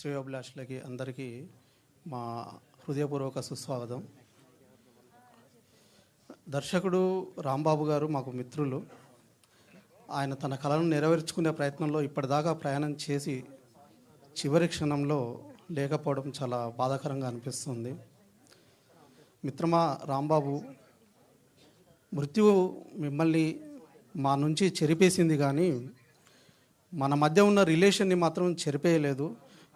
శ్రేయోభిలాషులకి అందరికీ మా హృదయపూర్వక సుస్వాగతం. దర్శకుడు రాంబాబు గారు మాకు మిత్రులు. ఆయన తన కళను నెరవేర్చుకునే ప్రయత్నంలో ఇప్పటిదాకా ప్రయాణం చేసి చివరి క్షణంలో లేకపోవడం చాలా బాధాకరంగా అనిపిస్తుంది. మిత్రమా రాంబాబు, మృత్యువు మిమ్మల్ని మా నుంచి చెరిపేసింది, కానీ మన మధ్య ఉన్న రిలేషన్ని మాత్రం చెరిపేయలేదు.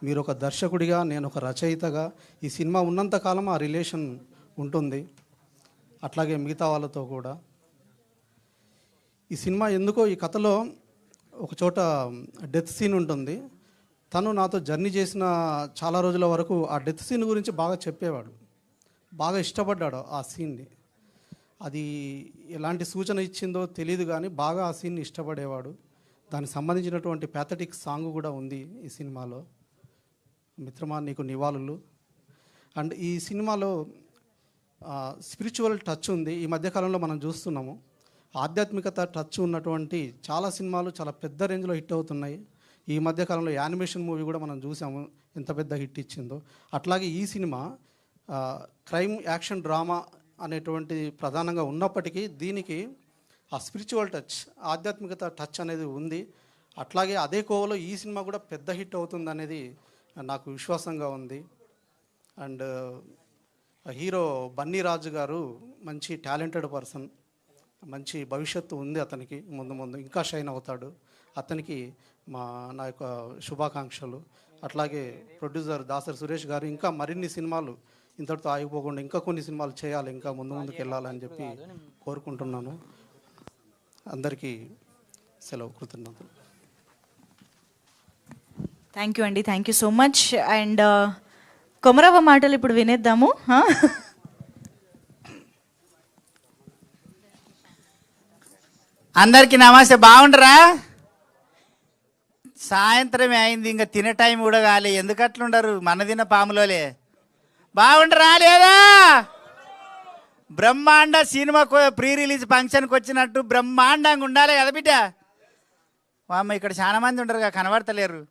మీరు ఒక దర్శకుడిగా, నేను ఒక రచయితగా, ఈ సినిమా ఉన్నంతకాలం ఆ రిలేషన్ ఉంటుంది. అట్లాగే మిగతా వాళ్ళతో కూడా. ఈ సినిమా ఎందుకో, ఈ కథలో ఒక చోట డెత్ సీన్ ఉంటుంది. తను నాతో జర్నీ చేసిన చాలా రోజుల వరకు ఆ డెత్ సీన్ గురించి బాగా చెప్పేవాడు, బాగా ఇష్టపడ్డాడు ఆ సీన్ని. అది ఎలాంటి సూచన ఇచ్చిందో తెలియదు, కానీ బాగా ఆ సీన్ని ఇష్టపడేవాడు. దానికి సంబంధించినటువంటి ప్యాథటిక్ సాంగ్ కూడా ఉంది ఈ సినిమాలో. మిత్రమా నీకు నివాళులు. అండ్ ఈ సినిమాలో స్పిరిచువల్ టచ్ ఉంది. ఈ మధ్యకాలంలో మనం చూస్తున్నాము ఆధ్యాత్మికత టచ్ ఉన్నటువంటి చాలా సినిమాలు చాలా పెద్ద రేంజ్లో హిట్ అవుతున్నాయి. ఈ మధ్యకాలంలో యానిమేషన్ మూవీ కూడా మనం చూసాము ఎంత పెద్ద హిట్ ఇచ్చిందో. అట్లాగే ఈ సినిమా క్రైమ్ యాక్షన్ డ్రామా అనేటువంటి ప్రధానంగా ఉన్నప్పటికీ దీనికి ఆ స్పిరిచువల్ టచ్, ఆధ్యాత్మికత టచ్ అనేది ఉంది. అట్లాగే అదే కోవలో ఈ సినిమా కూడా పెద్ద హిట్ అవుతుంది అనేది నాకు విశ్వాసంగా ఉంది. అండ్ హీరో బన్నీ రాజు గారు మంచి టాలెంటెడ్ పర్సన్, మంచి భవిష్యత్తు ఉంది అతనికి. ముందు ముందు ఇంకా షైన్ అవుతాడు. అతనికి నా యొక్క శుభాకాంక్షలు. అట్లాగే ప్రొడ్యూసర్ దాసరి సురేష్ గారు ఇంకా మరిన్ని సినిమాలు ఇంతటితో ఆగిపోకుండా ఇంకా కొన్ని సినిమాలు చేయాలి, ఇంకా ముందుకు వెళ్ళాలని చెప్పి కోరుకుంటున్నాను. అందరికీ సెలవు. కృతజ్ఞతలు. థ్యాంక్ యూ అండి, thank you so much. And Komaravva మాటలు ఇప్పుడు వినేద్దాము. అందరికీ నమస్తే. బాగుండరా? సాయంత్రమే అయింది, ఇంకా తినే టైం కూడా కాలే. ఎందుకు అట్లుండరు? మన తిన్న పాములోలే. బాగుండరా లేదా? బ్రహ్మాండ సినిమా ప్రీ రిలీజ్ ఫంక్షన్కి వచ్చినట్టు బ్రహ్మాండంగా ఉండాలి కదా బిడ్డ. అమ్మ ఇక్కడ చాలా మంది ఉండరుగా, కనబడతలేరు.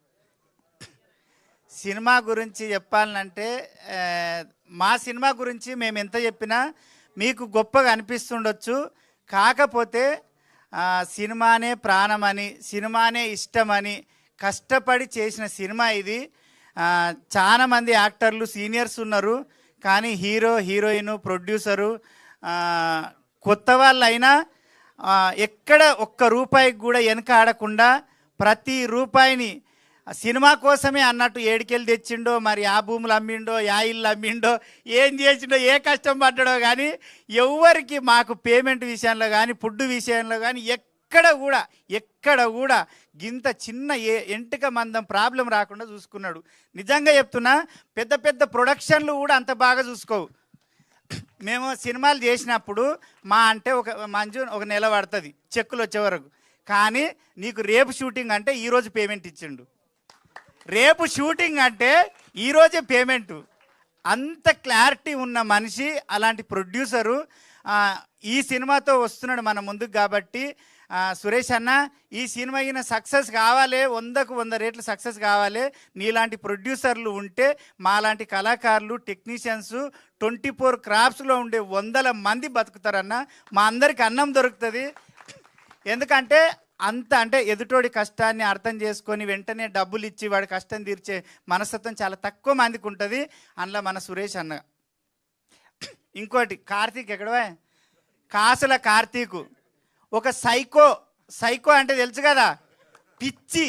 సినిమా గురించి చెప్పాలంటే, మా సినిమా గురించి మేము ఎంత చెప్పినా మీకు గొప్పగా అనిపిస్తుండొచ్చు. కాకపోతే సినిమానే ప్రాణమని, సినిమానే ఇష్టమని కష్టపడి చేసిన సినిమా ఇది. చాలామంది యాక్టర్లు సీనియర్స్ ఉన్నారు, కానీ హీరో, హీరోయిన్, ప్రొడ్యూసరు కొత్త వాళ్ళైనా ఎక్కడ ఒక్క రూపాయికి కూడా వెనక ఆడకుండా ప్రతి రూపాయిని సినిమా కోసమే అన్నట్టు ఏడికెళ్ళి తెచ్చిండో, మరి ఆ భూములు అమ్మిండో, యా ఇల్లు అమ్మిండో, ఏం చేసిండో, ఏ కష్టం పడ్డాడో, కానీ ఎవరికి మాకు పేమెంట్ విషయంలో కానీ ఫుడ్ విషయంలో కానీ ఎక్కడ కూడా గింత చిన్న ఎంటిక మందం ప్రాబ్లం రాకుండా చూసుకున్నాడు. నిజంగా చెప్తున్నా, పెద్ద పెద్ద ప్రొడక్షన్లు కూడా అంత బాగా చూసుకోవు. మేము సినిమాలు చేసినప్పుడు అంటే ఒక నెల పడుతుంది చెక్కులు వచ్చే వరకు. కానీ నీకు రేపు షూటింగ్ అంటే ఈరోజు పేమెంట్ ఇచ్చిండు, రేపు షూటింగ్ అంటే ఈరోజే పేమెంటు. అంత క్లారిటీ ఉన్న మనిషి, అలాంటి ప్రొడ్యూసరు ఈ సినిమాతో వస్తున్నాడు మన ముందుకు. కాబట్టి సురేష్ అన్న, ఈ సినిమా అయిన సక్సెస్ కావాలి, 100కు 100 రేట్లు సక్సెస్ కావాలి. నీలాంటి ప్రొడ్యూసర్లు ఉంటే మాలాంటి కళాకారులు, టెక్నీషియన్స్ 24 క్రాఫ్ట్స్లో ఉండే 100 మంది బతుకుతారన్న. మా అందరికి అన్నం దొరుకుతుంది. ఎందుకంటే అంటే ఎదుటోడి కష్టాన్ని అర్థం చేసుకొని వెంటనే డబ్బులు ఇచ్చి వాడి కష్టం తీర్చే మనస్తత్వం చాలా తక్కువ మందికి ఉంటుంది. అందులో మన సురేష్ అన్న. ఇంకోటి కార్తీక్, ఎక్కడవా కాసుల కార్తీకు ఒక సైకో అంటే తెలుసు కదా, పిచ్చి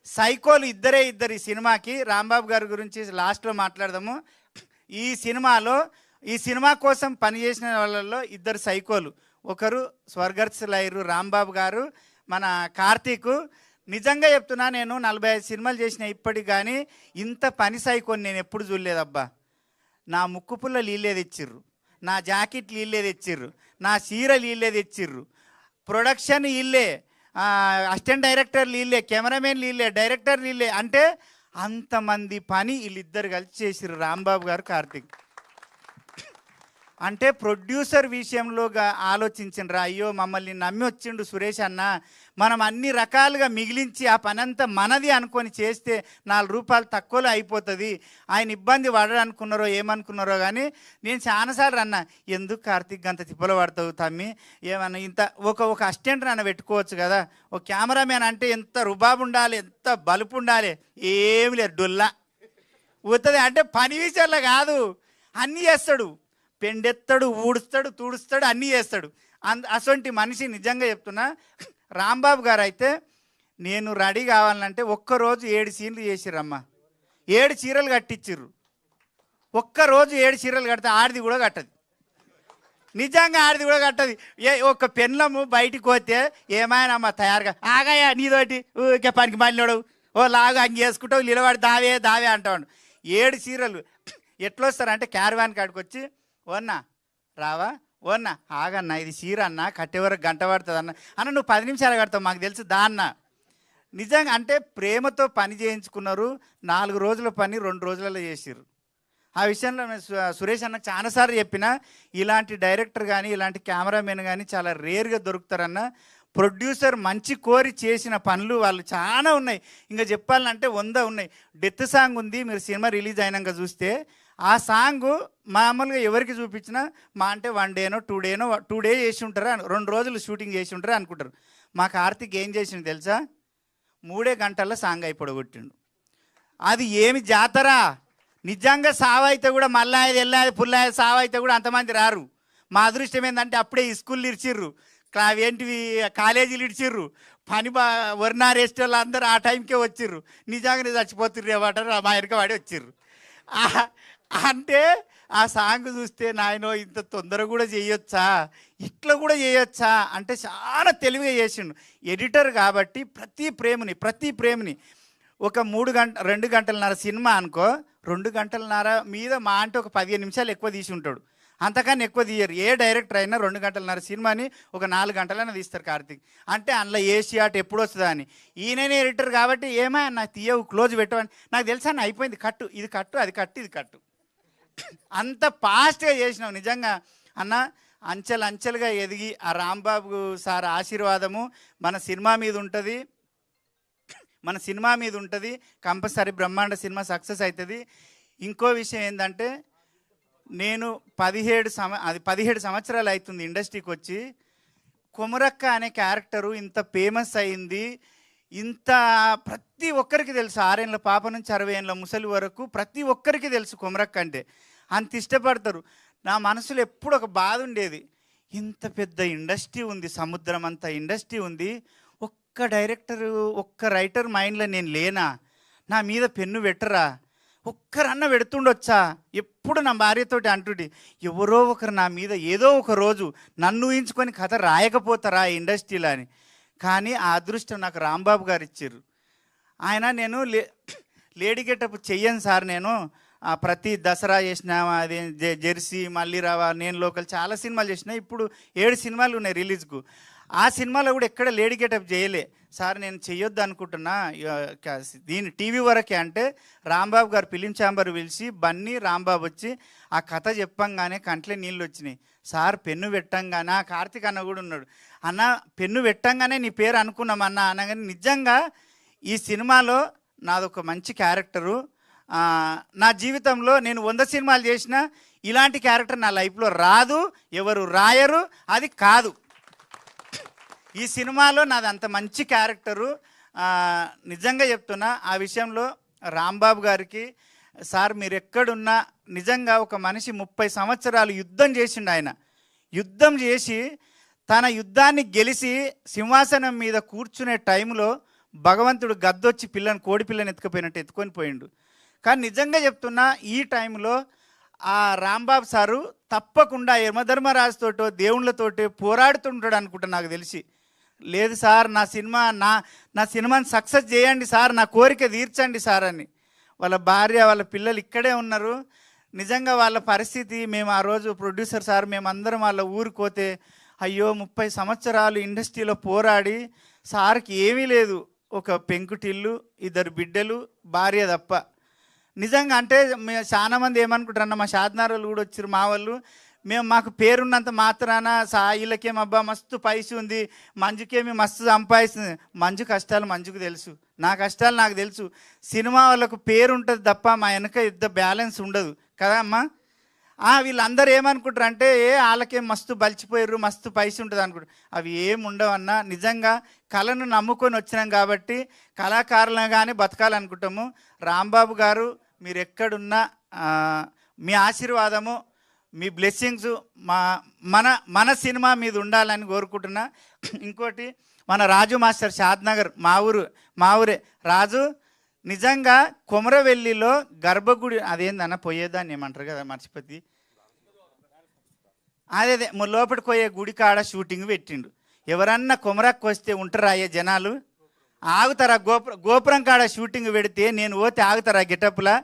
సైకోలు ఇద్దరు ఈ సినిమాకి. రాంబాబు గారి గురించి లాస్ట్లో మాట్లాడదాము. ఈ సినిమా కోసం పనిచేసిన వాళ్ళల్లో 2 సైకోలు. ఒకరు స్వర్గస్థులయ్యారు రాంబాబు గారు, మన కార్తీకు. నిజంగా చెప్తున్నా, నేను 45 సినిమాలు చేసిన ఇప్పటికి కానీ ఇంత పని సైకోని నేను ఎప్పుడు చూడలేదబ్బా. నా ముక్కు పుల్ల నీళ్ళే తెచ్చిర్రు, నా జాకెట్ నీళ్ళే తెచ్చిర్రు, నా చీర నీళ్ళే తెచ్చిర్రు, ప్రొడక్షన్ వీళ్ళే, అసిస్టెంట్ డైరెక్టర్ వీళ్ళే, కెమెరామెన్ వీళ్ళే, డైరెక్టర్ వీళ్ళే. అంటే అంతమంది పని వీళ్ళిద్దరు కలిసి చేసిర్రు, రాంబాబు గారు, కార్తీక్. అంటే ప్రొడ్యూసర్ విషయంలో ఆలోచించండి. అయ్యో మమ్మల్ని నమ్మి వచ్చిండు సురేష్ అన్న, మనం అన్ని రకాలుగా మిగిలించి ఆ పనంతా మనది అనుకొని చేస్తే 4 రూపాయలు తక్కువలో అయిపోతుంది. ఆయన ఇబ్బంది పడనుకున్నారో ఏమనుకున్నారో కానీ నేను చాలాసార్లు అన్నా, ఎందుకు కార్తీక్ అంత తిప్పలు పడతావు తమ్మి, ఏమన్నా ఇంత ఒక అసిస్టెంట్ నన్ను పెట్టుకోవచ్చు కదా, ఒక కెమెరామ్యాన్ అంటే ఎంత రుబాబు ఉండాలి, ఎంత బలుపు ఉండాలి, ఏమి లేదు డొల్లా పోతుంది. అంటే పని విషయంలో కాదు, అన్నీ చేస్తాడు, పెండెత్తాడు, ఊడుస్తాడు, తుడుస్తాడు, అన్నీ చేస్తాడు. అసొంటి మనిషి నిజంగా చెప్తున్నా. రాంబాబు గారు అయితే నేను రెడీ కావాలంటే ఒక్కరోజు 7 సీన్లు చేసిర్రమ్మ, 7 చీరలు కట్టించిర్రు. ఒక్కరోజు 7 చీరలు కడితే ఆడిది కూడా కట్టదు, నిజంగా ఆడిది కూడా కట్టదు. ఒక పెన్లము బయటికి పోతే ఏమైనా తయారుగా ఆగాయా నీతోటి ఊరికే పనికి మళ్ళీ ఓ లాగా అంగి వేసుకుంటావు, నిలబడి దావే దావే అంటాడు. 7 చీరలు ఎట్లా వస్తారంటే క్యారవాన్ కాడికి వచ్చి, ఓన్నా రావా, ఓన్నా ఆగన్నా ఇది చీర అన్న, కట్టే వరకు గంట పడుతుంది అన్న నువ్వు 10 నిమిషాలు కడతావు మాకు తెలుసు దాన్న. నిజంగా అంటే ప్రేమతో పని చేయించుకున్నారు. 4 రోజుల పని 2 రోజులలో చేసిర్రు. ఆ విషయంలో సురేష్ అన్న చాలాసార్లు చెప్పిన, ఇలాంటి డైరెక్టర్ కానీ ఇలాంటి కెమెరామెన్ కానీ చాలా రేర్గా దొరుకుతారన్న. ప్రొడ్యూసర్ మంచి కోరి చేసిన పనులు వాళ్ళు చాలా ఉన్నాయి, ఇంకా చెప్పాలంటే 100 ఉన్నాయి. డెత్ సాంగ్ ఉంది, మీరు సినిమా రిలీజ్ అయినాక చూస్తే ఆ సాంగ్ మామూలుగా ఎవరికి చూపించినా మా అంటే 1 డేనో 2 డేనో 2 డే చేసి ఉంటారు, 2 రోజులు షూటింగ్ చేసి ఉంటారు అనుకుంటారు. మా కార్తీక్ ఏం చేసిండు తెలుసా, 3 గంటల్లో సాంగ్ అయిపోగొట్టిండు. అది ఏమి జాతర, నిజంగా సావైతే కూడా మళ్ళీ వెళ్ళాది పుల్లాది సావైతే కూడా అంతమంది రారు. మా అదృష్టం ఏంటంటే అప్పుడే స్కూళ్ళు ఇడిచిర్రు, ఏంటివి కాలేజీలు ఇడిచిర్రు, పని వర్నా రెస్ట్ వాళ్ళు అందరూ ఆ టైంకే వచ్చిర్రు. నిజంగానే చచ్చిపోతుర్రు ఏమంటారు మా వెనక వాడి వచ్చిర్రు. అంటే ఆ సాంగ్ చూస్తే నాయనో ఇంత తొందర కూడా చేయొచ్చా, ఇట్లా కూడా చేయొచ్చా అంటే చాలా తెలివిగా చేసిండు ఎడిటర్. కాబట్టి ప్రతి ప్రేమిని ఒక 2 గంటలన్నర సినిమా అనుకో, 2 గంటలన్నర మీద మా అంటే ఒక 15 నిమిషాలు ఎక్కువ తీసి ఉంటాడు, అంతకన్నా ఎక్కువ తీయరు. ఏ డైరెక్టర్ అయినా 2 గంటలన్నర సినిమాని ఒక 4 గంటలైనా తీస్తారు కార్తీక్. అంటే అందులో ఏసీ ఆట ఎప్పుడు వస్తుందా అని. ఈయననే ఎడిటర్ కాబట్టి ఏమా నాకు తీయవు క్లోజ్ పెట్టవని, నాకు తెలుసా అని అయిపోయింది, కట్టు ఇది కట్టు అది కట్టు ఇది కట్టు, అంత ఫాస్ట్గా చేసినావు. నిజంగా అన్న అంచెలుగా ఎదిగి ఆ రాంబాబు సార్ ఆశీర్వాదము మన సినిమా మీద ఉంటుంది. కంపల్సరీ బ్రహ్మాండ సినిమా సక్సెస్ అవుతుంది. ఇంకో విషయం ఏంటంటే, నేను 17 సంవత్సరాలు అవుతుంది ఇండస్ట్రీకి వచ్చి. కొమరక్క అనే క్యారెక్టరు ఇంత ఫేమస్ అయింది, ఇంత ప్రతి ఒక్కరికి తెలుసు. 6 ఏళ్ళ పాప నుంచి 60 ఏళ్ళ ముసలి వరకు ప్రతి ఒక్కరికి తెలుసు కొమరక్క అంటే, అంత ఇష్టపడతారు. నా మనసులో ఎప్పుడు ఒక బాధ ఉండేది, ఇంత పెద్ద ఇండస్ట్రీ ఉంది, సముద్రం అంత ఇండస్ట్రీ ఉంది, ఒక్క డైరెక్టరు ఒక్క రైటర్ మైండ్లో నేను లేనా, నా మీద పెన్ను పెట్టరా, ఒక్కరన్నా పెడుతుండొచ్చా. ఎప్పుడు నా భార్యతోటి అంటుండే, ఎవరో ఒకరు నా మీద ఏదో ఒక రోజు నన్ను ఊహించుకొని కథ రాయకపోతారా ఇండస్ట్రీలో అని. కానీ ఆ అదృష్టం నాకు రాంబాబు గారు ఇచ్చారు. నేను లేడీ గెటప్ చెయ్యను సార్, నేను ప్రతి దసరా చేసిన, అదే జెర్సీ, మళ్ళీ రావా, నేను లోకల్ చాలా సినిమాలు చేసిన. ఇప్పుడు 7 సినిమాలు ఉన్నాయి రిలీజ్కు. ఆ సినిమాలో కూడా ఎక్కడ లేడీ గెటప్ చేయలే సార్, నేను చెయ్యొద్దు అనుకుంటున్నా దీని టీవీ వరకే అంటే రాంబాబు గారు ఫిలిం ఛాంబర్ పిలిచి బన్నీ రాంబాబు వచ్చి ఆ కథ చెప్పంగానే కంట్లో నీళ్ళు వచ్చినాయి. సార్ పెన్ను పెట్టంగానే, కార్తీక్ అన్న కూడా ఉన్నాడు, అన్న పెన్ను పెట్టంగానే నీ పేరు అనుకున్నాం అన్న అనగానే, నిజంగా ఈ సినిమాలో నాదొక మంచి క్యారెక్టరు. నా జీవితంలో నేను 100 సినిమాలు చేసినా ఇలాంటి క్యారెక్టర్ నా లైఫ్లో రాదు, ఎవరు రాయరు, అది కాదు. ఈ సినిమాలో నాది అంత మంచి క్యారెక్టరు. నిజంగా చెప్తున్నా, ఆ విషయంలో రాంబాబు గారికి సార్ మీరు ఎక్కడున్నా, నిజంగా ఒక మనిషి 30 సంవత్సరాలు యుద్ధం చేసిండు. ఆయన యుద్ధం చేసి తన యుద్ధాన్ని గెలిచి సింహాసనం మీద కూర్చునే టైంలో భగవంతుడు గద్దొచ్చి కోడి పిల్లని ఎత్తుకుపోయినట్టు ఎత్తుకొని పోయిండు. కానీ నిజంగా చెప్తున్నా, ఈ టైంలో ఆ రాంబాబు సారు తప్పకుండా యమధర్మరాజుతోటో దేవుళ్ళతోటో పోరాడుతుంటాడు అనుకుంటా నాకు తెలిసి. లేదు సార్ నా సినిమాని సక్సెస్ చేయండి సార్, నా కోరిక తీర్చండి సార్ అని. వాళ్ళ భార్య వాళ్ళ పిల్లలు ఇక్కడే ఉన్నారు. నిజంగా వాళ్ళ పరిస్థితి, మేము ఆ రోజు ప్రొడ్యూసర్ సార్ మేమందరం వాళ్ళ ఊరికి పోతే, అయ్యో 30 సంవత్సరాలు ఇండస్ట్రీలో పోరాడి సార్కి ఏమీ లేదు, ఒక పెంకుటిల్లు, 2 బిడ్డలు, భార్య తప్ప. నిజంగా అంటే చాలామంది ఏమనుకుంటారన్న, మా షాద్నార్ వాళ్ళు కూడా వచ్చారు, మా వాళ్ళు మేము మాకు పేరున్నంత మాత్రాన సాయిలకేం అబ్బా మస్తు పైసి ఉంది, మంజుకేమి మస్తు సంపాదిస్తుంది. మంజు కష్టాలు మంజుకు తెలుసు, నా కష్టాలు నాకు తెలుసు. సినిమా వాళ్ళకు పేరు ఉంటుంది తప్ప మా వెనక యుద్ధ బ్యాలెన్స్ ఉండదు కదా అమ్మా. వీళ్ళందరూ ఏమనుకుంటారు అంటే వాళ్ళకేం మస్తు బలిచిపోయారు, మస్తు పైసి ఉంటుంది అనుకుంటారు. అవి ఏమి ఉండవన్నా. నిజంగా కళను నమ్ముకొని వచ్చినాం కాబట్టి కళాకారులుగానే బతకాలనుకుంటాము. రాంబాబు గారు మీరు ఎక్కడున్నా మీ ఆశీర్వాదము, మీ బ్లెస్సింగ్స్ మన సినిమా మీద ఉండాలని కోరుకుంటున్నా. ఇంకోటి మన రాజు మాస్టర్ షాద్నగర్ మా ఊరే రాజు. నిజంగా కొమరవెల్లిలో గర్భగుడి అదేందన్న పోయేదాన్ని ఏమంటారు కదా మర్చిపోతే, అదే లోపలికి పోయే గుడి కాడ షూటింగ్ పెట్టిండు. ఎవరన్నా కొమరక్కి వస్తే ఉంటారా అయ్యే జనాలు? ఆగుతారా? గోపురం కాడ షూటింగ్ పెడితే నేను పోతే ఆగుతారా? గెటప్లా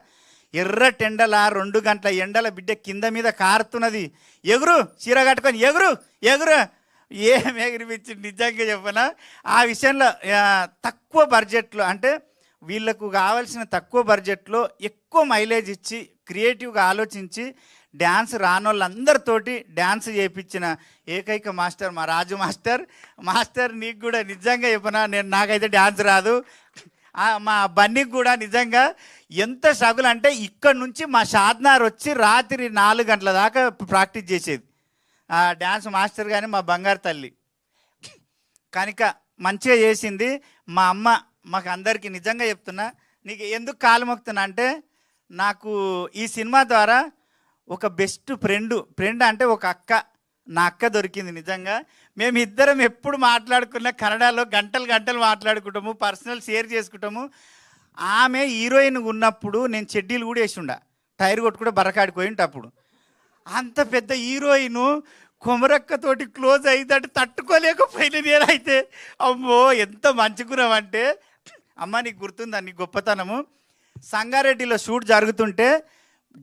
ఎర్ర టెండల 2 గంటల ఎండల బిడ్డ కింద మీద కారుతున్నది. ఎగురు చీర కట్టుకొని ఎగురు ఏం ఎగిరిపించింది నిజంగా చెప్పనా. ఆ విషయంలో తక్కువ బడ్జెట్లో అంటే వీళ్ళకు కావాల్సిన తక్కువ బడ్జెట్లో ఎక్కువ మైలేజ్ ఇచ్చి క్రియేటివ్గా ఆలోచించి డ్యాన్స్ రానోళ్ళందరితోటి డ్యాన్స్ చేయించిన ఏకైక మాస్టర్ మా రాజు మాస్టర్. నీకు కూడా నిజంగా చెప్పనా, నాకైతే డ్యాన్స్ రాదు. మా బన్నీకి కూడా నిజంగా ఎంత స్ట్రగుల్ అంటే ఇక్కడి నుంచి మా షాద్నార్ వచ్చి రాత్రి 4 గంటల దాకా ప్రాక్టీస్ చేసేది డ్యాన్స్ మాస్టర్. కానీ మా బంగారు తల్లి కనుక మంచిగా చేసింది. మా అమ్మ మాకు అందరికీ నిజంగా చెప్తున్నా, నీకు ఎందుకు కాలు మొక్కుతున్నా అంటే నాకు ఈ సినిమా ద్వారా ఒక బెస్ట్ ఫ్రెండ్ అంటే ఒక అక్క, నా అక్క దొరికింది. నిజంగా మేమిద్దరం ఎప్పుడు మాట్లాడుకున్న కన్నడలో గంటలు మాట్లాడుకుంటాము, పర్సనల్ షేర్ చేసుకుంటాము. ఆమె హీరోయిన్ ఉన్నప్పుడు నేను చెడ్డీలు కూడా వేసిండా, టైర్ కొట్టుకుంటే బరకాడిపోయింట. అప్పుడు అంత పెద్ద హీరోయిన్ కొమరక్కతోటి క్లోజ్ అయిందంటే తట్టుకోలేకపోయిన నేనైతే. అమ్మో ఎంత మంచుకున్నామంటే, అమ్మ నీకు గుర్తుందా నీ గొప్పతనము? సంగారెడ్డిలో షూట్ జరుగుతుంటే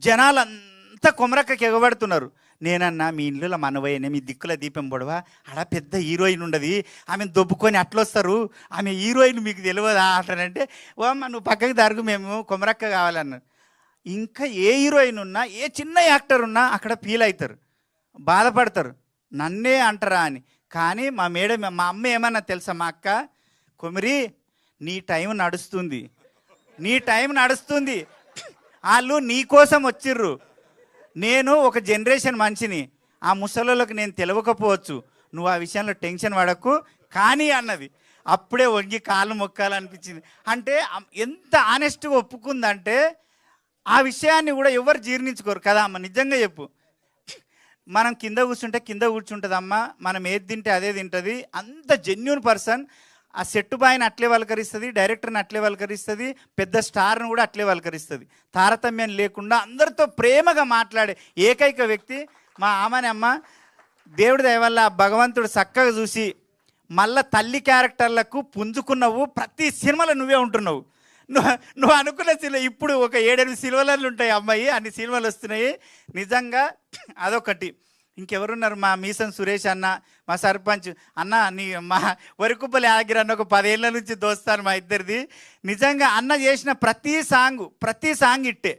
జనాలంతా కొమరక్కకి ఎగబడుతున్నారు. నేనన్నా మీ ఇల్లులో మనవయ్యనే మీ దిక్కుల దీపం పొడవా, ఆడ పెద్ద హీరోయిన్ ఉండదు, ఆమెను దొబ్బుకొని అట్లొస్తారు, ఆమె హీరోయిన్ మీకు తెలియదా అంటానంటే, ఓ అమ్మ నువ్వు పక్కకి జరుగు, మేము కొమరక్క కావాలన్నారు. ఇంకా ఏ హీరోయిన్ ఉన్నా ఏ చిన్న యాక్టర్ ఉన్నా అక్కడ ఫీల్ అవుతారు, బాధపడతారు, నన్నే అంటారా అని. కానీ మా అమ్మ ఏమన్నా తెలుసా, మా అక్క కొమిరి నీ టైం నడుస్తుంది, వాళ్ళు నీ కోసం వచ్చిర్రు. నేను ఒక జనరేషన్ మనిషిని, ఆ ముసలోళ్ళకి నేను తెలియకపోవచ్చు, నువ్వు ఆ విషయంలో టెన్షన్ పడకు కానీ అన్నది. అప్పుడే వంగి కాళ్ళు మొక్కాలనిపించింది. అంటే ఎంత ఆనెస్ట్గా ఒప్పుకుందంటే ఆ విషయాన్ని కూడా ఎవరు జీర్ణించుకోరు కదా అమ్మ. నిజంగా చెప్పు, మనం కింద కూర్చుంటుంది అమ్మ, మనం ఏది తింటే అదే తింటుంది. అంత జెన్యూన్ పర్సన్. ఆ సెట్ బాయ్ని అట్లే వలకరిస్తుంది, డైరెక్టర్ని అట్లే వలకరిస్తుంది, పెద్ద స్టార్ను కూడా అట్లే వలకరిస్తుంది. తారతమ్యం లేకుండా అందరితో ప్రేమగా మాట్లాడే ఏకైక వ్యక్తి మా ఆమెనే అమ్మ. దేవుడి దయ వల్ల భగవంతుడు చక్కగా చూసి మళ్ళా తల్లి క్యారెక్టర్లకు పుంజుకున్నావు. ప్రతి సినిమాలో నువ్వే ఉంటున్నావు. నువ్వు అనుకున్న సినిమా ఇప్పుడు ఒక 7-8 సినిమాలు ఉంటాయి అమ్మాయి, అన్ని సినిమాలు వస్తున్నాయి. నిజంగా అదొకటి. ఇంకెవరున్నారు, మా మీసం సురేష్ అన్న, మా సర్పంచ్ అన్న, మా వరికుప్పలి యాగిరి అన్న, ఒక 10 ఏళ్ళ నుంచి దోస్తాను మా ఇద్దరిది. నిజంగా అన్న చేసిన ప్రతి సాంగ్ ఇట్టే.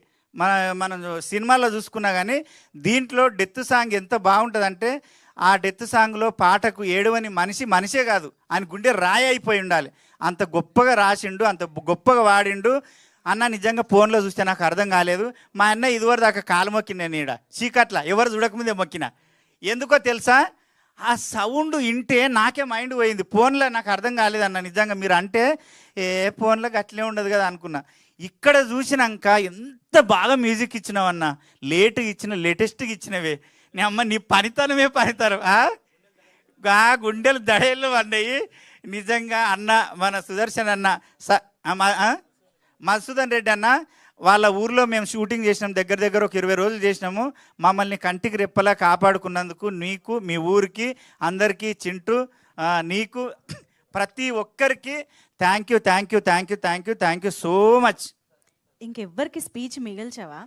మనం సినిమాలో చూసుకున్నా కానీ దీంట్లో డెత్ సాంగ్ ఎంత బాగుంటుందంటే, ఆ డెత్ సాంగ్లో పాటకు ఏడవని మనిషే కాదు, ఆయన గుండె రాయి అయిపోయి ఉండాలి. అంత గొప్పగా రాసిండు, అంత గొప్పగా వాడిండు అన్న. నిజంగా ఫోన్లో చూస్తే నాకు అర్థం కాలేదు. మా అన్న ఇదివరకు దాకా కాలు మొక్కిన నేను చీకట్ల ఎవరు చూడకముందే మొక్కిన. ఎందుకో తెలుసా, ఆ సౌండ్ వింటే నాకే మైండ్ పోయింది. ఫోన్లో నాకు అర్థం కాలేదన్న. నిజంగా మీరు అంటే ఫోన్లోకి అట్లే ఉండదు కదా అనుకున్నా. ఇక్కడ చూసినాక ఎంత బాగా మ్యూజిక్ ఇచ్చినావన్నా, లేటెస్ట్గా ఇచ్చినవే. నీ అమ్మ నీ పనితనమే పనితనం. గుండెలు దడేళ్ళు అన్నాయి నిజంగా. అన్న మన సుదర్శన్ అన్న, మధుసూదన్ రెడ్డి అన్న, వాళ్ళ ఊర్లో మేము షూటింగ్ చేసినాం, దగ్గర ఒక 20 రోజులు చేసినాము. మమ్మల్ని కంటికి రెప్పలా కాపాడుకున్నందుకు నీకు, మీ ఊరికి, అందరికీ, చింటూ నీకు, ప్రతి ఒక్కరికి థ్యాంక్ యూ సో మచ్. ఇంకెవ్వరికి స్పీచ్ మిగిల్చావా?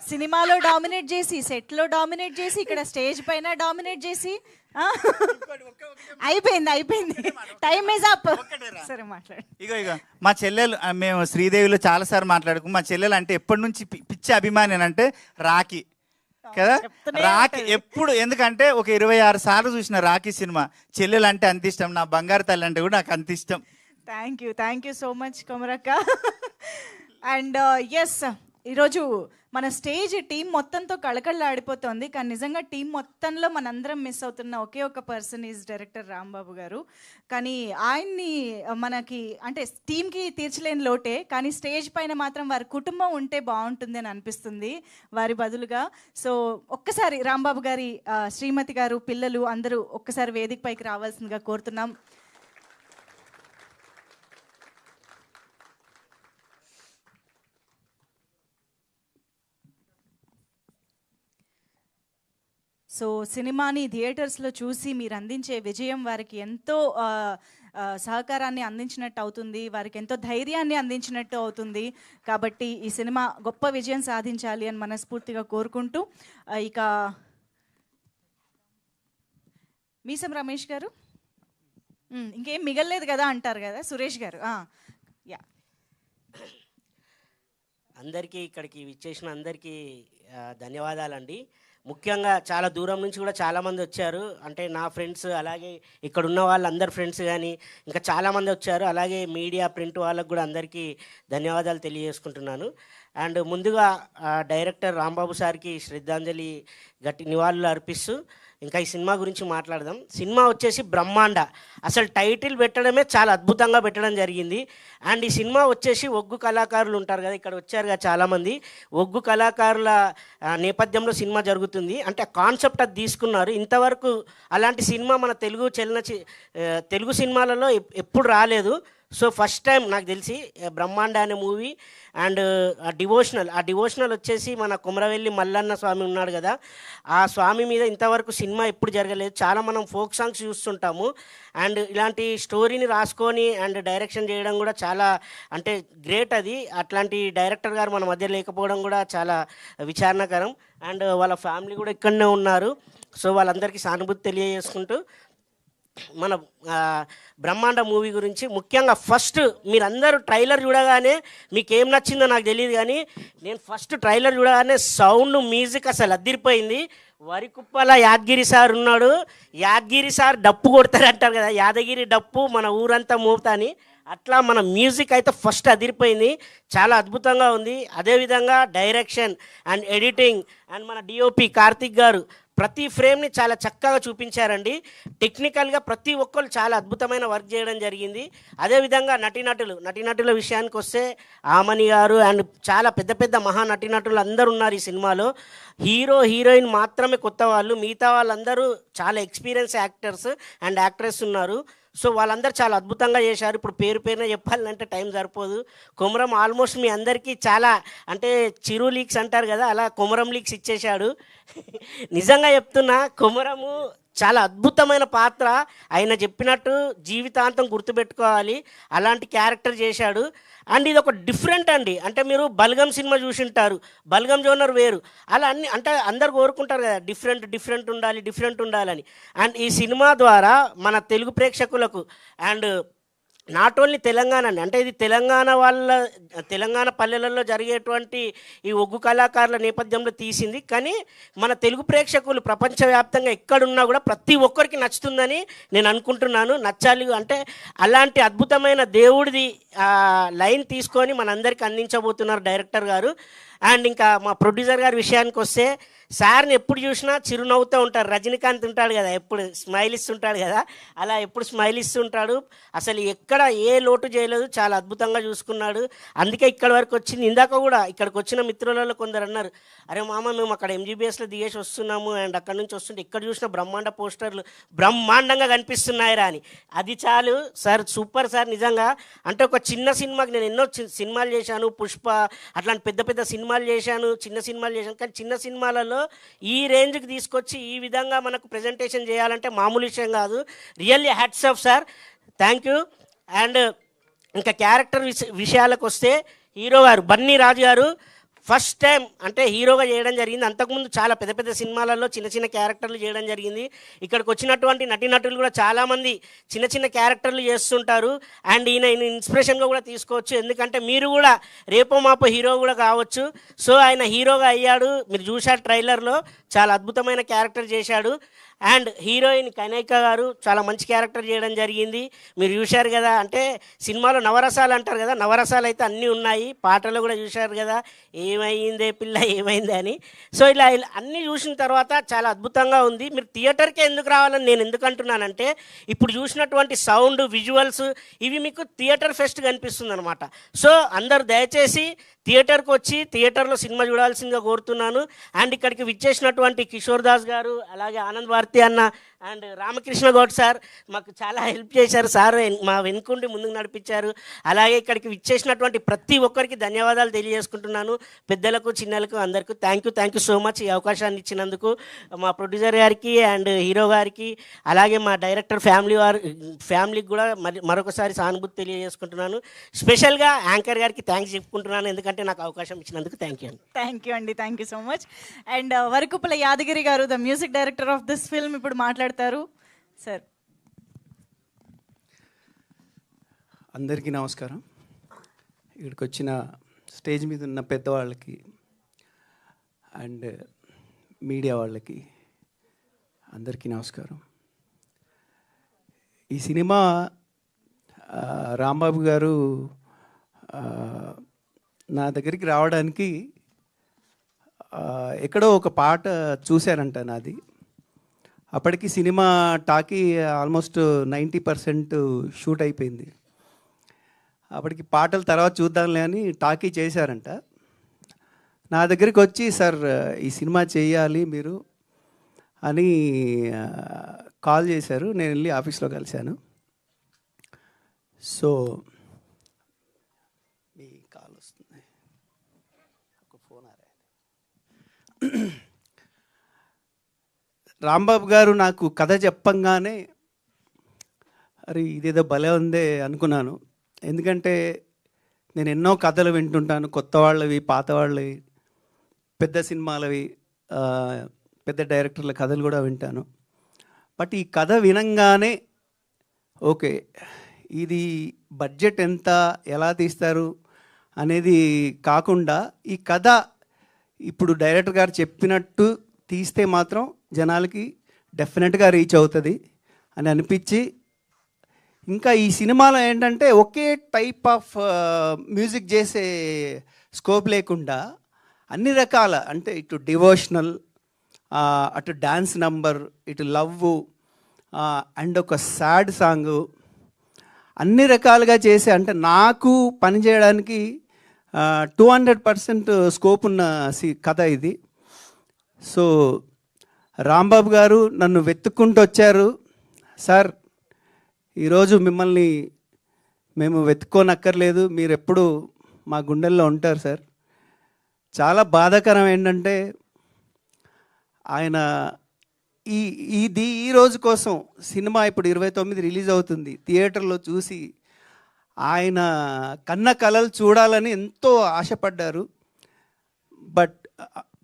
సినిమాలో డామినేట్ చేసి, సెట్లో డామినేట్ చేసి, ఇక్కడ స్టేజ్ పైన డామినేట్ చేసి అయిపోయింది. Time is up. సరే మాట్లాడు. ఇగో మా చెల్లెలు, మేము శ్రీదేవిలో చాలాసార్లు మాట్లాడుకు. మా చెల్లెలు అంటే ఎప్పటి నుంచి పిచ్చి అభిమాని అంటే రాఖీ. కదా. చెప్తూనే రాఖీ ఉంటది. ఎప్పుడు, ఎందుకంటే ఒక 26 సార్లు చూసిన రాఖీ సినిమా. చెల్లెలు అంటే అంత ఇష్టం, నా బంగారు తల్లి అంటే కూడా నాకు అంత ఇష్టం. థ్యాంక్ యూ సో మచ్ కొమరక్క. అండ్ ఎస్, ఈరోజు మన స్టేజ్ టీం మొత్తంతో కళకళలాడిపోతుంది, కానీ నిజంగా టీం మొత్తంలో మనందరం మిస్ అవుతున్న ఒకే ఒక పర్సన్ ఈజ్ డైరెక్టర్ రాంబాబు గారు. కానీ ఆయన్ని మనకి అంటే టీంకి తీర్చలేని లోటే, కానీ స్టేజ్ పైన మాత్రం వారి కుటుంబం ఉంటే బాగుంటుంది అని అనిపిస్తుంది వారి బదులుగా. సో ఒక్కసారి రాంబాబు గారి శ్రీమతి గారు, పిల్లలు అందరూ ఒక్కసారి వేదిక పైకి రావాల్సిందిగా కోరుతున్నాం. సో సినిమాని థియేటర్స్లో చూసి మీరు అందించే విజయం వారికి ఎంతో సహకారాన్ని అందించినట్టు అవుతుంది, వారికి ఎంతో ధైర్యాన్ని అందించినట్టు అవుతుంది. కాబట్టి ఈ సినిమా గొప్ప విజయం సాధించాలి అని మనస్ఫూర్తిగా కోరుకుంటూ, ఇక మీసం రమేష్ గారు ఇంకేం మిగలలేదు కదా అంటారు కదా సురేష్ గారు. యా, అందరికీ ఇక్కడికి విచ్చేసిన అందరికీ ధన్యవాదాలండి. ముఖ్యంగా చాలా దూరం నుంచి కూడా చాలామంది వచ్చారు. అంటే నా ఫ్రెండ్స్, అలాగే ఇక్కడ ఉన్న వాళ్ళందరు ఫ్రెండ్స్ కానీ ఇంకా చాలామంది వచ్చారు. అలాగే మీడియా, ప్రింట్ వాళ్ళకు కూడా అందరికీ ధన్యవాదాలు తెలియజేసుకుంటున్నాను. అండ్ ముందుగా డైరెక్టర్ రాంబాబు సార్కి శ్రద్ధాంజలి గట్టి నివాళులు అర్పిస్తూ ఇంకా ఈ సినిమా గురించి మాట్లాడదాం. సినిమా వచ్చేసి బ్రహ్మాండ. అసలు టైటిల్ పెట్టడమే చాలా అద్భుతంగా పెట్టడం జరిగింది. అండ్ ఈ సినిమా వచ్చేసి ఒగ్గు కళాకారులు ఉంటారు కదా, ఇక్కడ వచ్చారు కదా చాలామంది. ఒగ్గు కళాకారుల నేపథ్యంలో సినిమా జరుగుతుంది. అంటే కాన్సెప్ట్ అది తీసుకున్నారు. ఇంతవరకు అలాంటి సినిమా మన తెలుగు సినిమాలలో ఎప్పుడు రాలేదు. సో ఫస్ట్ టైం నాకు తెలిసి బ్రహ్మాండ అనే మూవీ. అండ్ ఆ డివోషనల్ వచ్చేసి మన కుమరవెల్లి మల్లన్న స్వామి ఉన్నాడు కదా, ఆ స్వామి మీద ఇంతవరకు సినిమా ఎప్పుడు జరగలేదు. చాలా మనం ఫోక్ సాంగ్స్ చూస్తుంటాము. అండ్ ఇలాంటి స్టోరీని రాసుకొని అండ్ డైరెక్షన్ చేయడం కూడా చాలా అంటే గ్రేట్ అది. అట్లాంటి డైరెక్టర్ గారు మన మధ్య లేకపోవడం కూడా చాలా విచారణకరం. అండ్ వాళ్ళ ఫ్యామిలీ కూడా ఇక్కడనే ఉన్నారు. సో వాళ్ళందరికీ సానుభూతి తెలియజేసుకుంటూ మన బ్రహ్మాండ మూవీ గురించి ముఖ్యంగా ఫస్ట్ మీరందరూ ట్రైలర్ చూడగానే మీకు ఏం నచ్చిందో నాకు తెలియదు, కానీ నేను ఫస్ట్ ట్రైలర్ చూడగానే సౌండ్, మ్యూజిక్ అసలు అదిరిపోయింది. వరికుప్పల యాదగిరి సార్ ఉన్నాడు. యాదగిరి సార్ డప్పు కొడతారంటారు కదా, యాదగిరి డప్పు మన ఊరంతా మోపుతాని, అట్లా మన మ్యూజిక్ అయితే ఫస్ట్ అదిరిపోయింది. చాలా అద్భుతంగా ఉంది. అదేవిధంగా డైరెక్షన్ అండ్ ఎడిటింగ్ అండ్ మన డిఓపి కార్తిక్ గారు ప్రతి ఫ్రేమ్ని చాలా చక్కగా చూపించారండి. టెక్నికల్గా ప్రతి ఒక్కరు చాలా అద్భుతమైన వర్క్ చేయడం జరిగింది. అదేవిధంగా నటీనటుల విషయానికి వస్తే ఆమని గారు అండ్ చాలా పెద్ద పెద్ద మహా నటీనటులు అందరూ ఉన్నారు ఈ సినిమాలో. హీరో హీరోయిన్ మాత్రమే కొత్త వాళ్ళు, మిగతా వాళ్ళందరూ చాలా ఎక్స్పీరియన్స్ యాక్టర్స్ అండ్ యాక్ట్రెస్ ఉన్నారు. సో వాళ్ళందరూ చాలా అద్భుతంగా చేశారు. ఇప్పుడు పేరున చెప్పాలంటే టైం సరిపోదు. కొమరం ఆల్మోస్ట్ మీ అందరికీ చాలా అంటే చిరు లీక్స్ అంటారు కదా, అలా కొమరం లీక్స్ ఇచ్చేశాడు. నిజంగా చెప్తున్నా, కొమరము చాలా అద్భుతమైన పాత్ర. ఆయన చెప్పినట్టు జీవితాంతం గుర్తుపెట్టుకోవాలి, అలాంటి క్యారెక్టర్ చేశాడు. అండ్ ఇది ఒక డిఫరెంట్ అండి. అంటే మీరు బల్గం సినిమా చూసి ఉంటారు, బల్గం జోనర్ వేరు. అలా అన్ని అంటే అందరు కోరుకుంటారు కదా డిఫరెంట్ ఉండాలని. అండ్ ఈ సినిమా ద్వారా మన తెలుగు ప్రేక్షకులకు అండ్ నాట్ ఓన్లీ తెలంగాణ అంటే ఇది తెలంగాణ పల్లెలలో జరిగేటువంటి ఈ ఒగ్గు కళాకారుల నేపథ్యంలో తీసింది. కానీ మన తెలుగు ప్రేక్షకులు ప్రపంచవ్యాప్తంగా ఎక్కడున్నా కూడా ప్రతి ఒక్కరికి నచ్చుతుందని నేను అనుకుంటున్నాను. నచ్చాలి అంటే అలాంటి అద్భుతమైన దేవుడిది లైన్ తీసుకొని మనందరికీ అందించబోతున్నారు డైరెక్టర్ గారు. అండ్ ఇంకా మా ప్రొడ్యూసర్ గారి విషయానికి వస్తే, సార్ని ఎప్పుడు చూసినా చిరునవ్వుతూ ఉంటారు. రజనీకాంత్ ఉంటాడు కదా, ఎప్పుడు స్మైల్ ఇస్తుంటాడు కదా, అలా ఎప్పుడు స్మైల్ ఇస్తుంటాడు. అసలు ఎక్కడ ఏ లోటు చేయలేదు, చాలా అద్భుతంగా చూసుకున్నాడు. అందుకే ఇక్కడ వరకు వచ్చింది. ఇందాక కూడా ఇక్కడికి వచ్చిన మిత్రులలో కొందరు అన్నారు, అరే మామ మేము అక్కడ ఎంజీబీఎస్లో దిగేసి వస్తున్నాము అండ్ అక్కడ నుంచి వస్తుంటే ఇక్కడ చూసిన బ్రహ్మాండ పోస్టర్లు బ్రహ్మాండంగా కనిపిస్తున్నాయిరా అని. అది చాలు సార్, సూపర్ సార్. నిజంగా అంటే ఒక చిన్న సినిమాకి నేను ఎన్నో సినిమాలు చేశాను, పుష్ప అట్లాంటి పెద్ద పెద్ద సినిమాలు చేశాను, చిన్న సినిమాలు చేశాను. కానీ చిన్న సినిమాలలో ఈ రేంజ్కి తీసుకొచ్చి ఈ విధంగా మనకు ప్రజెంటేషన్ చేయాలంటే మామూలు విషయం కాదు. Really hats off sir, thank you. And ఇంకా క్యారెక్టర్ విషయాలకు వస్తే, హీరో గారు బన్నీ రాజు గారు ఫస్ట్ టైం అంటే హీరోగా చేయడం జరిగింది. అంతకుముందు చాలా పెద్ద పెద్ద సినిమాలలో చిన్న చిన్న క్యారెక్టర్లు చేయడం జరిగింది. ఇక్కడికి వచ్చినటువంటి నటీనటులు కూడా చాలామంది చిన్న చిన్న క్యారెక్టర్లు చేస్తుంటారు. అండ్ ఈయన ఇన్స్పిరేషన్గా కూడా తీసుకోవచ్చు, ఎందుకంటే మీరు కూడా రేపో మాపో హీరో కూడా కావచ్చు. సో ఆయన హీరోగా అయ్యాడు, మీరు చూశారు ట్రైలర్లో, చాలా అద్భుతమైన క్యారెక్టర్ చేశాడు. అండ్ హీరోయిన్ కనైక గారు చాలా మంచి క్యారెక్టర్ చేయడం జరిగింది, మీరు చూశారు కదా. అంటే సినిమాలో నవరసాలు అంటారు కదా, నవరసాలు అయితే అన్నీ ఉన్నాయి. పాటలు కూడా చూశారు కదా, ఏమైందే పిల్ల ఏమైంది అని. సో ఇలా అన్నీ చూసిన తర్వాత చాలా అద్భుతంగా ఉంది. మీరు థియేటర్కే ఎందుకు రావాలని నేను ఎందుకు అంటున్నానంటే, ఇప్పుడు చూసినటువంటి సౌండ్, విజువల్స్ ఇవి మీకు థియేటర్ ఫెస్ట్ కనిపిస్తుంది అనమాట. సో అందరు దయచేసి థియేటర్కి వచ్చి థియేటర్లో సినిమా చూడాల్సిందిగా కోరుతున్నాను. అండ్ ఇక్కడికి విచ్చేసినటువంటి కిషోర్ దాస్ గారు, అలాగే ఆనంద్ భారతి అన్న అండ్ రామకృష్ణ గౌడ్ సార్ మాకు చాలా హెల్ప్ చేశారు. సార్ మా వెనుకుండి ముందుకు నడిపించారు. అలాగే ఇక్కడికి విచ్చేసినటువంటి ప్రతి ఒక్కరికి ధన్యవాదాలు తెలియజేసుకుంటున్నాను. పెద్దలకు చిన్నలకు అందరికీ థ్యాంక్ యూ సో మచ్ ఈ అవకాశాన్ని ఇచ్చినందుకు. మా ప్రొడ్యూసర్ గారికి అండ్ హీరో గారికి, అలాగే మా డైరెక్టర్ ఫ్యామిలీకి కూడా మరొకసారి సానుభూతి తెలియజేసుకుంటున్నాను. స్పెషల్గా యాంకర్ గారికి థ్యాంక్స్ చెప్పుకుంటున్నాను, ఎందుకంటే నాకు అవకాశం ఇచ్చినందుకు థ్యాంక్ యూ అండి సో మచ్. అండ్ వరకుప్పల యాదగిరి గారు, the music director of this film, ఇప్పుడు మాట్లాడతారు సార్. అందరికీ నమస్కారం. ఇక్కడికి వచ్చిన స్టేజ్ మీద ఉన్న పెద్దవాళ్ళకి అండ్ మీడియా వాళ్ళకి అందరికీ నమస్కారం. ఈ సినిమా రాంబాబు గారు నా దగ్గరికి రావడానికి ఎక్కడో ఒక పాట చూశారంట నాది. అప్పటికి సినిమా టాకీ ఆల్మోస్ట్ 90% షూట్ అయిపోయింది. అప్పటికి పాటలు తర్వాత చూద్దాంలే అని టాకీ చేశారంట. నా దగ్గరికి వచ్చి, సార్ ఈ సినిమా చేయాలి మీరు అని కాల్ చేశారు. నేను వెళ్ళి ఆఫీస్లో కలిశాను. సో మీ కాల్ వస్తుంది, ఒక ఫోన్ రాంబాబు గారు నాకు కథ చెప్పంగానే అరే ఇదేదో భలే ఉందే అనుకున్నాను. ఎందుకంటే నేను ఎన్నో కథలు వింటుంటాను, కొత్త వాళ్ళవి, పాత వాళ్ళవి, పెద్ద సినిమాలవి, పెద్ద డైరెక్టర్ల కథలు కూడా వింటాను. బట్ ఈ కథ వినంగానే ఓకే, ఇది బడ్జెట్ ఎంత, ఎలా తీస్తారు అనేది కాకుండా ఈ కథ ఇప్పుడు డైరెక్టర్ గారు చెప్పినట్టు తీస్తే మాత్రం జనాలకి డెఫినెట్గా రీచ్ అవుతుంది అని అనిపించి, ఇంకా ఈ సినిమాలో ఏంటంటే ఒకే టైప్ ఆఫ్ మ్యూజిక్ చేసే స్కోప్ లేకుండా అన్ని రకాల, అంటే ఇటు డివోషనల్, అటు డ్యాన్స్ నంబర్, ఇటు లవ్ అండ్ ఒక సాడ్ సాంగ్, అన్ని రకాలుగా చేసే, అంటే నాకు పని చేయడానికి 200% స్కోప్ ఉన్న కథ ఇది. సో రాంబాబు గారు నన్ను వెతుక్కుంటూ వచ్చారు. సార్ ఈరోజు మిమ్మల్ని మేము వెతుక్కోనక్కర్లేదు, మీరు ఎప్పుడు మా గుండెల్లో ఉంటారు సార్. చాలా బాధాకరం ఏంటంటే ఆయన ఈ రోజు కోసం సినిమా ఇప్పుడు 29 రిలీజ్ అవుతుంది, థియేటర్లో చూసి ఆయన కన్న కలలు చూడాలని ఎంతో ఆశపడ్డారు. బట్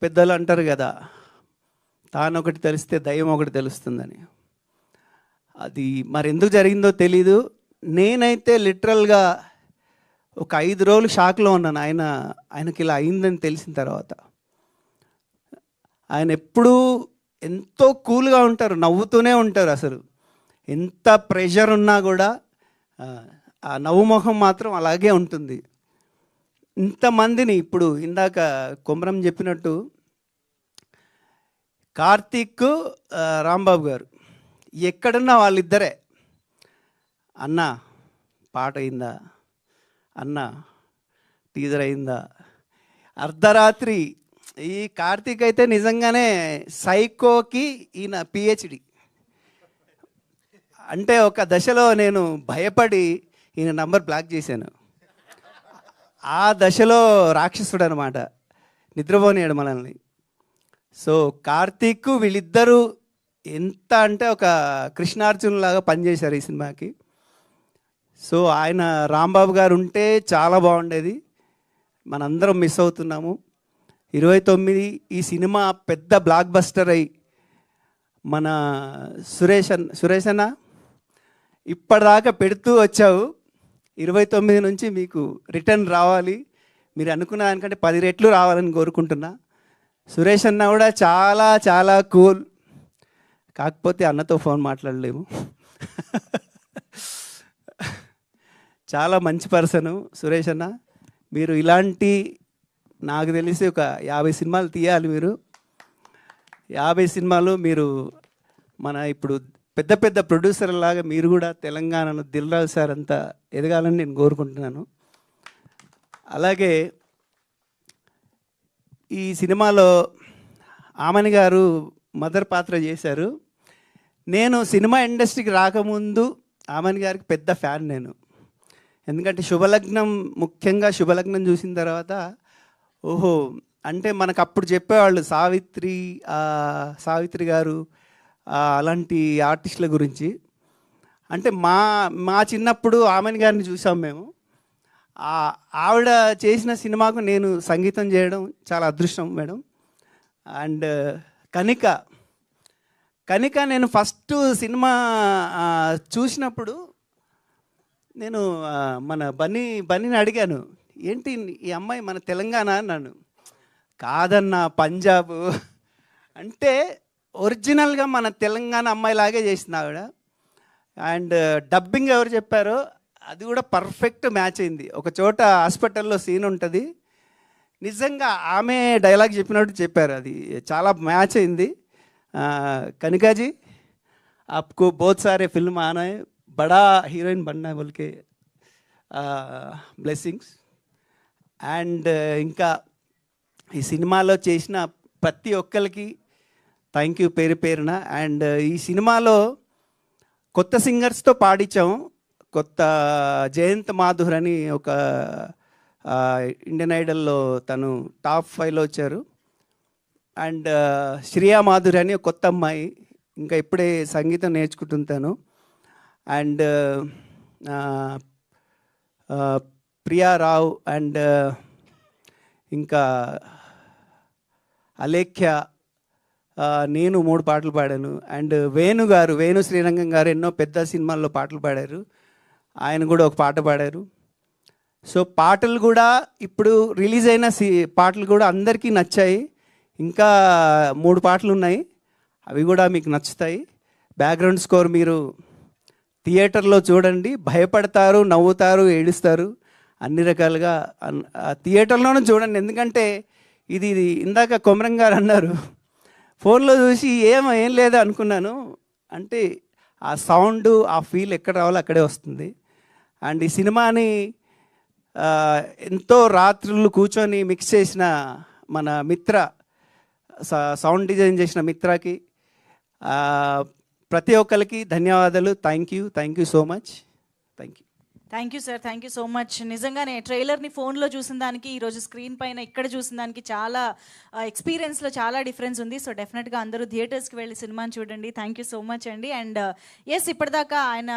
పెద్దలు అంటారు కదా, తానొకటి తెలిస్తే దయ్యం ఒకటి తెలుస్తుందని. అది మరి ఎందుకు జరిగిందో తెలీదు. నేనైతే లిటరల్గా ఒక 5 రోజులు షాక్లో ఉన్నాను ఆయనకి ఇలా అయిందని తెలిసిన తర్వాత. ఆయన ఎప్పుడూ ఎంతో కూల్గా ఉంటారు, నవ్వుతూనే ఉంటారు. అసలు ఎంత ప్రెషర్ ఉన్నా కూడా ఆ నవ్వు మొహం మాత్రం అలాగే ఉంటుంది. ఇంతమందిని ఇప్పుడు ఇందాక కొమరం చెప్పినట్టు కార్తీక్, రాంబాబు గారు ఎక్కడున్నా వాళ్ళిద్దరే, అన్న పాట అయిందా, అన్న టీజర్ అయిందా, అర్ధరాత్రి. ఈ కార్తీక్ అయితే నిజంగానే సైకోకి ఈయన పిహెచ్డి. అంటే ఒక దశలో నేను భయపడి ఈయన నంబర్ బ్లాక్ చేశాను. ఆ దశలో రాక్షసుడు అనమాట, నిద్రపోనియాడు మనల్ని. సో కార్తీక్ వీళ్ళిద్దరూ ఎంత అంటే ఒక కృష్ణార్జునులాగా పనిచేశారు ఈ సినిమాకి. సో ఆయన రాంబాబు గారు ఉంటే చాలా బాగుండేది. మనందరం మిస్ అవుతున్నాము. 29 ఈ సినిమా పెద్ద బ్లాక్ బస్టర్ అయి మన సురేష్ అన్న ఇప్పటిదాకా పెడుతూ వచ్చావు. 29 నుంచి మీకు రిటర్న్ రావాలి, మీరు అనుకున్న దానికంటే 10 రెట్లు రావాలని కోరుకుంటున్నా. సురేష్ అన్న కూడా చాలా చాలా కూల్, కాకపోతే అన్నతో ఫోన్ మాట్లాడలేము. చాలా మంచి పర్సను సురేష్ అన్న. మీరు ఇలాంటి నాకు తెలిసి ఒక 50 సినిమాలు తీయాలి. మీరు 50 సినిమాలు మీరు మన ఇప్పుడు పెద్ద పెద్ద ప్రొడ్యూసర్ లాగా మీరు కూడా తెలంగాణను దిల్ రాజు సార్ అంతా ఎదగాలని నేను కోరుకుంటున్నాను. అలాగే ఈ సినిమాలో ఆమని గారు మదర్ పాత్ర చేశారు. నేను సినిమా ఇండస్ట్రీకి రాకముందు ఆమని గారికి పెద్ద ఫ్యాన్ నేను. ఎందుకంటే శుభలగ్నం, ముఖ్యంగా శుభలగ్నం చూసిన తర్వాత ఓహో అంటే మనకు అప్పుడు చెప్పేవాళ్ళు సావిత్రి గారు అలాంటి ఆర్టిస్టుల గురించి. అంటే మా చిన్నప్పుడు ఆమెని గారిని చూసాం మేము. ఆవిడ చేసిన సినిమాకు నేను సంగీతం చేయడం చాలా అదృష్టం మేడం. అండ్ కనిక నేను ఫస్ట్ సినిమా చూసినప్పుడు నేను మన బన్నీని అడిగాను, ఏంటి ఈ అమ్మాయి మన తెలంగాణ అన్నాను. కాదన్నా పంజాబ్ అంటే ఒరిజినల్గా మన తెలంగాణ అమ్మాయిలాగే చేసింది ఆవిడ. అండ్ డబ్బింగ్ ఎవరు చెప్పారో అది కూడా పర్ఫెక్ట్ మ్యాచ్ అయింది. ఒక చోట హాస్పిటల్లో సీన్ ఉంటుంది, నిజంగా ఆమె డైలాగ్ చెప్పినట్టు చెప్పారు, అది చాలా మ్యాచ్ అయింది. कनिका जी आपको बहुत सारे फिल्म आना है, बड़ा हीरोइन बनना है बोल के బ్లెస్సింగ్స్. అండ్ ఇంకా ఈ సినిమాలో చేసిన ప్రతి ఒక్కరికి థ్యాంక్ యూ పేరు పేరున. అండ్ ఈ సినిమాలో కొత్త సింగర్స్తో పాడించాము. కొత్త జయంత్ మాధుర్ అని ఒక ఇండియన్ ఐడల్లో తను టాప్ 5లో వచ్చారు. అండ్ శ్రియా మాధురి అని ఒక కొత్త అమ్మాయి, ఇంకా ఇప్పుడే సంగీతం నేర్చుకుంటుంటాను. అండ్ ప్రియా రావ్ అండ్ ఇంకా అలేఖ్య, నేను 3 పాటలు పాడాను. అండ్ వేణు శ్రీరంగం గారు ఎన్నో పెద్ద సినిమాల్లో పాటలు పాడారు, ఆయన కూడా ఒక పాట పాడారు. సో పాటలు కూడా ఇప్పుడు రిలీజ్ అయిన పాటలు కూడా అందరికీ నచ్చాయి. ఇంకా 3 పాటలు ఉన్నాయి, అవి కూడా మీకు నచ్చుతాయి. బ్యాక్గ్రౌండ్ స్కోర్ మీరు థియేటర్లో చూడండి, భయపడతారు, నవ్వుతారు, ఏడుస్తారు, అన్ని రకాలుగా థియేటర్లోనే చూడండి. ఎందుకంటే ఇది ఇందాక కొమరం గారు అన్నారు, ఫోన్లో చూసి ఏం లేదు అనుకున్నాను. అంటే ఆ సౌండ్, ఆ ఫీల్ ఎక్కడ రావాలో అక్కడే వస్తుంది. అండ్ ఈ సినిమాని ఎంతో రాత్రులు కూర్చొని మిక్స్ చేసిన మన మిత్ర, సౌండ్ డిజైన్ చేసిన మిత్రకి ప్రతి ఒక్కరికి ధన్యవాదాలు. Thank you so much. Thank you sir, thank you so much. నిజంగానే ట్రైలర్ని ఫోన్లో చూసిన దానికి ఈరోజు స్క్రీన్ పైన ఇక్కడ చూసిన దానికి చాలా ఎక్స్పీరియన్స్లో చాలా డిఫరెన్స్ ఉంది. సో డెఫినెట్గా అందరూ థియేటర్స్కి వెళ్ళి సినిమాని చూడండి. థ్యాంక్ యూ సో మచ్ అండి. అండ్ ఎస్, ఇప్పటిదాకా ఆయన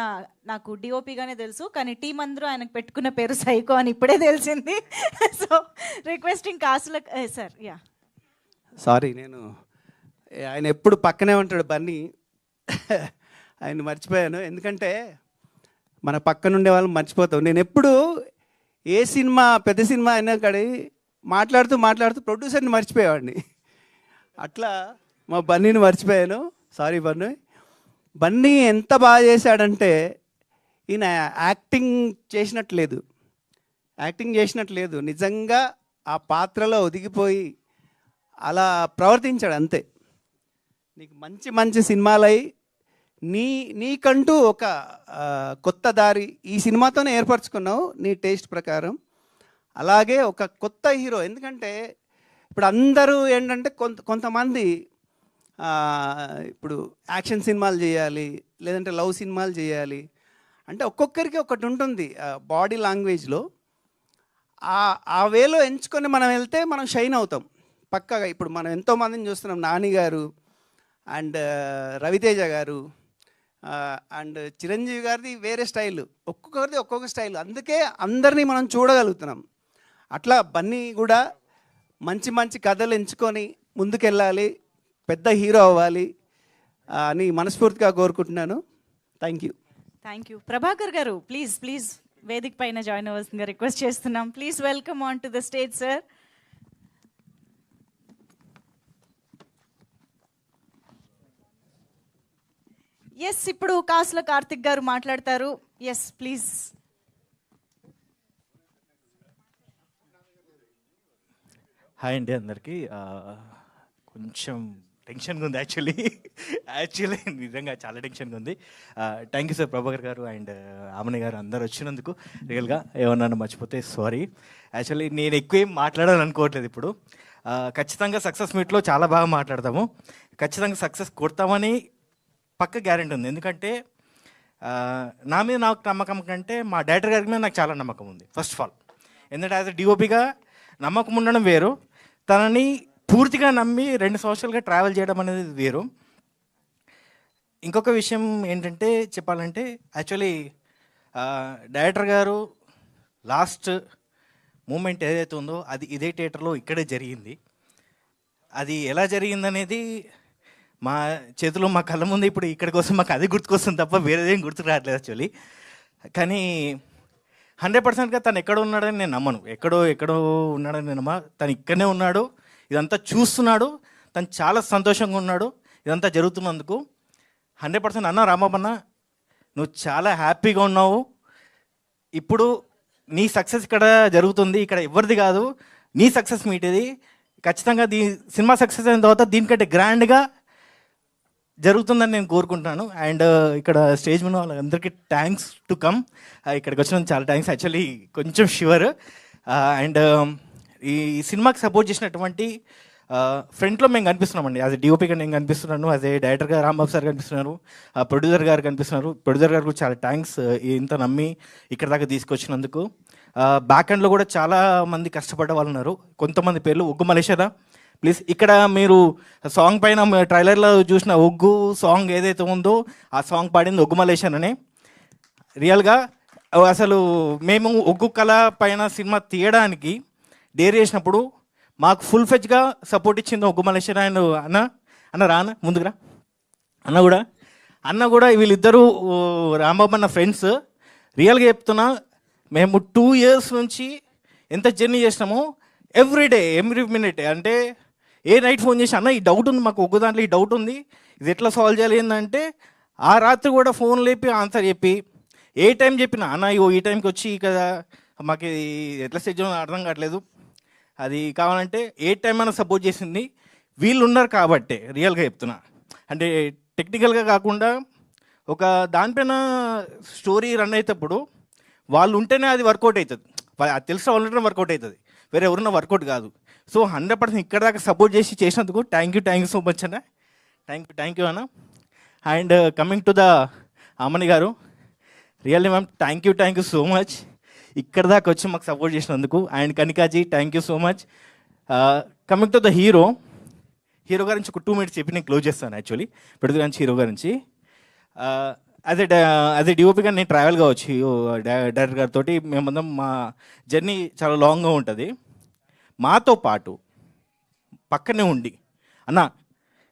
నాకు డిఓపిగానే తెలుసు, కానీ టీం అందరూ ఆయనకు పెట్టుకున్న పేరు సైకో అని ఇప్పుడే తెలిసింది. సో రిక్వెస్టింగ్ కాసుల సార్. యా సారీ, నేను ఆయన ఎప్పుడు పక్కనే ఉంటాడు బన్నీ, ఆయన మర్చిపోయాను. ఎందుకంటే మన పక్కన ఉండే వాళ్ళు మర్చిపోతాం. నేను ఎప్పుడు ఏ సినిమా పెద్ద సినిమా అయినా కాడి మాట్లాడుతూ ప్రొడ్యూసర్ని మర్చిపోయేవాడిని. అట్లా మా బన్నీని మర్చిపోయాను. సారీ బన్నీ ఎంత బాగా చేశాడంటే, ఈయన యాక్టింగ్ చేసినట్లేదు, నిజంగా ఆ పాత్రలో ఒదిగిపోయి అలా ప్రవర్తించాడు అంతే. నీకు మంచి సినిమాలై నీకంటూ ఒక కొత్త దారి ఈ సినిమాతోనే ఏర్పరచుకున్నావు నీ టేస్ట్ ప్రకారం. అలాగే ఒక కొత్త హీరో, ఎందుకంటే ఇప్పుడు అందరూ ఏంటంటే కొంతమంది ఇప్పుడు యాక్షన్ సినిమాలు చేయాలి, లేదంటే లవ్ సినిమాలు చేయాలి అంటే ఒక్కొక్కరికి ఒకటి ఉంటుంది బాడీ లాంగ్వేజ్లో. ఆ వేలో ఎంచుకొని మనం వెళ్తే మనం షైన్ అవుతాం పక్కగా. ఇప్పుడు మనం ఎంతోమందిని చూస్తున్నాం, నాని గారు అండ్ రవితేజ గారు అండ్ చిరంజీవి గారిది వేరే స్టైల్, ఒక్కొక్కరిది ఒక్కొక్క స్టైల్, అందుకే అందరినీ మనం చూడగలుగుతున్నాం. అట్లా బన్నీ కూడా మంచి మంచి కథలు ఎంచుకొని ముందుకెళ్ళాలి, పెద్ద హీరో అవ్వాలి అని మనస్ఫూర్తిగా కోరుకుంటున్నాను. Thank you. Thank you. Prabhakar గారు ప్లీజ్ ప్లీజ్ వేదిక పైన జాయిన్ అవ్వాల్సిందిగా రిక్వెస్ట్ చేస్తున్నాం. Please welcome on to the stage sir. Yes, ఇప్పుడు కాసుల కార్తిక్ గారు మాట్లాడతారు. Yes please. హాయ్ అండి అందరికీ. కొంచెం టెన్షన్గా ఉంది యాక్చువల్లీ నిజంగా చాలా టెన్షన్గా ఉంది. థ్యాంక్ యూ సార్ ప్రభాకర్ గారు అండ్ ఆమని గారు అందరు వచ్చినందుకు. రియల్గా ఏమన్నా మర్చిపోతే సారీ. యాక్చువల్లీ నేను ఎక్కువ ఏం మాట్లాడాలనుకోవట్లేదు ఇప్పుడు. ఖచ్చితంగా సక్సెస్ మీట్లో చాలా బాగా మాట్లాడతాము, ఖచ్చితంగా సక్సెస్ కొడతామని పక్క గ్యారెంటీ ఉంది. ఎందుకంటే నా మీద నాకు నమ్మకం కంటే మా డైరెక్టర్ గారి మీద నాకు చాలా నమ్మకం ఉంది. ఫస్ట్ ఆఫ్ ఆల్ ఎందుకంటే యాజ్ అ డిఓపిగా నమ్మకం ఉండడం వేరు, తనని పూర్తిగా నమ్మి 2 సంవత్సరాలుగా ట్రావెల్ చేయడం అనేది వేరు. ఇంకొక విషయం ఏంటంటే చెప్పాలంటే యాక్చువల్లీ డైరెక్టర్ గారు లాస్ట్ మూమెంట్ ఏదైతే ఉందో అది ఇదే థియేటర్లో ఇక్కడే జరిగింది. అది ఎలా జరిగిందనేది మా చేతిలో మా కళ్ళ ముందు ఇప్పుడు ఇక్కడి కోసం మాకు అది గుర్తుకొస్తుంది తప్ప వేరేదేం గుర్తుకు రావట్లేదు యాక్చువల్లీ. కానీ 100%గా తను ఎక్కడ ఉన్నాడని నేను నమ్మను, ఎక్కడో ఉన్నాడని నేను తను ఇక్కడనే ఉన్నాడు, ఇదంతా చూస్తున్నాడు, తను చాలా సంతోషంగా ఉన్నాడు ఇదంతా జరుగుతున్నందుకు. 100% అన్న రామప్పన్న నువ్వు చాలా హ్యాపీగా ఉన్నావు. ఇప్పుడు నీ సక్సెస్ ఇక్కడ జరుగుతుంది, ఇక్కడ ఎవరిది కాదు, నీ సక్సెస్ మీట్ ఇది. ఖచ్చితంగా సినిమా సక్సెస్ అయిన తర్వాత దీనికంటే గ్రాండ్గా జరుగుతుందని నేను కోరుకుంటున్నాను. అండ్ ఇక్కడ స్టేజ్ మీద వాళ్ళందరికీ థ్యాంక్స్ టు కమ్. ఇక్కడికి వచ్చినందుకు చాలా థ్యాంక్స్. యాక్చువల్లీ కొంచెం షివర్. అండ్ ఈ సినిమాకి సపోర్ట్ చేసినటువంటి ఫ్రంట్లో మేము కనిపిస్తున్నామండి. యాజ్ ఎ డిఓపిగా నేను కనిపిస్తున్నాను, యాజ్ ఏ డైరెక్టర్గా రాంబాబు సార్ కనిపిస్తున్నారు, ప్రొడ్యూసర్ గారు కనిపిస్తున్నారు. ప్రొడ్యూసర్ గారు కూడా చాలా థ్యాంక్స్ ఇంత నమ్మి ఇక్కడ దాకా తీసుకొచ్చినందుకు. బ్యాక్ ఎండ్లో కూడా చాలా మంది కష్టపడ్డ వాళ్ళు ఉన్నారు. కొంతమంది పేర్లు ఒగ్గు మలేషియా ప్లీజ్. ఇక్కడ మీరు సాంగ్ పైన ట్రైలర్లో చూసిన ఒగ్గు సాంగ్ ఏదైతే ఉందో ఆ సాంగ్ పాడింది ఒగ్గు మలేషియన్ అనే. రియల్గా అసలు మేము ఒగ్గు కళ పైన సినిమా తీయడానికి డేర్ చేసినప్పుడు మాకు ఫుల్ ఫెజ్గా సపోర్ట్ ఇచ్చింది ఒగ్గు మలేషియన్. అండ్ అన్న రానా ముందుకురా అన్న కూడా వీళ్ళిద్దరూ రాంబాబు అన్న ఫ్రెండ్స్. రియల్గా చెప్తున్నా, మేము 2 years నుంచి ఎంత జర్నీ చేసినామో ఎవ్రీడే ఎవ్రీ మినిట్ అంటే ఏ నైట్ ఫోన్ చేసి అన్న ఈ డౌట్ ఉంది మాకు ఒగ్గు దాంట్లో ఈ డౌట్ ఉంది ఇది ఎట్లా సాల్వ్ చేయాలి ఏంటంటే ఆ రాత్రి కూడా ఫోన్ లేపి ఆన్సర్ చెప్పి ఏ టైం చెప్పినా అన్న ఈ టైంకి వచ్చి కదా మాకు ఇది ఎట్లా స్టేజ్ అర్థం కావట్లేదు అది కావాలంటే ఏ టైం అయినా సపోర్ట్ చేసింది వీళ్ళు ఉన్నారు కాబట్టే. రియల్గా చెప్తున్నా, అంటే టెక్నికల్గా కాకుండా ఒక దానిపైన స్టోరీ రన్ అయ్యేటప్పుడు వాళ్ళు ఉంటేనే అది వర్కౌట్ అవుతుంది, అది తెలిసిన వాళ్ళు ఉంటేనే వర్కౌట్ అవుతుంది, వేరే ఎవరున్నా వర్కౌట్ కాదు. సో 100% ఇక్కడ దాకా సపోర్ట్ చేసినందుకు థ్యాంక్ యూ సో మచ్ అన్న. థ్యాంక్ యూ అన్న. అండ్ కమింగ్ టు ద అమ్మని గారు, really ma'am thank you so much ఇక్కడ దాకా వచ్చి మాకు సపోర్ట్ చేసినందుకు. And కనికాజీ thank you so much. Coming to the hero గురించి ఒక 2 minutes చెప్పి నేను క్లోజ్ చేస్తాను. యాక్చువల్లీ ప్రొడ్యూసర్ గురించి హీరో గురించి అదే డిఓపిగా నేను ట్రావెల్ కావచ్చు డైరెక్టర్ గారితో. మేమందరం మా జర్నీ చాలా లాంగ్గా ఉంటుంది. మాతో పాటు పక్కనే ఉండి అన్న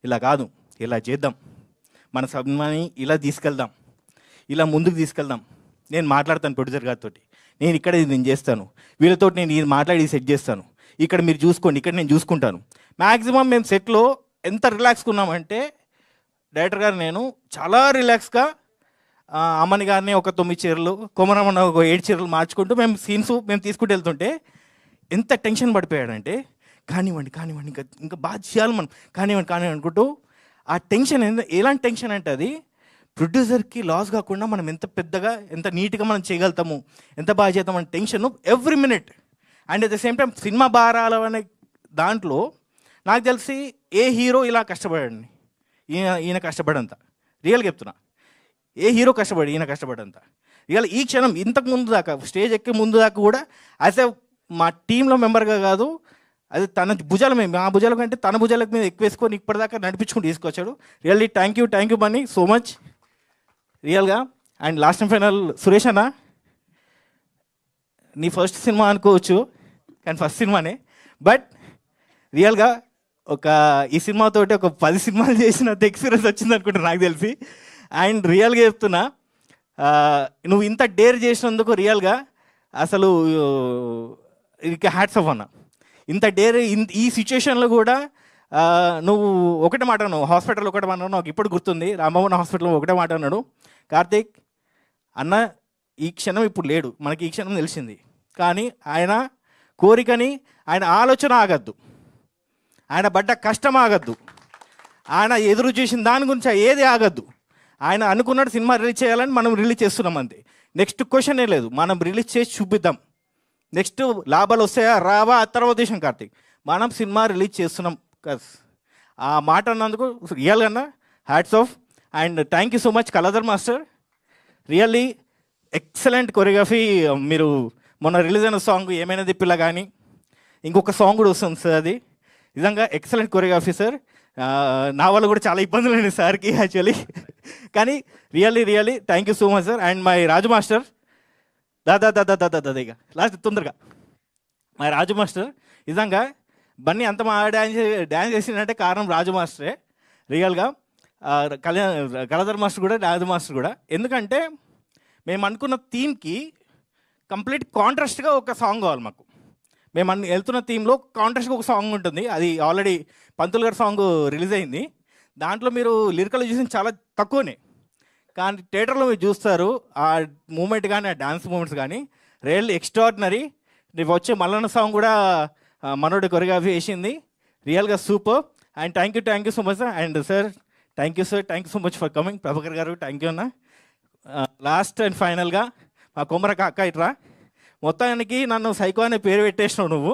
ఇలా కాదు ఇలా చేద్దాం, మన సినిమాని ఇలా తీసుకెళ్దాం, ఇలా ముందుకు తీసుకెళ్దాం, నేను మాట్లాడతాను ప్రొడ్యూసర్ గారితో, నేను ఇక్కడ నేను చేస్తాను, వీళ్ళతో నేను ఇది మాట్లాడి సెట్ చేస్తాను, ఇక్కడ మీరు చూసుకోండి, ఇక్కడ నేను చూసుకుంటాను. మ్యాక్సిమం మేము సెట్లో ఎంత రిలాక్స్గా ఉన్నామంటే డైరెక్టర్ గారు నేను చాలా రిలాక్స్గా అమ్మని గారిని ఒక 9 చీరలు కొమరమ్మని ఒక 7 చీరలు మార్చుకుంటూ మేము సీన్స్ తీసుకుంటూ వెళ్తుంటే ఎంత టెన్షన్ పడిపోయాడంటే కానివ్వండి ఇంకా బాగా చేయాలి మనం కానివ్వండి అనుకుంటూ ఆ టెన్షన్ ఎలాంటి టెన్షన్ అంటే అది ప్రొడ్యూసర్కి లాస్ కాకుండా మనం ఎంత పెద్దగా ఎంత నీట్గా మనం చేయగలుగుతాము, ఎంత బాగా చేద్దాం అనే tension every minute. And at the same time cinema భారాలు అనే దాంట్లో నాకు తెలిసి ఏ హీరో ఇలా కష్టపడండి, ఈయన కష్టపడంత. రియల్గా చెప్తున్నా, ఏ హీరో కష్టపడి ఈయన కష్టపడంత. రియల్ ఈ క్షణం ఇంతకు ముందు దాకా స్టేజ్ ఎక్కే ముందు దాకా కూడా యాజ్ ఎ మా టీంలో మెంబర్గా కాదు, అది తన భుజాల మీద మా భుజాల కంటే తన భుజాల మీద ఎక్కువ వేసుకొని ఇప్పటిదాకా నడిపించుకుంటూ తీసుకొచ్చాడు. Really thank you Bunny so much రియల్గా. And last and final Suresh అన్న, నీ ఫస్ట్ సినిమా అనుకోవచ్చు కానీ ఫస్ట్ సినిమానే, బట్ రియల్గా ఈ సినిమాతోటి ఒక 10 సినిమాలు చేసినంత ఎక్స్పీరియన్స్ వచ్చింది అనుకుంటా నాకు తెలిసి. అండ్ రియల్గా చెప్తున్నా, నువ్వు ఇంత డేర్ చేసినందుకు రియల్గా అసలు ఇక హ్యాట్స్ ఆఫ్ అన్న. ఇంత డేర్ ఈ సిచ్యుయేషన్లో కూడా నువ్వు ఒకటే మాట అన్నావు, హాస్పిటల్ ఒకటే మాట నాకు ఇప్పుడు గుర్తుంది. రామమోహన్ హాస్పిటల్లో ఒకటే మాట అన్నాడు, కార్తీక్ అన్న ఈ క్షణం ఇప్పుడు లేడు, మనకి ఈ క్షణం తెలిసింది, కానీ ఆయన కోరికని, ఆయన ఆలోచన ఆగద్దు, ఆయన పడ్డ కష్టం ఆగద్దు, ఆయన ఎదురు చూసిన దాని గురించి ఏది ఆగద్దు. ఆయన అనుకున్నట్టు సినిమా రిలీజ్ చేయాలని మనం రిలీజ్ చేస్తున్నాం అంతే. నెక్స్ట్ క్వశ్చనే లేదు, మనం రిలీజ్ చేసి చూపిద్దాం. నెక్స్ట్ లాభాలు వస్తాయా రావా ఆ తర్వాత దేశం కార్తీక్, మనం సినిమా రిలీజ్ చేస్తున్నాం. ఆ మాట అన్నందుకు రియల్గా hats off. And thank you so much Kaladhar master, really excellent choreography. మీరు మొన్న రిలీజ్ అయిన సాంగ్ ఏమైనా దిప్పిలా కానీ ఇంకొక సాంగ్ కూడా వస్తుంది సార్, అది నిజంగా ఎక్సలెంట్ కొరియోగ్రఫీ సార్. నా వల్ల కూడా చాలా ఇబ్బందులు అయినాయి సార్కి యాక్చువల్లీ, కానీ really thank you so much sir. And my Raju master దాదా ఇక లాస్ట్ తొందరగా మై రాజు మాస్టర్, నిజంగా బన్నీ అంత మా డ్యాన్స్ చేసిందంటే కారణం రాజు మాస్టరే రియల్గా. కళాధర్ మాస్టర్ కూడా, రాజు మాస్టర్ కూడా. ఎందుకంటే మేము అనుకున్న థీమ్కి కంప్లీట్ కాంట్రాస్ట్గా ఒక సాంగ్ కావాలి మాకు. మేము వెళ్తున్న థీమ్లో కాంట్రాస్ట్గా ఒక సాంగ్ ఉంటుంది, అది ఆల్రెడీ పంతులు గారి సాంగ్ రిలీజ్ అయింది. దాంట్లో మీరు లిరికల్ చూసిన చాలా తక్కువనే, కానీ థియేటర్లో మీరు చూస్తారు ఆ మూమెంట్ కానీ ఆ డ్యాన్స్ మూమెంట్స్ కానీ రియల్లీ ఎక్స్ట్రాడినరీ. రేపు వచ్చే మల్లన్న సాంగ్ కూడా మనోడి కొరియోగ్రఫీ వేసింది, రియల్గా super. And thank you so much sir. And sir thank you so much for coming. Prabhakar గారు థ్యాంక్ యూ అన్న. లాస్ట్ అండ్ ఫైనల్గా మా కొమరక అక్క ఇట్రా, మొత్తానికి నన్ను సైకో అనే పేరు పెట్టేసినావు నువ్వు.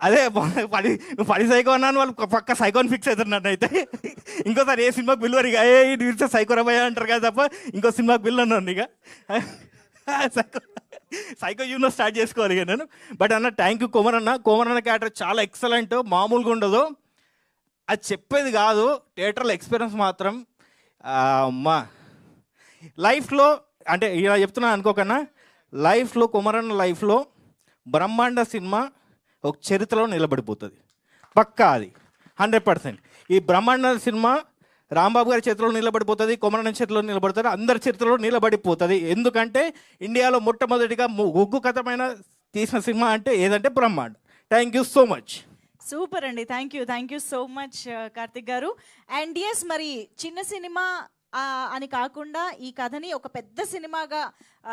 అదే నువ్వు 10 సైకో అన్నాను, వాళ్ళు పక్క సైకోని ఫిక్స్ అవుతారు నన్ను. అయితే ఇంకోసారి ఏ సినిమాకి బిల్వరు ఇక ఏ సైకో రమయ్య అంటారు కదా తప్ప ఇంకో సినిమాకి బిల్ అన్నాను ఇక సైకో యూనో స్టార్ట్ చేసుకోవాలి ఇక నేను. బట్ అన్న థ్యాంక్ యూ కోమరన్న క్యారెక్టర్ చాలా ఎక్సలెంట్, మామూలుగా ఉండదు. అది చెప్పేది కాదు, థియేటర్లో ఎక్స్పీరియన్స్ మాత్రం అమ్మా. లైఫ్లో అంటే ఇలా చెప్తున్నాను అనుకోకన్నా, లైఫ్లో కుమరన్న లైఫ్లో బ్రహ్మాండ సినిమా ఒక చరిత్రలో నిలబడిపోతుంది పక్కా, అది 100%. ఈ బ్రహ్మాండ సినిమా రాంబాబు గారి చేతిలో నిలబడిపోతుంది, కుమరన్న చేతిలో నిలబడుతుంది, అందరి చేతిలో నిలబడిపోతుంది. ఎందుకంటే ఇండియాలో మొట్టమొదటిగా ఒగ్గు కథమైన తీసిన సినిమా అంటే ఏదంటే Brahmanda. Thank you so much. Super అండి, thank you so much Karthik గారు. అండ్ ఎస్, మరి చిన్న సినిమా అని కాకుండా ఈ కథని ఒక పెద్ద సినిమాగా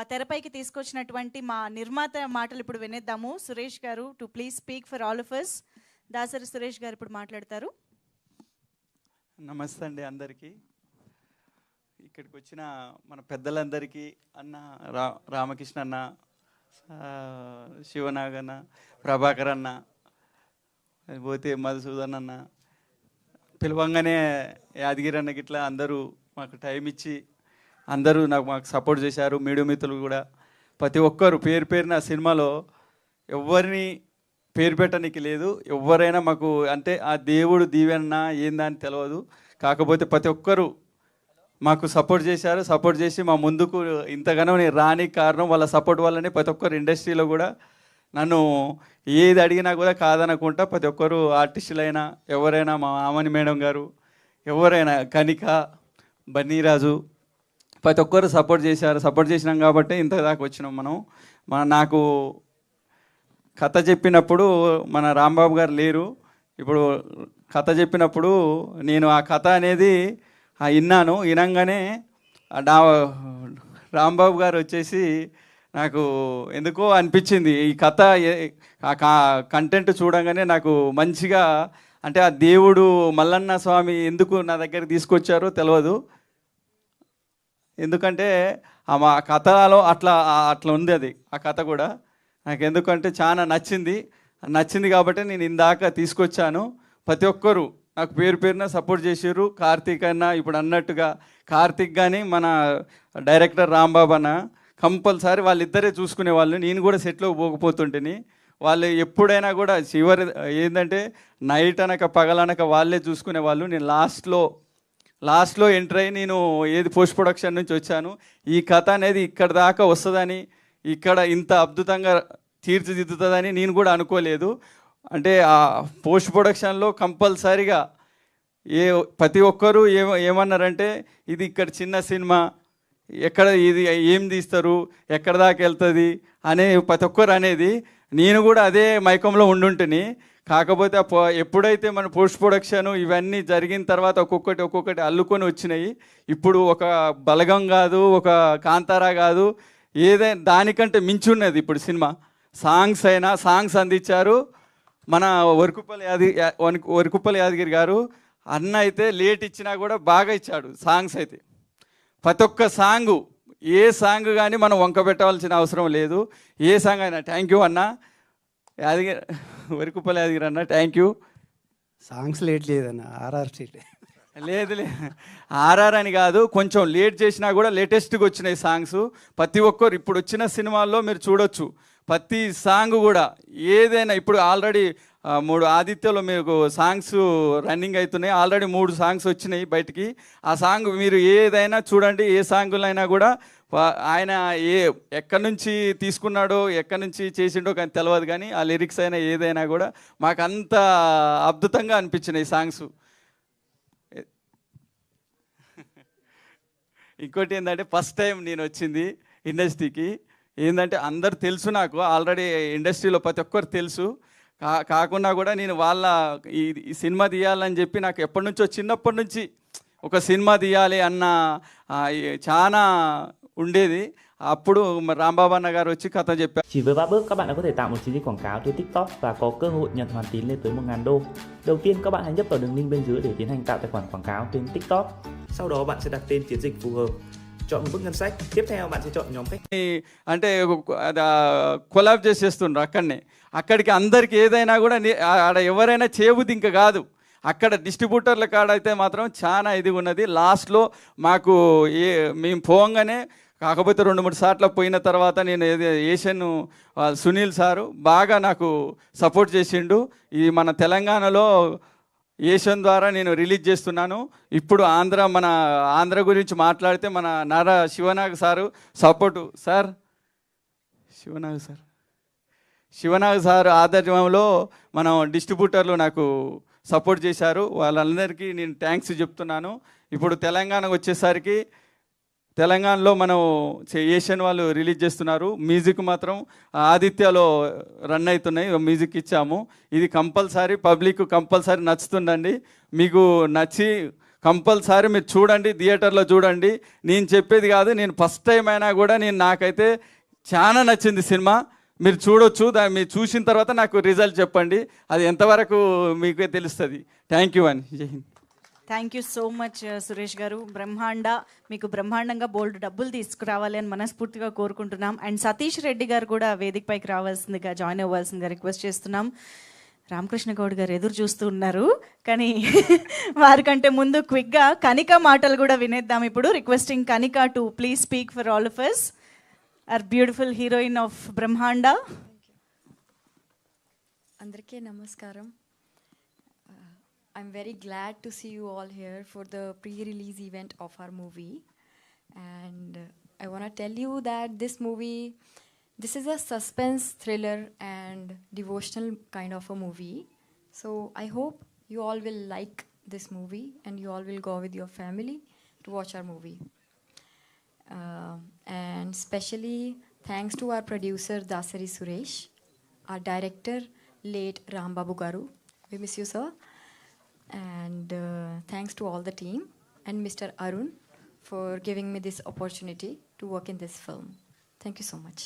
తెరపైకి తీసుకొచ్చినటువంటి మా నిర్మాత మాటలు ఇప్పుడు వినేద్దాము. సురేష్ గారు to please speak for all of us. Dasari Suresh గారు ఇప్పుడు మాట్లాడతారు. నమస్తే అండి అందరికీ. ఇక్కడికి వచ్చిన మన పెద్దలందరికీ, అన్న రామకృష్ణ అన్న, శివనాగన్న, ప్రభాకర్ అన్న, పోతే మధుసూదన్ అన్న, పిలవంగానే యాదగిరి అన్నకి ఇట్లా అందరూ మాకు టైం ఇచ్చి అందరూ మాకు సపోర్ట్ చేశారు. మీడియా మిత్రులు కూడా ప్రతి ఒక్కరు పేరు పేరున సినిమాలో ఎవరిని పేరు పెట్టడానికి లేదు, ఎవరైనా మాకు అంటే ఆ దేవుడు దీవెన ఏందా అని తెలియదు. కాకపోతే ప్రతి ఒక్కరు మాకు సపోర్ట్ చేశారు. సపోర్ట్ చేసి మా ముందుకు ఇంతగానో నేను రానికి కారణం వాళ్ళ సపోర్ట్ వల్లనే. ప్రతి ఒక్కరు ఇండస్ట్రీలో కూడా నన్ను ఏది అడిగినా కూడా కాదనకుండా ప్రతి ఒక్కరు ఆర్టిస్టులైనా ఎవరైనా, మా ఆమని మేడం గారు, ఎవరైనా కనిక, బన్నీరాజు, ప్రతి ఒక్కరు సపోర్ట్ చేశారు. సపోర్ట్ చేసినాం కాబట్టి ఇంత దాకా వచ్చినాం మనం. నాకు కథ చెప్పినప్పుడు మన రాంబాబు గారు లేరు. ఇప్పుడు కథ చెప్పినప్పుడు నేను ఆ కథ అనేది విన్నాను. వినంగానే రాంబాబు గారు వచ్చేసి నాకు ఎందుకో అనిపించింది, ఈ కథ కంటెంట్ చూడంగానే నాకు మంచిగా, అంటే ఆ దేవుడు మల్లన్న స్వామి ఎందుకు నా దగ్గర తీసుకొచ్చారో తెలియదు. ఎందుకంటే మా కథలో అట్లా ఉంది, అది ఆ కథ కూడా నాకు ఎందుకంటే చాలా నచ్చింది కాబట్టి నేను ఇందాక తీసుకొచ్చాను. ప్రతి ఒక్కరు నాకు పేరు పేరున సపోర్ట్ చేసారు. కార్తీక్ అన్న ఇప్పుడు అన్నట్టుగా కార్తీక్ కానీ మన డైరెక్టర్ రాంబాబు అన్న కంపల్సరీ వాళ్ళిద్దరే చూసుకునేవాళ్ళు. నేను కూడా సెట్లో పోకపోతుంటేని వాళ్ళు ఎప్పుడైనా కూడా చివరి ఏంటంటే నైట్ అనక పగలనక వాళ్ళే చూసుకునేవాళ్ళు. నేను లాస్ట్లో ఎంటర్ అయ్యి నేను ఏది పోస్ట్ ప్రొడక్షన్ నుంచి వచ్చాను. ఈ కథ అనేది ఇక్కడ దాకా వస్తుందని, ఇక్కడ ఇంత అద్భుతంగా తీర్చిదిద్దుతుందని నేను కూడా అనుకోలేదు. అంటే ఆ పోస్ట్ ప్రొడక్షన్లో కంపల్సరీగా ప్రతి ఒక్కరూ ఏమన్నారంటే ఇది ఇక్కడ చిన్న సినిమా, ఎక్కడ ఇది ఏం తీస్తారు, ఎక్కడ దాకా వెళ్తుంది అనే ప్రతి ఒక్కరు అనేది. నేను కూడా అదే మైకంలో ఉండుంటుని. కాకపోతే ఎప్పుడైతే మన పోస్ట్ ప్రొడక్షన్ ఇవన్నీ జరిగిన తర్వాత ఒక్కొక్కటి అల్లుకొని వచ్చినాయి. ఇప్పుడు ఒక బలగం కాదు, ఒక కాంతారా కాదు, ఏదైనా దానికంటే మించి ఉన్నది ఇప్పుడు సినిమా. సాంగ్స్ అందించారు మన వరకుపల్లి యాదగిరి గారు. అన్న అయితే లేట్ ఇచ్చినా కూడా బాగా ఇచ్చాడు. సాంగ్స్ అయితే ప్రతి ఒక్క సాంగు, ఏ సాంగ్ కానీ మనం వంక పెట్టవలసిన అవసరం లేదు. ఏ సాంగ్ అయినా. థ్యాంక్ యూ అన్న యాదగిరి, వరకుపల్లి యాదగిరి అన్న, థ్యాంక్ యూ. సాంగ్స్ లేట్ లేదన్న, ఆర్ఆర్ సీట్ లేదు ఆర్ఆర్ అని కాదు, కొంచెం లేట్ చేసినా కూడా లేటెస్ట్గా వచ్చినాయి సాంగ్స్. ప్రతి ఒక్కరు ఇప్పుడు వచ్చిన సినిమాల్లో మీరు చూడొచ్చు, ప్రతి సాంగ్ కూడా ఏదైనా. ఇప్పుడు ఆల్రెడీ 3 ఆదిత్యలో మీకు సాంగ్స్ రన్నింగ్ అవుతున్నాయి. ఆల్రెడీ 3 సాంగ్స్ వచ్చినాయి బయటికి. ఆ సాంగ్ మీరు ఏదైనా చూడండి, ఏ సాంగులైనా కూడా ఆయన ఎక్కడి నుంచి తీసుకున్నాడో, ఎక్కడి నుంచి చేసిండో కానీ తెలియదు, కానీ ఆ లిరిక్స్ అయినా ఏదైనా కూడా మాకు అంత అద్భుతంగా అనిపించినాయి సాంగ్స్. ఇంకోటి ఏంటంటే ఫస్ట్ టైం నేను వచ్చింది ఇండస్ట్రీకి. ఏంటంటే అందరు తెలుసు నాకు, ఆల్రెడీ ఇండస్ట్రీలో ప్రతి ఒక్కరు తెలుసు. కాకుండా కూడా నేను వాళ్ళ ఈ సినిమా తీయాలని చెప్పి నాకు ఎప్పటి నుంచో, చిన్నప్పటి నుంచి ఒక సినిమా తీయాలి అన్న చాలా ఉండేది. అప్పుడు రాంబాబు అన్న గారు వచ్చి కథ చెప్పారు. Chỉ với 3 bước các bạn đã có thể tạo một chiến dịch quảng cáo trên TikTok và có cơ hội nhận hoàn tín lên tới 1.000 đô. Đầu tiên các bạn hãy nhấp vào đường link bên dưới để tiến hành tạo tài khoản quảng cáo trên TikTok. Sau đó bạn sẽ đặt tên chiến dịch phù hợp. Chọn một bước ngân sách. Tiếp theo bạn sẽ chọn nhóm khách. అంటే collab చేసేస్తుండ్రు అక్కడికి అందరికి ఏదైనా కూడా ఆడ ఎవరైనా చేయబుద్ధి ఇంకా కాదు. అక్కడ డిస్ట్రిబ్యూటర్ల కాడ అయితే మాత్రం చాలా ఇది ఉన్నది. లాస్ట్లో మాకు మేము పోగానే, కాకపోతే 2-3 సార్లు పోయిన తర్వాత నేను ఏషియన్ సునీల్ సారు బాగా నాకు సపోర్ట్ చేసిండు. ఈ మన తెలంగాణలో ఏషియన్ ద్వారా నేను రిలీజ్ చేస్తున్నాను. ఇప్పుడు మన ఆంధ్ర గురించి మాట్లాడితే మన Nara Sivanag sir support. Sivanag sir ఆధ్వర్యంలో మనం డిస్ట్రిబ్యూటర్లు నాకు సపోర్ట్ చేశారు. వాళ్ళందరికీ నేను థ్యాంక్స్ చెప్తున్నాను. ఇప్పుడు తెలంగాణకు వచ్చేసరికి తెలంగాణలో మనం ఏషియన్ వాళ్ళు రిలీజ్ చేస్తున్నారు. మ్యూజిక్ మాత్రం ఆదిత్యలో రన్ అవుతున్నాయి, మ్యూజిక్ ఇచ్చాము. ఇది కంపల్సరీ పబ్లిక్ కంపల్సరీ నచ్చుతుందండి. మీకు నచ్చి కంపల్సరీ మీరు చూడండి, థియేటర్లో చూడండి. నేను చెప్పేది కాదు, నేను ఫస్ట్ టైం అయినా కూడా నాకైతే చాలా నచ్చింది సినిమా. మీరు చూడొచ్చు, మీరు చూసిన తర్వాత నాకు రిజల్ట్ చెప్పండి, అది ఎంతవరకు మీకే తెలుస్తుంది. థ్యాంక్ యూ అని. జై Hind. Thank you so much Suresh గారు. మీకు బ్రహ్మాండంగా బోల్డ్ డబ్బులు తీసుకురావాలి అని మనస్ఫూర్తిగా కోరుకుంటున్నాం. అండ్ సతీష్ రెడ్డి గారు కూడా వేదికపైకి రావాల్సిందిగా, జాయిన్ అవ్వాల్సిందిగా రిక్వెస్ట్ చేస్తున్నాం. రామకృష్ణ గౌడ్ గారు ఎదురు చూస్తూ ఉన్నారు, కానీ వారికంటే ముందు క్విక్గా కనిక మాటలు కూడా వినేద్దాం. ఇప్పుడు requesting Kanika to please speak for all of us, our beautiful heroine of Brahmanda. Andarke namaskaram. I'm very glad to see you all here for the pre-release event of our movie, and I want to tell you that this is a suspense thriller and devotional kind of a movie. So I hope you all will like this movie and you all will go with your family to watch our movie. And especially thanks to our producer Dasari Suresh, our director late Rambabu Garu, we miss you sir, and thanks to all the team and Mr. Arun for giving me this opportunity to work in this film. Thank you so much.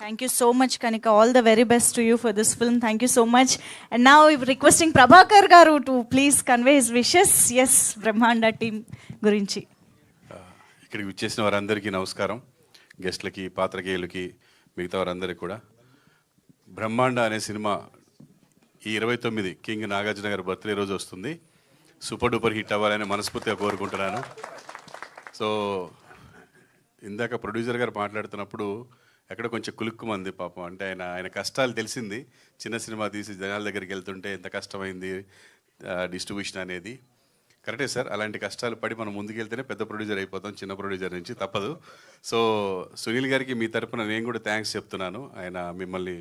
Thank you so much Kanika, all the very best to you for this film. Thank you so much. And now requesting Prabhakar Garu to please convey his wishes. Yes, Brahmanda team gurinchi. ఇక్కడికి వచ్చేసిన వారందరికీ నమస్కారం, గెస్ట్లకి, పాత్రికేయులకి, మిగతా వారందరికీ కూడా. బ్రహ్మాండ అనే cinema ఈ 29 king Nagarjuna గారి బర్త్డే రోజు వస్తుంది. సూపర్ డూపర్ హిట్ అవ్వాలని మనస్ఫూర్తిగా కోరుకుంటున్నాను. సో ఇందాక ప్రొడ్యూసర్ గారు మాట్లాడుతున్నప్పుడు ఎక్కడ కొంచెం కులుక్కుమంది పాపం. అంటే ఆయన కష్టాలు తెలిసింది. చిన్న సినిమా తీసి జనాల దగ్గరికి వెళ్తుంటే ఎంత కష్టమైంది డిస్ట్రిబ్యూషన్ అనేది. కరెక్టే సార్, అలాంటి కష్టాలు పడి మనం ముందుకెళ్తేనే పెద్ద ప్రొడ్యూసర్ అయిపోతాం, చిన్న ప్రొడ్యూసర్ నుంచి తప్పదు. సో సునీల్ గారికి మీ తరపున నేను కూడా థ్యాంక్స్ చెప్తున్నాను. ఆయన మిమ్మల్ని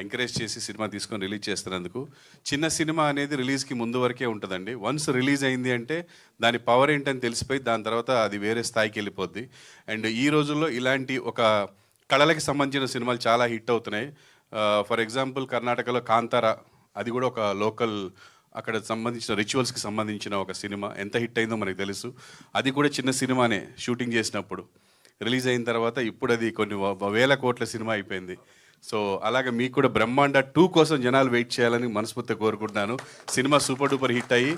ఎంకరేజ్ చేసి సినిమా తీసుకొని రిలీజ్ చేస్తున్నందుకు. చిన్న సినిమా అనేది రిలీజ్కి ముందు వరకే ఉంటుందండి. వన్స్ రిలీజ్ అయింది అంటే దాని పవర్ ఏంటని తెలిసిపోయి దాని తర్వాత అది వేరే స్థాయికి వెళ్ళిపోద్ది. అండ్ ఈ రోజుల్లో ఇలాంటి ఒక కళలకి సంబంధించిన సినిమాలు చాలా హిట్ అవుతున్నాయి. ఫర్ ఎగ్జాంపుల్ కర్ణాటకలో కాంతారా, అది కూడా ఒక లోకల్ అక్కడ సంబంధించిన రిచువల్స్కి సంబంధించిన ఒక సినిమా ఎంత హిట్ అయిందో మనకు తెలుసు. అది కూడా చిన్న సినిమానే షూటింగ్ చేసినప్పుడు. రిలీజ్ అయిన తర్వాత ఇప్పుడు అది కొన్ని వేల కోట్ల సినిమా అయిపోయింది. సో అలాగే మీకు కూడా బ్రహ్మాండ 2 కోసం జనాలు వెయిట్ చేయాలని మనస్ఫూర్తిగా కోరుకుంటున్నాను. సినిమా సూపర్ డూపర్ హిట్ అయ్యి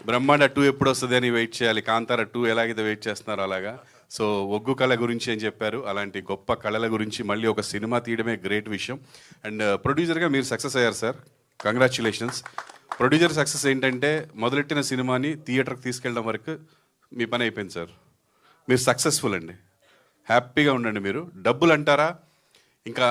బ్రహ్మాండ 2 ఎప్పుడు వస్తుంది అని వెయిట్ చేయాలి. కాంతారా 2 ఎలాగైతే వెయిట్ చేస్తున్నారో అలాగా. సో ఒగ్గు కళ గురించి అని చెప్పారు, అలాంటి గొప్ప కళల గురించి మళ్ళీ ఒక సినిమా తీయడమే గ్రేట్ విషయం. అండ్ ప్రొడ్యూసర్గా మీరు సక్సెస్ అయ్యారు సార్, కంగ్రాచ్యులేషన్స్. ప్రొడ్యూసర్ సక్సెస్ ఏంటంటే మొదలెట్టిన సినిమాని థియేటర్కి తీసుకెళ్ళడం వరకు మీ పని అయిపోయింది సార్. మీరు సక్సెస్ఫుల్ అండి, హ్యాపీగా ఉండండి. మీరు డబ్బులు అంటారా, ఇంకా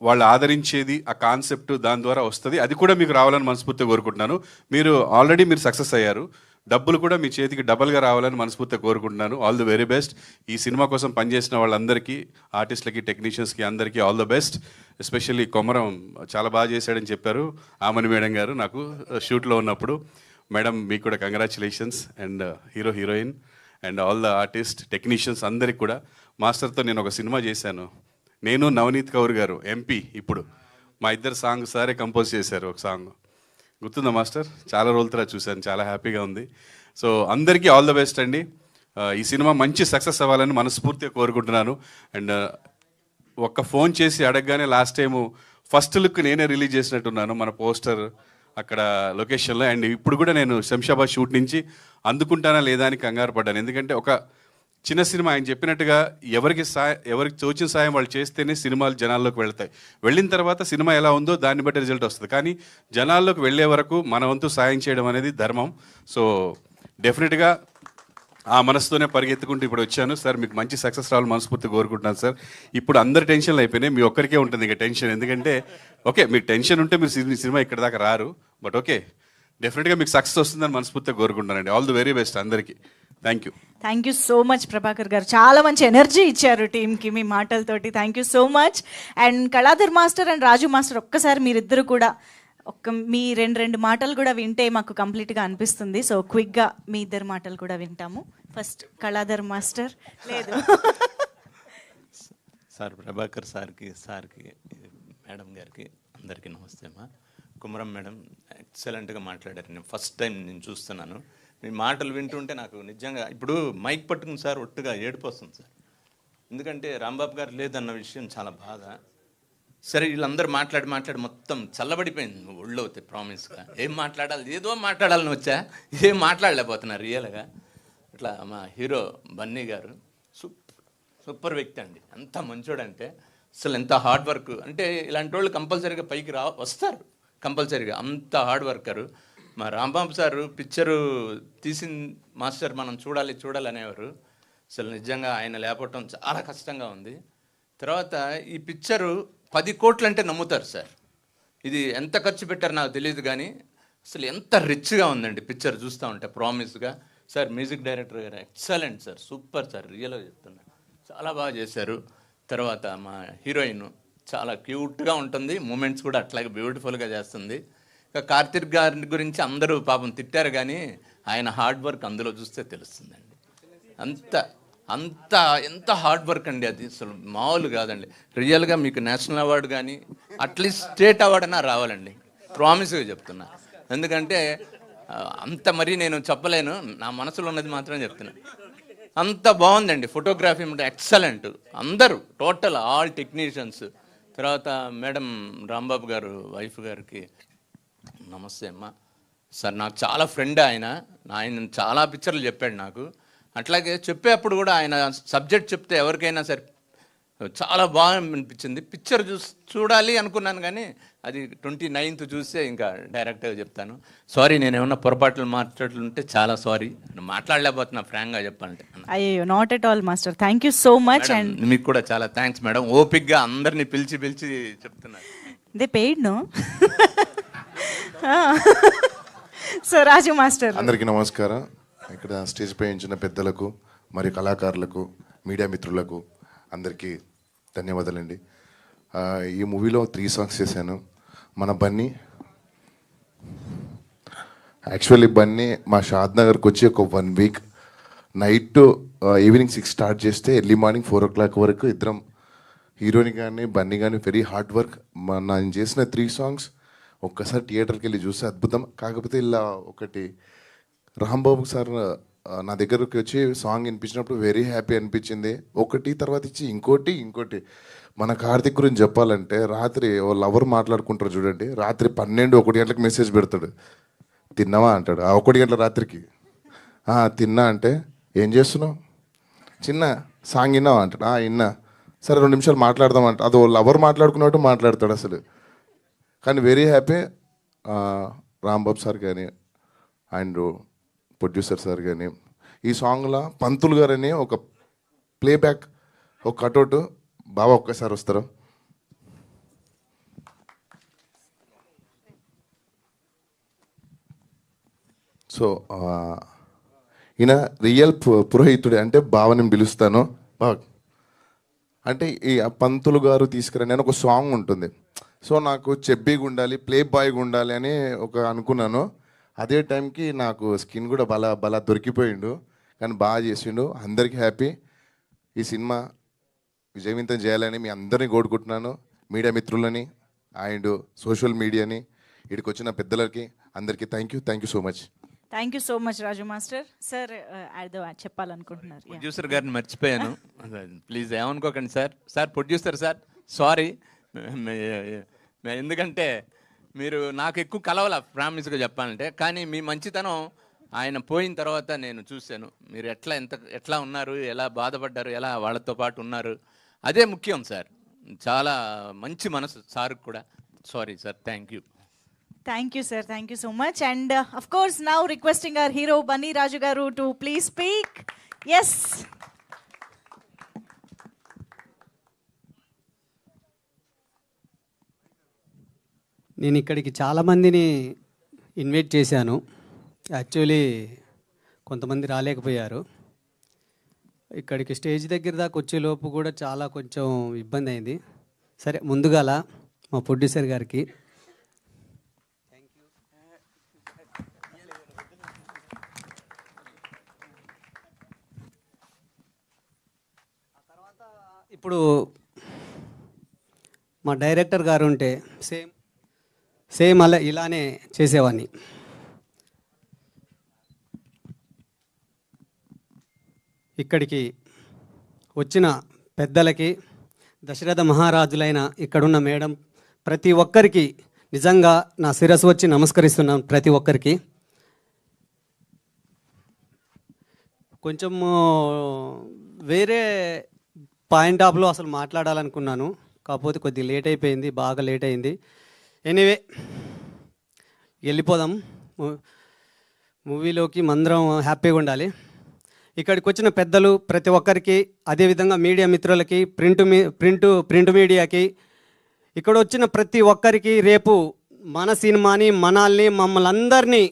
వాళ్ళు ఆదరించేది ఆ కాన్సెప్ట్ దాని ద్వారా వస్తుంది, అది కూడా మీకు రావాలని మనస్ఫూర్తిగా కోరుకుంటున్నాను. మీరు ఆల్రెడీ సక్సెస్ అయ్యారు, డబ్బులు కూడా మీ చేతికి డబల్గా రావాలని మనస్ఫూర్తిగా కోరుకుంటున్నాను. All the very best. ఈ సినిమా కోసం పనిచేసిన వాళ్ళందరికీ, ఆర్టిస్టులకి, టెక్నీషియన్స్కి అందరికీ all the best. Especially Komaram చాలా బాగా చేశాడని చెప్పారు ఆమని మేడం గారు నాకు షూట్లో ఉన్నప్పుడు. మేడం మీకు కూడా congratulations. And hero, heroine and all the artist, technicians అందరికి కూడా. మాస్టర్తో నేను ఒక సినిమా చేశాను, నేను నవనీత్ కౌర్ గారు ఎంపీ. ఇప్పుడు మా ఇద్దరు సాంగ్ సారే కంపోజ్ చేశారు. ఒక సాంగ్ గుర్తుందా మాస్టర్? చాలా రోజుల తర్వాత చూశాను, చాలా హ్యాపీగా ఉంది. సో అందరికీ ఆల్ ద బెస్ట్ అండి. ఈ సినిమా మంచి సక్సెస్ అవ్వాలని మనస్ఫూర్తిగా కోరుకుంటున్నాను. అండ్ ఒక్క ఫోన్ చేసి అడగగానే లాస్ట్ టైము ఫస్ట్ లుక్ నేనే రిలీజ్ చేసినట్టున్నాను మన పోస్టర్ అక్కడ లొకేషన్లో. అండ్ ఇప్పుడు కూడా నేను శంషాబాద్ షూట్ నుంచి అందుకుంటానా లేదా అని కంగారు పడ్డాను. ఎందుకంటే ఒక చిన్న సినిమా, ఆయన చెప్పినట్టుగా ఎవరికి తోచిన సాయం వాళ్ళు చేస్తేనే సినిమాలు జనాల్లోకి వెళ్తాయి. వెళ్ళిన తర్వాత సినిమా ఎలా ఉందో దాన్ని బట్టి రిజల్ట్ వస్తుంది. కానీ జనాల్లోకి వెళ్ళే వరకు మన వంతు సాయం చేయడం అనేది ధర్మం. సో డెఫినెట్గా ఆ మనసుతోనే పరిగెత్తుకుంటూ ఇప్పుడు వచ్చాను. సార్ మీకు మంచి సక్సెస్ రావాలని మనస్ఫూర్తిగా కోరుకుంటున్నాను సార్. ఇప్పుడు అందరు టెన్షన్లు అయిపోయినాయి, మీ ఒక్కరికే ఉంటుంది ఇంకా టెన్షన్. ఎందుకంటే ఓకే మీకు టెన్షన్ ఉంటే మీరు సినిమా ఇక్కడ దాకా రారు, బట్ ఓకే డెఫినెట్గా మీకు సక్సెస్ వస్తుందని మనస్ఫూర్తిగా కోరుకుంటున్నానండి. ఆల్ ది వెరీ బెస్ట్ అందరికీ. Thank you. Thank you so much Prabhakar గారు, చాలా మంచి ఎనర్జీ ఇచ్చారు టీంకి మీ మాటలతోటి. Thank you so much. And Kaladhar master and Raju master, ఒక్కసారి మీరిద్దరు కూడా మీ రెండు మాటలు కూడా వింటే మాకు కంప్లీట్గా అనిపిస్తుంది. సో క్విక్గా మీ ఇద్దరు మాటలు కూడా వింటాము. First Kaladhar master. లేదు సార్, ప్రభాకర్ సార్కి మేడం గారికి అందరికీ నమస్తే అమ్మా. కుమరం మేడం ఎక్సలెంట్గా మాట్లాడారు. నేను ఫస్ట్ టైం నేను చూస్తున్నాను. మీ మాటలు వింటుంటే నాకు నిజంగా ఇప్పుడు మైక్ పట్టుకుని సార్ ఒట్టుగా ఏడుపు వస్తుంది సార్. ఎందుకంటే రాంబాబు గారు లేదన్న విషయం చాలా బాధ. సరే వీళ్ళందరూ మాట్లాడి మొత్తం చల్లబడిపోయింది ఒళ్ళు అవుతాయి ప్రామిస్గా. ఏం మాట్లాడాలి, ఏదో మాట్లాడాలని వచ్చా, ఏం మాట్లాడలేకపోతున్నారు రియల్గా. ఇట్లా మా హీరో బన్నీ గారు సూపర్ వ్యక్తి అండి. ఎంత మంచోడంటే అసలు ఎంత హార్డ్ వర్క్ అంటే ఇలాంటి వాళ్ళు కంపల్సరీగా పైకి వస్తారు కంపల్సరీగా, అంత హార్డ్ వర్కరు. మా రాంబాబు సారు పిక్చరు తీసిన మాస్టర్ మనం చూడాలి అనేవారు. అసలు నిజంగా ఆయన లేపటం చాలా కష్టంగా ఉంది. తర్వాత ఈ పిక్చరు 10 కోట్లు అంటే నమ్ముతారు సార్. ఇది ఎంత ఖర్చు పెట్టారో నాకు తెలియదు కానీ అసలు ఎంత రిచ్గా ఉందండి పిక్చర్ చూస్తూ ఉంటే ప్రామిస్గా. సార్ మ్యూజిక్ డైరెక్టర్ గారు ఎక్సలెంట్ సార్, సూపర్ సార్, రియల్గా చెప్తున్నా చాలా బాగా చేశారు. తర్వాత మా హీరోయిన్ చాలా క్యూట్గా ఉంటుంది, మూమెంట్స్ కూడా అట్లాగే బ్యూటిఫుల్గా చేస్తుంది. ఇక కార్తీక్ గారి గురించి అందరూ పాపం తిట్టారు కానీ ఆయన హార్డ్ వర్క్ అందులో చూస్తే తెలుస్తుందండి. ఎంత హార్డ్ వర్క్ అండి అది, అసలు మామూలు కాదండి. రియల్గా మీకు నేషనల్ అవార్డు కానీ అట్లీస్ట్ స్టేట్ అవార్డు అయినా రావాలండి, ప్రామిస్గా చెప్తున్నా. ఎందుకంటే అంత మరీ నేను చెప్పలేను, నా మనసులో ఉన్నది మాత్రం చెప్తున్నా. అంత బాగుందండి ఫోటోగ్రఫీ, ఎక్సలెంట్. అందరూ టోటల్ ఆల్ టెక్నీషియన్స్. తర్వాత మేడం రాంబాబు గారు వైఫ్ గారికి నమస్తే అమ్మ. సార్ నాకు చాలా ఫ్రెండ్ ఆయన చాలా పిక్చర్లు చెప్పాడు నాకు. అట్లాగే చెప్పేప్పుడు కూడా ఆయన సబ్జెక్ట్ చెప్తే ఎవరికైనా సరే చాలా బాగా అనిపించింది. పిక్చర్ చూడాలి అనుకున్నాను కానీ అది 29th చూస్తే ఇంకా డైరెక్ట్గా చెప్తాను. సారీ నేను ఏమన్నా పొరపాట్లు మాట్లాడుతుంటే చాలా సారీ, మాట్లాడలేకపోతున్నా ఫ్రాంక్గా చెప్పాలంటే. అయ్యో not at all master, thank you so much. And మీకు కూడా చాలా థ్యాంక్స్ మేడం, ఓపిక్గా అందరినీ పిలిచి చెప్తున్నారు. They paid no. So Raju master. అందరికీ నమస్కారం. ఇక్కడ స్టేజ్ పై ఉంచిన పెద్దలకు మరియు కళాకారులకు, మీడియా మిత్రులకు అందరికీ ధన్యవాదాలండి. ఈ మూవీలో 3 సాంగ్స్ చేశాను. మన బన్నీ, యాక్చువల్లీ బన్నీ మా షాద్ నగర్కి వచ్చి ఒక 1 వీక్ నైట్ ఈవినింగ్ 6 స్టార్ట్ చేస్తే ఎర్లీ మార్నింగ్ 4 o'clock వరకు ఇద్దరం హీరోని కానీ బన్నీ కానీ వెరీ హార్డ్ వర్క్. నేను చేసిన 3 సాంగ్స్ ఒక్కసారి థియేటర్కి వెళ్ళి చూస్తే అద్భుతం. కాకపోతే ఇలా ఒకటి రాంబాబు సార్ నా దగ్గరకు వచ్చి సాంగ్ వినిపించినప్పుడు వెరీ హ్యాపీ అనిపించింది. ఒకటి తర్వాత ఇచ్చి ఇంకోటి మన కార్తిక్ గురించి చెప్పాలంటే రాత్రి ఓ లవర్ మాట్లాడుకుంటారు చూడండి, రాత్రి 12-1 గంటలకు మెసేజ్ పెడతాడు, తిన్నావా అంటాడు. ఆ 1 గంటల రాత్రికి తిన్నా అంటే ఏం చేస్తున్నావు, చిన్న సాంగ్ విన్నావా అంటాడు. విన్నా, సరే 2 నిమిషాలు మాట్లాడదామంట. అది ఓ లవర్ మాట్లాడుకున్నట్టు మాట్లాడతాడు అసలు. కానీ వెరీ హ్యాపీ. రాంబాబు సార్ కానీ అండ్ ప్రొడ్యూసర్ సార్ కానీ ఈ సాంగ్లో పంతులు గారని ఒక ప్లేబ్యాక్ ఒక కటౌట్ బాగా ఒక్కసారి వస్తారు. సో ఈయన రియల్ పురోహితుడే, అంటే బావని పిలుస్తాను బాగా. అంటే ఈ పంతులు గారు తీసుకురండి అని ఒక సాంగ్ ఉంటుంది. సో నాకు చెబ్బీగా ఉండాలి, ప్లే బాయ్గా ఉండాలి అని అనుకున్నాను. అదే టైంకి నాకు స్కిన్ కూడా బలా దొరికిపోయిండు, కానీ బాగా చేసిండు. అందరికీ హ్యాపీ. ఈ సినిమా విజయవంతం చేయాలని మీ అందరినీ కోరుకుంటున్నాను, మీడియా మిత్రులని అండ్ సోషల్ మీడియాని, ఇక్కడికి వచ్చిన పెద్దలకి అందరికీ thank you so much. Thank you so much Raju master. Sir ఏదో చెప్పాలనుకుంటున్నారు. ప్రొడ్యూసర్ గారిని మర్చిపోయాను, ప్లీజ్ ఏమనుకోకండి సార్. Producer sir, sorry. ఎందుకంటే మీరు నాకు ఎక్కువ కలవాల ప్రామిస్గా చెప్పాలంటే, కానీ మీ మంచితనం ఆయన పోయిన తర్వాత నేను చూశాను. మీరు ఎట్లా ఉన్నారు, ఎలా బాధపడ్డారు, ఎలా వాళ్ళతో పాటు ఉన్నారు, అదే ముఖ్యం సార్. చాలా మంచి మనసు సార్కి కూడా. Sorry sir, thank you. Thank you, sir. Thank you so much. And of course, now requesting our hero Bunny Raju Garu to please speak. Yes. నేను ఇక్కడికి చాలామందిని ఇన్వైట్ చేశాను. యాక్చువల్లీ కొంతమంది రాలేకపోయారు. ఇక్కడికి స్టేజ్ దగ్గర దాకా వచ్చేలోపు కూడా చాలా కొంచెం ఇబ్బంది అయింది. సరే, ముందుగాల మా ప్రొడ్యూసర్ గారికి ఇప్పుడు మా డైరెక్టర్ గారు ఉంటే సేమ్ అలా ఇలానే చేసేవాడిని. ఇక్కడికి వచ్చిన పెద్దలకి, దశరథ మహారాజులైన ఇక్కడున్న మేడం, ప్రతి ఒక్కరికి నిజంగా నా శిరస్సు వచ్చి నమస్కరిస్తున్నాం. ప్రతి ఒక్కరికి కొంచెం వేరే పాయింట్ ఆఫ్లో అసలు మాట్లాడాలనుకున్నాను, కాకపోతే కొద్దిగా లేట్ అయిపోయింది, బాగా లేట్ అయింది. ఎనీవే, వెళ్ళిపోదాం మూవీలోకి. మందరం హ్యాపీగా ఉండాలి. ఇక్కడికి వచ్చిన పెద్దలు ప్రతి ఒక్కరికి, అదేవిధంగా మీడియా మిత్రులకి, ప్రింట్ మీడియాకి, ఇక్కడ వచ్చిన ప్రతి ఒక్కరికి, రేపు మన సినిమాని, మమ్మల్ని అందరినీ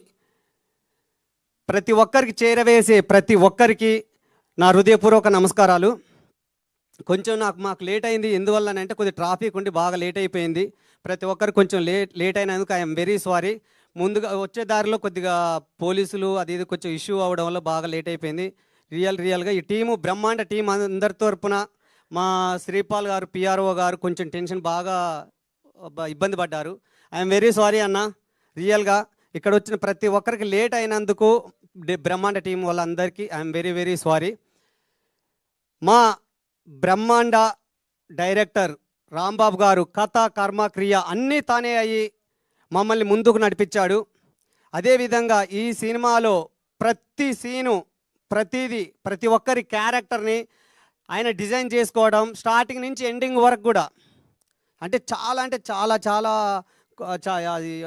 ప్రతి ఒక్కరికి చేరవేసే ప్రతి ఒక్కరికి నా హృదయపూర్వక నమస్కారాలు. కొంచెం మాకు లేట్ అయింది, ఎందువల్లనంటే కొద్దిగా ట్రాఫిక్ ఉండి బాగా లేట్ అయిపోయింది. ప్రతి ఒక్కరికి కొంచెం లేట్ అయినందుకు ఐఎమ్ వెరీ సారీ. ముందుగా వచ్చే దారిలో కొద్దిగా పోలీసులు అది ఇది కొంచెం ఇష్యూ అవ్వడం వల్ల బాగా లేట్ అయిపోయింది. రియల్గా ఈ టీము బ్రహ్మాండ టీం అందరి తరపున మా శ్రీపాల్ గారు, పిఆర్ఓ గారు కొంచెం టెన్షన్ బాగా ఇబ్బంది పడ్డారు. ఐఎమ్ వెరీ సారీ అన్న. రియల్గా ఇక్కడ వచ్చిన ప్రతి ఒక్కరికి లేట్ అయినందుకు బ్రహ్మాండ టీం వాళ్ళందరికీ ఐఎమ్ వెరీ వెరీ సారీ. మా బ్రహ్మాండ డైరెక్టర్ రాంబాబు గారు కథ, కర్మ, క్రియ అన్నీ తానే అయ్యి మమ్మల్ని ముందుకు నడిపించాడు. అదేవిధంగా ఈ సినిమాలో ప్రతి సీను, ప్రతి ఒక్కరి క్యారెక్టర్ని ఆయన డిజైన్ చేసుకోవడం, స్టార్టింగ్ నుంచి ఎండింగ్ వరకు కూడా, అంటే చాలా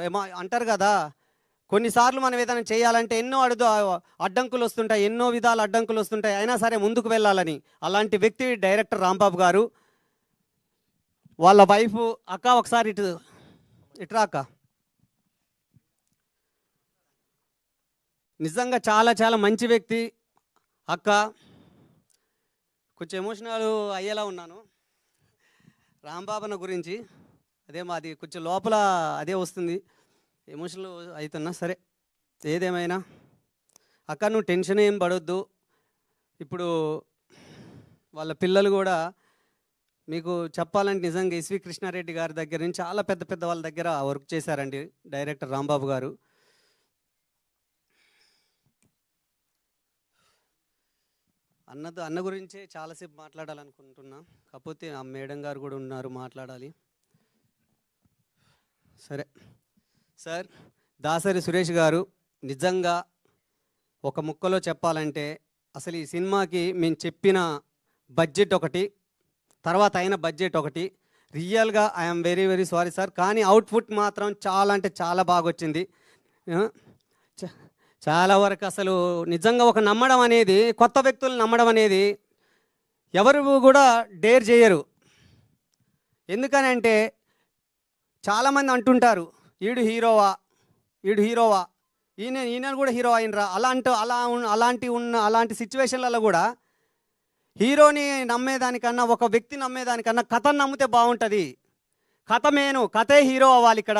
ఏమో అంటారు కదా, కొన్నిసార్లు మనం ఏదైనా చేయాలంటే ఎన్నో అడ్డంకులు వస్తుంటాయి, ఎన్నో విధాల అడ్డంకులు వస్తుంటాయి, అయినా సరే ముందుకు వెళ్ళాలని. అలాంటి వ్యక్తి డైరెక్టర్ రాంబాబు గారు. వాళ్ళ వైఫ్ అక్క, ఒకసారి ఇట్రా అక్క. నిజంగా చాలా మంచి వ్యక్తి అక్క. కొంచెం ఎమోషనల్ అయ్యేలా ఉన్నాను. రాంబాబన్న గురించి అదే మాది కొంచెం లోపల అదే వస్తుంది, ఎమోషనల్ అవుతున్నా. సరే ఏదేమైనా అక్క నువ్వు టెన్షన్ ఏం పడొద్దు. ఇప్పుడు వాళ్ళ పిల్లలు కూడా మీకు చెప్పాలంటే నిజంగా ఎస్వి కృష్ణారెడ్డి గారి దగ్గర నుంచి చాలా పెద్ద పెద్ద వాళ్ళ దగ్గర వర్క్ చేశారండి డైరెక్టర్ రాంబాబు గారు. అన్న గురించే చాలాసేపు మాట్లాడాలనుకుంటున్నా, కాకపోతే ఆ మేడం గారు కూడా ఉన్నారు, మాట్లాడాలి. సరే సార్, దాసరి సురేష్ గారు నిజంగా ఒక ముక్కలో చెప్పాలంటే అసలు ఈ సినిమాకి మేము చెప్పిన బడ్జెట్ ఒకటి, తర్వాత అయిన బడ్జెట్ ఒకటి. రియల్గా I'm very very sorry sir, కానీ అవుట్పుట్ మాత్రం చాలా అంటే చాలా బాగా వచ్చింది. చాలా వరకు అసలు నిజంగా ఒక నమ్మడం అనేది, కొత్త వ్యక్తులు నమ్మడం అనేది ఎవరు కూడా డేర్ చేయరు. ఎందుకని అంటే చాలామంది అంటుంటారు ఈడు హీరోవా, ఈయన కూడా హీరో అయినరా, అలాంటి సిచ్యువేషన్లలో కూడా హీరోని నమ్మేదానికన్నా ఒక వ్యక్తి నమ్మేదానికన్నా కథను నమ్మితే బాగుంటుంది. కథే హీరో అవ్వాలి. ఇక్కడ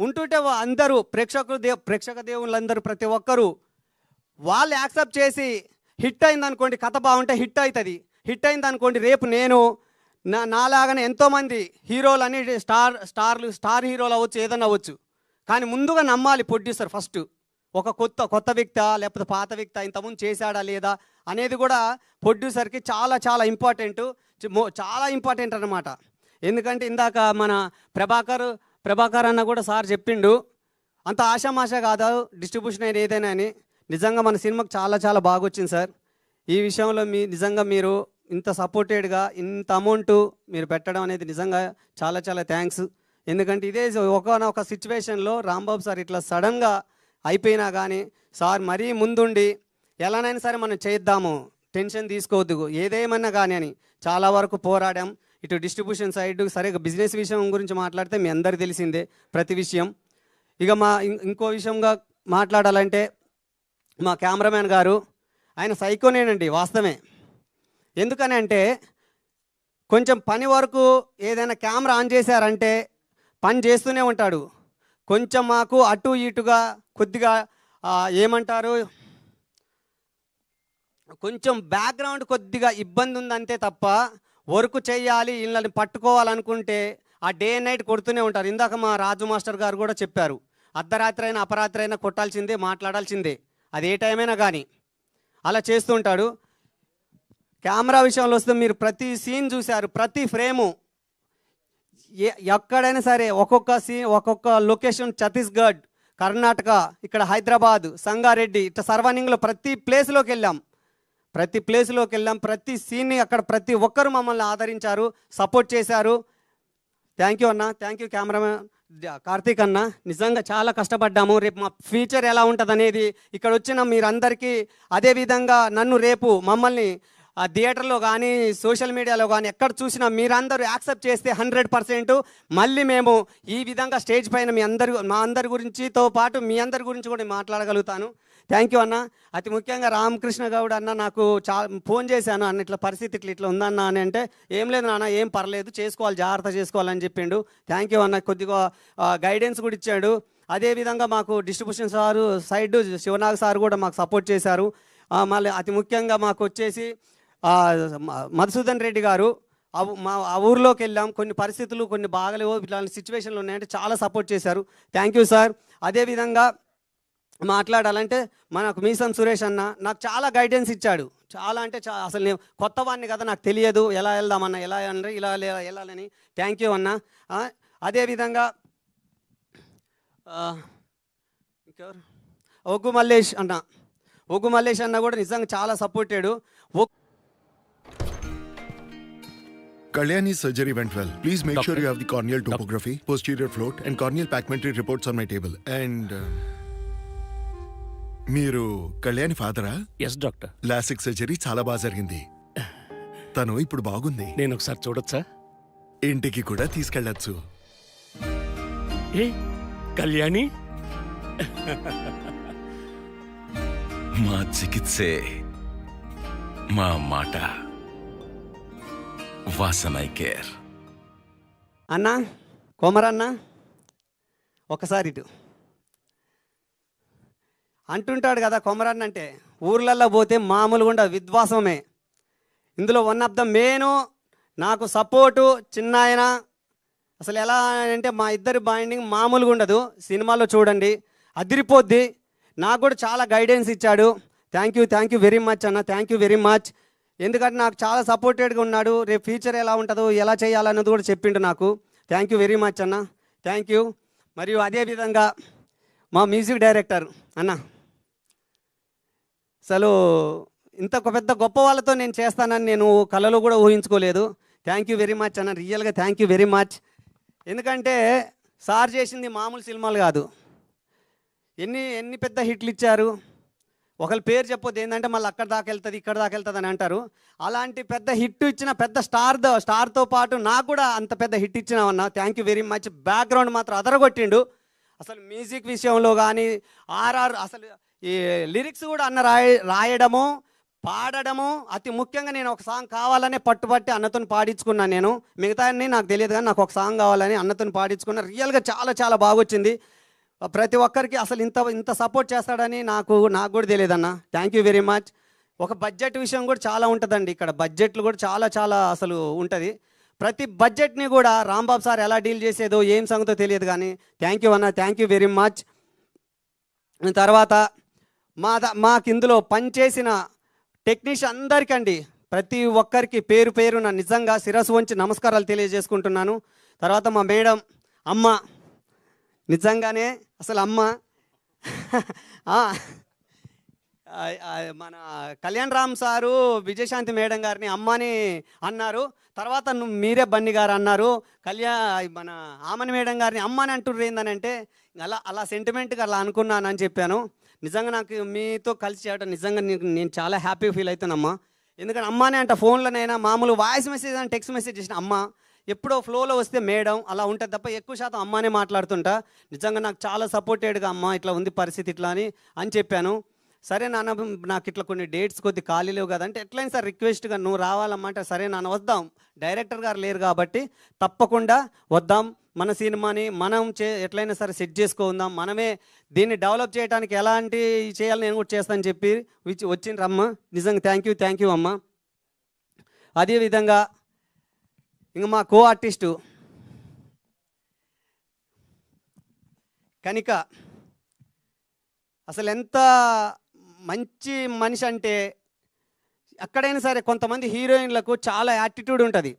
ఉంటుంటే అందరూ ప్రేక్షక దేవుళ్ళందరూ ప్రతి ఒక్కరూ వాళ్ళు యాక్సెప్ట్ చేసి హిట్ అయిందనుకోండి, కథ బాగుంటే హిట్ అవుతుంది. హిట్ అయిందనుకోండి, రేపు నేను నాలాగానే ఎంతోమంది హీరోలు అని స్టార్ హీరోలు అవ్వచ్చు, ఏదన్నా అవ్వచ్చు. కానీ ముందుగా నమ్మాలి ప్రొడ్యూసర్ ఫస్ట్. ఒక కొత్త వ్యక్తా లేకపోతే పాత వ్యక్తా, ఇంతకుముందు చేశాడా లేదా అనేది కూడా ప్రొడ్యూసర్కి చాలా చాలా ఇంపార్టెంట్ అన్నమాట. ఎందుకంటే ఇందాక మన ప్రభాకర్ అన్న కూడా సార్ చెప్పిండు, అంత ఆషామాషా కాదు డిస్ట్రిబ్యూషన్ అయిన ఏదైనా అని. నిజంగా మన సినిమాకి చాలా చాలా బాగా వచ్చింది సార్. ఈ విషయంలో నిజంగా మీరు ఇంత సపోర్టెడ్గా ఇంత అమౌంట్ మీరు పెట్టడం అనేది నిజంగా చాలా చాలా థ్యాంక్స్. ఎందుకంటే ఇదే ఒక సిచ్యువేషన్లో రాంబాబు సార్ ఇట్లా సడన్గా అయిపోయినా కానీ సార్ మరీ ముందుండి ఎలానైనా సరే మనం చేద్దాము, టెన్షన్ తీసుకోవద్దు, ఏదేమన్నా కానీ అని చాలా వరకు పోరాడాం. ఇటు డిస్ట్రిబ్యూషన్ సైడ్ సరే, బిజినెస్ విషయం గురించి మాట్లాడితే మీ అందరికీ తెలిసిందే ప్రతి విషయం. ఇక ఇంకో విషయంగా మాట్లాడాలంటే మా కెమెరామ్యాన్ గారు, ఆయన సైకోనేనండి వాస్తవమే. ఎందుకని అంటే కొంచెం పని వరకు ఏదైనా కెమెరా ఆన్ చేశారంటే పని చేస్తూనే ఉంటాడు. కొంచెం మాకు అటు ఇటుగా కొద్దిగా ఏమంటారు, కొంచెం బ్యాక్గ్రౌండ్ కొద్దిగా ఇబ్బంది ఉందంతే తప్ప వర్క్ చేయాలి, వీళ్ళని పట్టుకోవాలనుకుంటే ఆ డే అండ్ నైట్ కొడుతూనే ఉంటారు. ఇందాక మా రాజు మాస్టర్ గారు కూడా చెప్పారు, అర్ధరాత్రి అయినా అపరాత్రి అయినా కొట్టాల్సిందే, మాట్లాడాల్సిందే, అది ఏ టైం అయినా కానీ అలా చేస్తూ ఉంటాడు. కెమెరా విషయంలో వస్తే మీరు ప్రతి సీన్ చూశారు, ప్రతి ఫ్రేము ఎక్కడైనా సరే ఒక్కొక్క లొకేషన్, ఛత్తీస్గఢ్, కర్ణాటక, ఇక్కడ హైదరాబాద్, సంగారెడ్డి, ఇట్లా సర్వనింగ్లో ప్రతి ప్లేస్లోకి వెళ్ళాం. ప్రతి సీన్ని అక్కడ ప్రతి ఒక్కరు మమ్మల్ని ఆదరించారు, సపోర్ట్ చేశారు. థ్యాంక్ యూ అన్న, థ్యాంక్ యూ కెమెరామెన్ కార్తీక్ అన్న. నిజంగా చాలా కష్టపడ్డాము. రేపు మా ఫ్యూచర్ ఎలా ఉంటుంది అనేది ఇక్కడ వచ్చిన మీరందరికీ, అదేవిధంగా నన్ను రేపు మమ్మల్ని థియేటర్లో కానీ సోషల్ మీడియాలో కానీ ఎక్కడ చూసినా మీరందరూ యాక్సెప్ట్ చేస్తే 100% మళ్ళీ మేము ఈ విధంగా స్టేజ్ పైన మా అందరి గురించితో పాటు మీ అందరి గురించి కూడా మాట్లాడగలుగుతాను. థ్యాంక్ యూ అన్న. అతి ముఖ్యంగా రామకృష్ణ గౌడ్ అన్న నాకు ఫోన్ చేశాను, అన్న ఇట్లా పరిస్థితి ఇట్లా ఉందన్న అని అంటే, ఏం లేదు నాన్న, ఏం పర్లేదు, చేసుకోవాలి, జాగ్రత్త చేసుకోవాలని చెప్పిండు. థ్యాంక్ యూ అన్న. కొద్దిగా గైడెన్స్ కూడా ఇచ్చాడు. అదేవిధంగా మాకు distribution sir side Sivanag sir కూడా మాకు సపోర్ట్ చేశారు. మళ్ళీ అతి ముఖ్యంగా మాకు వచ్చేసి మధుసూదన్ రెడ్డి గారు, ఆ ఊర్లోకి వెళ్ళాం, కొన్ని పరిస్థితులు కొన్ని బాగలేవు, ఇట్లాంటి సిచ్యువేషన్లు ఉన్నాయంటే చాలా సపోర్ట్ చేశారు. Thank you sir. అదేవిధంగా మాట్లాడాలంటే మనకు మీసం సురేష్ అన్న నాకు చాలా గైడెన్స్ ఇచ్చాడు. చాలా అంటే అసలు నేను కొత్తవాడిని కదా, నాకు తెలియదు ఎలా వెళ్దామన్న, ఎలా వెళ్ళాలని. థ్యాంక్ యూ అన్న. అదేవిధంగా ఒగ్గు మల్లేష్ అన్న కూడా నిజంగా చాలా supported. Kalyani's surgery went well. Please make sure you have the corneal topography, posterior float and corneal pacmentary reports on my table. And మీరు కళ్యాణి ఫాదరా? Yes doctor. లాసిక్ సర్జరీ చాలా బాగా జరిగింది. తను ఇప్పుడు బాగుంది. నేను ఒకసారి చూడొచ్చా? ఇంటికి కూడా తీసుకెళ్ళచ్చు. ఏ కళ్యాణి, మా చికిత్సే మా మాట. వాసనై కేర్. అన్న కోమరన్న ఒకసారి ఇటు అంటుంటాడు కదా కొమరన్న అంటే, ఊర్లల్లో పోతే మామూలుగా ఉండదు, విద్వాసమే. ఇందులో వన్ ఆఫ్ ద మెయిన్ నాకు సపోర్టు చిన్నాయన. అసలు ఎలా అంటే మా ఇద్దరి బాండింగ్ మామూలుగా ఉండదు. సినిమాలో చూడండి అదిరిపోద్ది. నాకు కూడా చాలా గైడెన్స్ ఇచ్చాడు. థ్యాంక్ యూ వెరీ మచ్ అన్న, థ్యాంక్ యూ వెరీ మచ్. ఎందుకంటే నాకు చాలా సపోర్టెడ్గా ఉన్నాడు. రేపు ఫ్యూచర్ ఎలా ఉంటుందో, ఎలా చేయాలన్నది కూడా చెప్పిండు నాకు. థ్యాంక్ యూ వెరీ మచ్ అన్న, థ్యాంక్ యూ. మరియు అదేవిధంగా మా మ్యూజిక్ డైరెక్టర్ అన్న, అసలు ఇంత పెద్ద గొప్ప వాళ్ళతో నేను చేస్తానని నేను కలలో కూడా ఊహించుకోలేదు. థ్యాంక్ యూ వెరీ మచ్ అన్న, రియల్గా థ్యాంక్ యూ వెరీ మచ్. ఎందుకంటే సార్ చేసింది మామూలు సినిమాలు కాదు. ఎన్ని పెద్ద హిట్లు ఇచ్చారు. ఒకళ్ళ పేరు చెప్పొద్దు, ఏంటంటే మళ్ళీ అక్కడ దాకా వెళ్తుంది ఇక్కడ దాకా వెళ్తుంది అని అంటారు. అలాంటి పెద్ద హిట్ ఇచ్చిన పెద్ద స్టార్తో పాటు నాకు కూడా అంత పెద్ద హిట్ ఇచ్చినామన్నా. Thank you very much. Background మాత్రం అదరగొట్టిండు. అసలు మ్యూజిక్ విషయంలో కానీ అసలు ఈ లిరిక్స్ కూడా అన్న రాయడము పాడడము. అతి ముఖ్యంగా నేను ఒక సాంగ్ కావాలనే పట్టుబట్టి అన్నతో పాడించుకున్నాను. నేను మిగతా అన్నీ నాకు తెలియదు కానీ నాకు ఒక సాంగ్ కావాలని అన్నతో పాడించుకున్నా. రియల్గా చాలా చాలా బాగొచ్చింది. ప్రతి ఒక్కరికి అసలు ఇంత సపోర్ట్ చేస్తాడని నాకు కూడా తెలియదన్న. Thank you very much. ఒక బడ్జెట్ విషయం కూడా చాలా ఉంటుందండి ఇక్కడ. బడ్జెట్లు కూడా చాలా అసలు ఉంటుంది. ప్రతి బడ్జెట్ని కూడా రాంబాబు సార్ ఎలా డీల్ చేసేదో ఏం సంగతో తెలియదు కానీ థ్యాంక్ యూ అన్న, థ్యాంక్ యూ వెరీ మచ్. తర్వాత మాకు ఇందులో పనిచేసిన టెక్నీషియన్ అందరికండి, ప్రతి ఒక్కరికి పేరు పేరున నిజంగా శిరస్సు వంచి నమస్కారాలు తెలియజేసుకుంటున్నాను. తర్వాత మా మేడం అమ్మ, నిజంగానే అసలు అమ్మ మన కళ్యాణ్ రామ్ సారు విజయశాంతి మేడం గారిని అమ్మని అన్నారు. తర్వాత మీరే బన్నీ గారు అన్నారు. మన ఆమని మేడం గారిని అమ్మని అంటుర్రు ఏందని అంటే అలా సెంటిమెంట్గా అలా అనుకున్నానని చెప్పాను. నిజంగా నాకు మీతో కలిసి చేయడం నిజంగా నేను చాలా హ్యాపీ ఫీల్ అవుతానమ్మా. ఎందుకంటే అమ్మానే అంట, ఫోన్లోనైనా మామూలు వాయిస్ మెసేజ్ అని టెక్స్ట్ మెసేజ్ చేసిన అమ్మ, ఎప్పుడో ఫ్లోలో వస్తే మేడం అలా ఉంటుంది తప్ప ఎక్కువ శాతం అమ్మానే మాట్లాడుతుంటా. నిజంగా నాకు చాలా సపోర్టెడ్గా అమ్మ ఇట్లా ఉంది పరిస్థితి ఇట్లా అని చెప్పాను. సరే నాన్న నాకు ఇట్లా కొన్ని డేట్స్ కొద్ది ఖాళీ లేవు కదంటే ఎట్లయినా సార్ రిక్వెస్ట్గా నువ్వు రావాలమ్మా అంటే సరే నాన్న వద్దాం, డైరెక్టర్ గారు లేరు కాబట్టి తప్పకుండా వద్దాం, మన సినిమాని మనం ఎట్లయినా సరే సెట్ చేసుకుందాం, మనమే దీన్ని డెవలప్ చేయడానికి ఎలాంటి చేయాలని నేను కూడా చేస్తానని చెప్పి వచ్చిండ్రు అమ్మ. నిజంగా థ్యాంక్ యూ అమ్మ. అదేవిధంగా ఇంక మా కో ఆర్టిస్టు కనిక అసలు ఎంత మంచి మనిషి అంటే, ఎక్కడైనా సరే కొంతమంది హీరోయిన్లకు చాలా యాటిట్యూడ్ ఉంటుంది.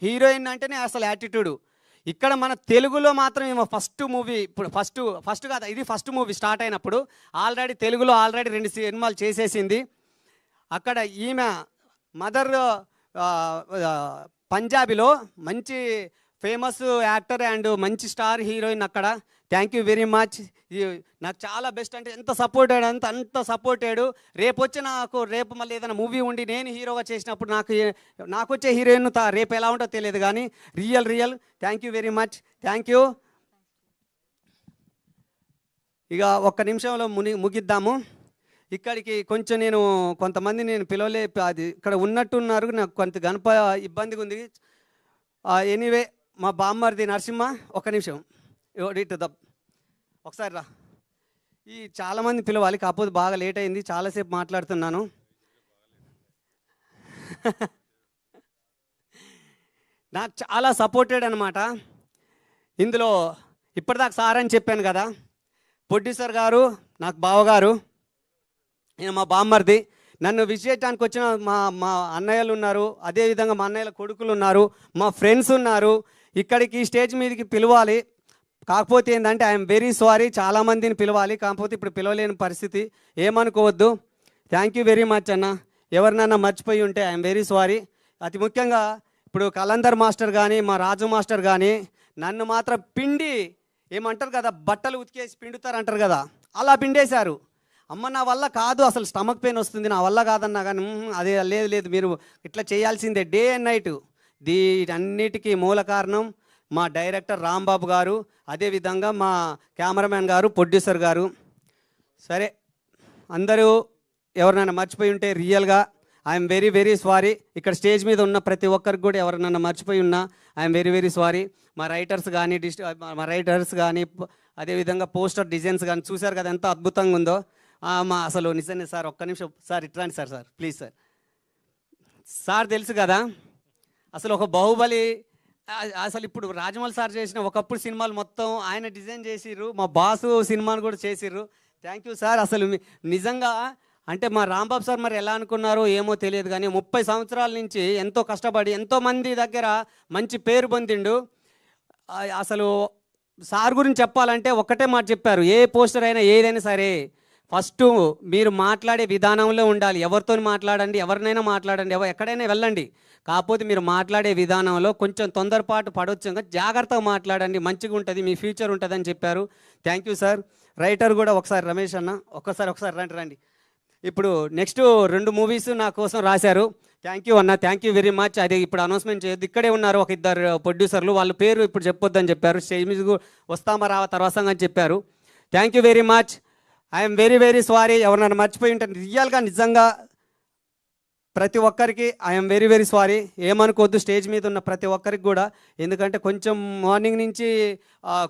హీరోయిన్ అంటేనే అసలు యాటిట్యూడు. ఇక్కడ మన తెలుగులో మాత్రం ఏమో ఫస్ట్ మూవీ, ఇప్పుడు ఫస్ట్ కాదు ఇది ఫస్ట్ మూవీ స్టార్ట్ అయినప్పుడు తెలుగులో ఆల్రెడీ 2 సినిమాలు చేసేసింది. అక్కడ ఈమె మదర్ పంజాబీలో మంచి ఫేమస్ యాక్టర్ అండ్ మంచి స్టార్ హీరోయిన్ అక్కడ. Thank you very much. నాకు చాలా బెస్ట్ అంటే ఎంత సపోర్టెడ్ అంత సపోర్టెడ్. రేపు మళ్ళీ ఏదైనా మూవీ ఉండి నేను హీరోగా చేసినప్పుడు నాకు వచ్చే హీరోయిన్ రేపు ఎలా ఉంటుందో తెలియదు కానీ real thank you very much. Thank you. ఇక ఒక్క నిమిషంలో ముగిద్దాము. ఇక్కడికి కొంచెం కొంతమంది నేను పిలవలే, అది ఇక్కడ ఉన్నట్టున్నారు, నాకు కొంత ఇబ్బందిగా ఉంది. ఎనీవే మా బామ్మర్ది నరసింహ ఒక్క నిమిషం ఒకసారి రా. చాలామంది పిలవాలి కాకపోతే బాగా లేట్ అయింది, చాలాసేపు మాట్లాడుతున్నాను. నాకు చాలా సపోర్టెడ్ అనమాట ఇందులో. ఇప్పటిదాకా సార్ అని చెప్పాను కదా, ప్రొడ్యూసర్ గారు నాకు బావగారు, నేను మా బామ్మర్ది. నన్ను విజయటానికి వచ్చిన మా అన్నయ్యలు ఉన్నారు, అదేవిధంగా మా అన్నయ్యల కొడుకులు ఉన్నారు, మా ఫ్రెండ్స్ ఉన్నారు. ఇక్కడికి స్టేజ్ మీదకి పిలవాలి, కాకపోతే ఏంటంటే ఐఎమ్ వెరీ సారీ, చాలామందిని పిలవాలి కాకపోతే ఇప్పుడు పిలవలేని పరిస్థితి, ఏమనుకోవద్దు. థ్యాంక్ యూ వెరీ మచ్ అన్న. ఎవరినన్నా మర్చిపోయి ఉంటే ఐఎమ్ వెరీ సారీ. అతి ముఖ్యంగా ఇప్పుడు కలందర్ మాస్టర్ కానీ మా రాజు మాస్టర్ కానీ నన్ను మాత్రం పిండి ఏమంటారు కదా, బట్టలు ఉతికేసి పిండుతారు అంటారు కదా, అలా పిండేశారు. అమ్మ నా వల్ల కాదు, అసలు స్టమక్ పెయిన్ వస్తుంది, నా వల్ల కాదన్నా కానీ అదే లేదు మీరు ఇట్లా చేయాల్సిందే డే అండ్ నైట్. దీటన్నిటికీ మూల కారణం మా డైరెక్టర్ రాంబాబు గారు, అదేవిధంగా మా కెమెరామ్యాన్ గారు, ప్రొడ్యూసర్ గారు. సరే అందరూ ఎవరినైనా మర్చిపోయి ఉంటే రియల్గా ఐఎమ్ వెరీ వెరీ సారీ. ఇక్కడ స్టేజ్ మీద ఉన్న ప్రతి ఒక్కరికి కూడా ఎవరినన్నా మర్చిపోయి ఉన్నా ఐఎమ్ వెరీ వెరీ సారీ. మా రైటర్స్ కానీ అదేవిధంగా పోస్టర్ డిజైన్స్ కానీ చూశారు కదా ఎంత అద్భుతంగా ఉందో. అసలు నిజంగా సార్ ఒక్క నిమిషం సార్ ఇట్లాంటి సార్ ప్లీజ్ సార్ తెలుసు కదా అసలు ఒక బాహుబలి అసలు ఇప్పుడు రాజమౌళి సార్ చేసిన ఒకప్పుడు సినిమాలు మొత్తం ఆయన డిజైన్ చేసిర్రు. మా బాసు సినిమాను కూడా చేసిర్రు. Thank you sir. అసలు నిజంగా అంటే మా రాంబాబు సార్ మరి ఎలా అనుకున్నారో ఏమో తెలియదు కానీ 30 సంవత్సరాల నుంచి ఎంతో కష్టపడి ఎంతోమంది దగ్గర మంచి పేరు పొందిండు. అసలు సార్ గురించి చెప్పాలంటే ఒక్కటే మాట చెప్పారు, ఏ పోస్టర్ అయినా ఏదైనా సరే ఫస్ట్ మీరు మాట్లాడే విధానంలో ఉండాలి. ఎవరితో మాట్లాడండి, ఎవరినైనా మాట్లాడండి, ఎక్కడైనా వెళ్ళండి, కాకపోతే మీరు మాట్లాడే విధానంలో కొంచెం తొందరపాటు పడవచ్చు, జాగ్రత్తగా మాట్లాడండి, మంచిగా ఉంటుంది, మీ ఫ్యూచర్ ఉంటుంది అని చెప్పారు. Thank you sir. రైటర్ కూడా ఒకసారి రమేష్ అన్న ఒకసారి రండి. ఇప్పుడు నెక్స్ట్ 2 మూవీస్ నా కోసం రాశారు. థ్యాంక్ యూ అన్న, థ్యాంక్ యూ వెరీ మచ్. అది ఇప్పుడు అనౌన్స్మెంట్ చేయొద్దు, ఇక్కడే ఉన్నారు ఒక 2 ప్రొడ్యూసర్లు, వాళ్ళ పేరు ఇప్పుడు చెప్పొద్దని చెప్పారు. స్టేజ్ మీద వస్తామా రావా తర్వాత అని చెప్పారు. Thank you very much. I'm very very sorry. ఎవరన్నా మర్చిపోయి ఉంటాను రియల్గా నిజంగా ప్రతి ఒక్కరికి ఐఎమ్ వెరీ వెరీ సారీ. ఏమనుకోవద్దు స్టేజ్ మీద ఉన్న ప్రతి ఒక్కరికి కూడా, ఎందుకంటే కొంచెం మార్నింగ్ నుంచి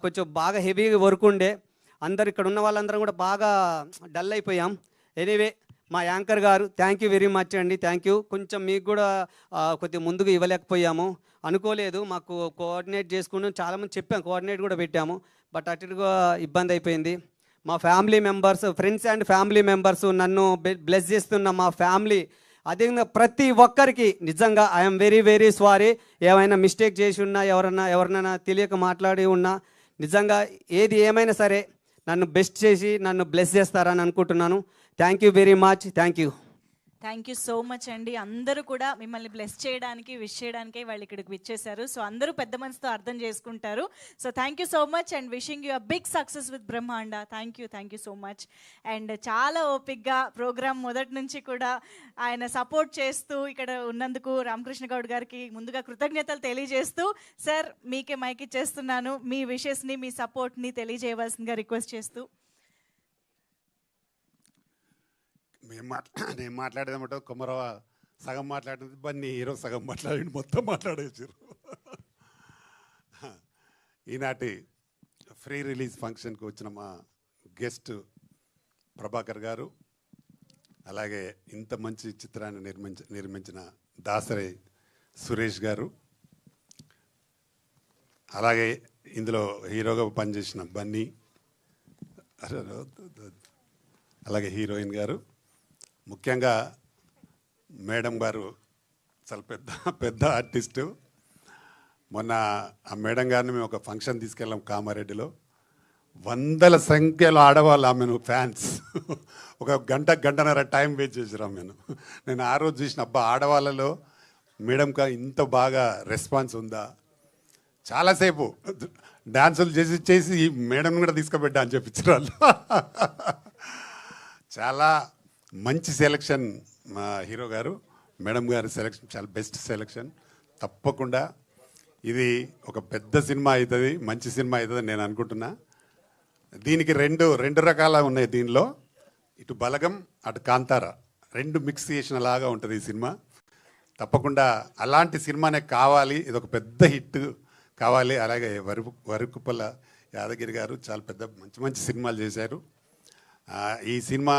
కొంచెం బాగా హెవీ వర్క్ ఉండే, అందరు ఇక్కడ ఉన్న వాళ్ళందరం కూడా బాగా డల్ అయిపోయాం. ఎనీవే మా యాంకర్ గారు థ్యాంక్ యూ వెరీ మచ్ అండి, థ్యాంక్ యూ. కొంచెం మీకు కూడా కొద్దిగా ముందుకు ఇవ్వలేకపోయాము, అనుకోలేదు, మాకు కోఆర్డినేట్ చేసుకుని చాలామంది చెప్పాము, కోఆర్డినేట్ కూడా పెట్టాము, బట్ అటుగా ఇబ్బంది అయిపోయింది. మా family members, friends and family members, నన్ను బ్లెస్ చేస్తున్న మా ఫ్యామిలీ, అదేవిధంగా ప్రతి ఒక్కరికి నిజంగా ఐఎమ్ వెరీ వెరీ సారీ. ఏమైనా మిస్టేక్ చేసి ఉన్నా, ఎవరినైనా తెలియక మాట్లాడి ఉన్నా, నిజంగా ఏది ఏమైనా సరే నన్ను బెస్ట్ చేసి నన్ను బ్లెస్ చేస్తారని అనుకుంటున్నాను. Thank you very much. Thank you. Thank you so much అండి. అందరూ కూడా మిమ్మల్ని బ్లెస్ చేయడానికి, విష్ చేయడానికి వాళ్ళు ఇక్కడికి విచ్చేశారు. సో అందరూ పెద్ద మనసుతో అర్థం చేసుకుంటారు. So thank you so much and wishing you a big success with Brahmanda. Thank you so much. And చాలా ఓపిక్గా ప్రోగ్రామ్ మొదటి నుంచి కూడా ఆయన సపోర్ట్ చేస్తూ ఇక్కడ ఉన్నందుకు రామకృష్ణ గౌడ్ గారికి ముందుగా కృతజ్ఞతలు తెలియజేస్తూ, సార్ మీకే మైక్ ఇచ్చేస్తున్నాను, మీ విషెస్ని మీ సపోర్ట్ని తెలియజేయవలసిందిగా రిక్వెస్ట్ చేస్తూ. నేను మాట్లాడేదన్నమాట కుమరవ సగం మాట్లాడేది, బన్నీ హీరో సగం మాట్లాడి మొత్తం మాట్లాడేసారు. ఈనాటి ఫ్రీ రిలీజ్ ఫంక్షన్కి వచ్చిన మా గెస్ట్ ప్రభాకర్ గారు, అలాగే ఇంత మంచి చిత్రాన్ని నిర్మించిన దాసరి సురేష్ గారు, అలాగే ఇందులో హీరోగా పనిచేసిన బన్నీ, అలాగే హీరోయిన్ గారు, ముఖ్యంగా మేడం గారు చాలా పెద్ద ఆర్టిస్టు. మొన్న ఆ మేడం గారిని మేము ఒక ఫంక్షన్ తీసుకెళ్ళాం కామారెడ్డిలో. 100ల సంఖ్యలో ఆడవాళ్ళు ఆమెను ఫ్యాన్స్. ఒక గంటన్నర టైం వేస్ట్ చేసారు ఆమెను. నేను ఆ రోజు చూసిన, అబ్బా ఆడవాళ్ళలో మేడంకి ఇంత బాగా రెస్పాన్స్ ఉందా, చాలాసేపు డాన్సులు చేసి ఈ మేడం కూడా తీసుకుపెట్టా అని చెప్పించారు వాళ్ళు. చాలా మంచి సెలెక్షన్ మా హీరో గారు, మేడం గారి సెలెక్షన్ చాలా బెస్ట్ సెలెక్షన్. తప్పకుండా ఇది ఒక పెద్ద సినిమా అవుతుంది, మంచి సినిమా అవుతుంది నేను అనుకుంటున్నా. దీనికి రెండు రకాల ఉన్నాయి దీనిలో, ఇటు బలగం అటు కాంతార 2 మిక్స్ చేసిన లాగా ఉంటుంది ఈ సినిమా. తప్పకుండా అలాంటి సినిమానే కావాలి, ఇది ఒక పెద్ద హిట్ కావాలి. అలాగే వరకుపల్ల యాదగిరి గారు చాలా మంచి సినిమాలు చేశారు. ఈ సినిమా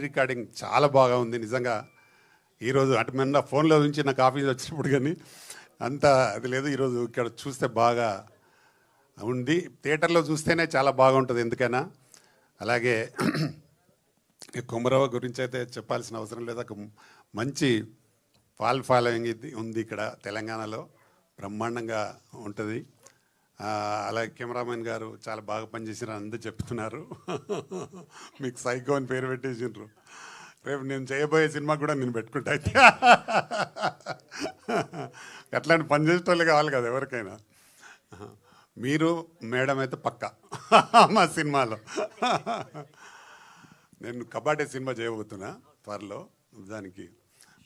రికార్డింగ్ చాలా బాగా ఉంది నిజంగా. ఈరోజు అటు మీద ఫోన్లో నుంచి నాకు ఆఫీస్ వచ్చినప్పుడు కానీ అంత అది లేదు, ఈరోజు ఇక్కడ చూస్తే బాగా ఉంది, థియేటర్లో చూస్తేనే చాలా బాగుంటుంది ఎందుకైనా. అలాగే కుమరవ గురించి అయితే చెప్పాల్సిన అవసరం లేదు, ఒక మంచి ఫాలోయింగ్ ఉంది ఇక్కడ తెలంగాణలో, బ్రహ్మాండంగా ఉంటుంది. అలాగే కెమెరామెన్ గారు చాలా బాగా పనిచేసినారు అందరూ చెప్తున్నారు. మీకు సైకో అని పేరు పెట్టేసిండ్రు. రేపు నేను చేయబోయే సినిమా కూడా నేను పెట్టుకుంటా. అయితే అట్లాంటి పని చేసేటోళ్ళు కావాలి కదా ఎవరికైనా. మీరు మేడం అయితే పక్కా మా సినిమాలో. నేను కబాడే సినిమా చేయబోతున్నా త్వరలో, దానికి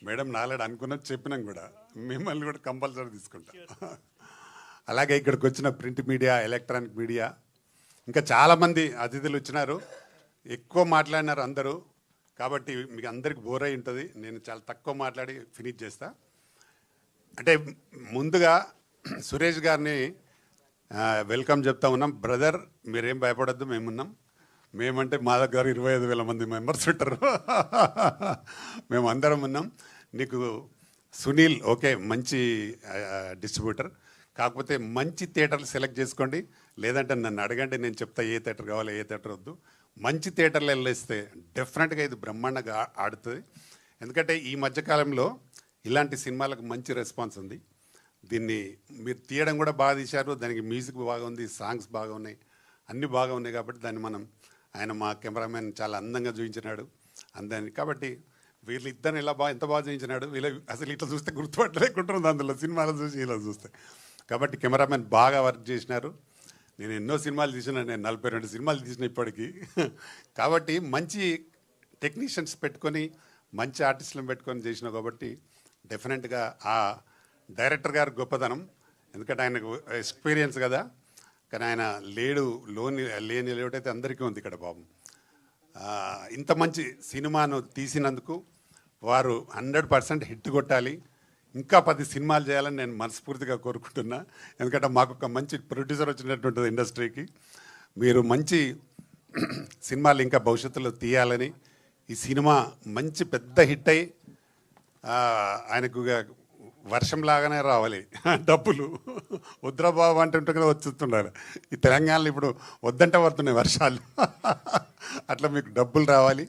మేడం నాలాడు అనుకున్నా చెప్పినాం కూడా, మిమ్మల్ని కూడా కంపల్సరీ తీసుకుంటా. అలాగే ఇక్కడికి వచ్చిన ప్రింట్ మీడియా, ఎలక్ట్రానిక్ మీడియా, ఇంకా చాలామంది అతిథులు వచ్చినారు, ఎక్కువ మాట్లాడినారు అందరూ. కాబట్టి మీకు అందరికి బోర్ అయి ఉంటుంది. నేను చాలా తక్కువ మాట్లాడి ఫినిష్ చేస్తా. అంటే ముందుగా సురేష్ గారిని వెల్కమ్ చెప్తా ఉన్నాం. బ్రదర్ మీరేం భయపడద్దు, మేమున్నాం. మేమంటే మా దగ్గర 25,000 మంది మెంబర్స్ ఉంటారు. మేము అందరం ఉన్నాం. నీకు సునీల్ ఓకే మంచి డిస్ట్రిబ్యూటర్, కాకపోతే మంచి థియేటర్లు సెలెక్ట్ చేసుకోండి. లేదంటే నన్ను అడగండి, నేను చెప్తా ఏ థియేటర్ కావాలి ఏ థియేటర్ వద్దు. మంచి థియేటర్లు వెళ్ళేస్తే డెఫినెట్గా ఇది బ్రహ్మాండంగా ఆడుతుంది. ఎందుకంటే ఈ మధ్యకాలంలో ఇలాంటి సినిమాలకు మంచి రెస్పాన్స్ ఉంది. దీన్ని మీరు తీయడం కూడా బాగా తీశారు, దానికి మ్యూజిక్ బాగా ఉంది, సాంగ్స్ బాగా ఉన్నాయి, అన్నీ బాగా ఉన్నాయి. కాబట్టి దాన్ని ఆయన మా కెమెరామెన్ చాలా అందంగా చూపించినాడు అందాన్ని. కాబట్టి వీళ్ళిద్దరిని ఎంత బాగా చూపించినాడు. అసలు ఇట్లా చూస్తే గుర్తుపట్టలేకుంటున్నాను అందులో సినిమాలు చూసి ఇలా చూస్తే. కాబట్టి కెమెరామెన్ బాగా వర్క్ చేసినారు. నేను ఎన్నో సినిమాలు తీసిన, నేను 42 సినిమాలు తీసిన ఇప్పటికీ. కాబట్టి మంచి టెక్నీషియన్స్ పెట్టుకొని మంచి ఆర్టిస్టులను పెట్టుకొని చేసిన కాబట్టి డెఫినెట్గా ఆ డైరెక్టర్ గారి గొప్పతనం. ఎందుకంటే ఆయనకు ఎక్స్పీరియన్స్ కదా, కానీ ఆయన లేని లేడైతే అందరికీ ఉంది ఇక్కడ పాపం. ఇంత మంచి సినిమాను తీసినందుకు వారు 100% హిట్ కొట్టాలి. ఇంకా 10 సినిమాలు చేయాలని నేను మనస్ఫూర్తిగా కోరుకుంటున్నా. ఎందుకంటే మాకు ఒక మంచి ప్రొడ్యూసర్ వచ్చినటువంటి ఇండస్ట్రీకి మీరు మంచి సినిమాలు ఇంకా భవిష్యత్తులో తీయాలని, ఈ సినిమా మంచి పెద్ద హిట్ అయ్యి ఆయనకు వర్షంలాగానే రావాలి డబ్బులు. వద్రబాబు అంటుంటే కదా వచ్చేస్తుండాలి. ఈ తెలంగాణలో ఇప్పుడు వద్దంటే పడుతున్నాయి వర్షాలు. అట్లా మీకు డబ్బులు రావాలి.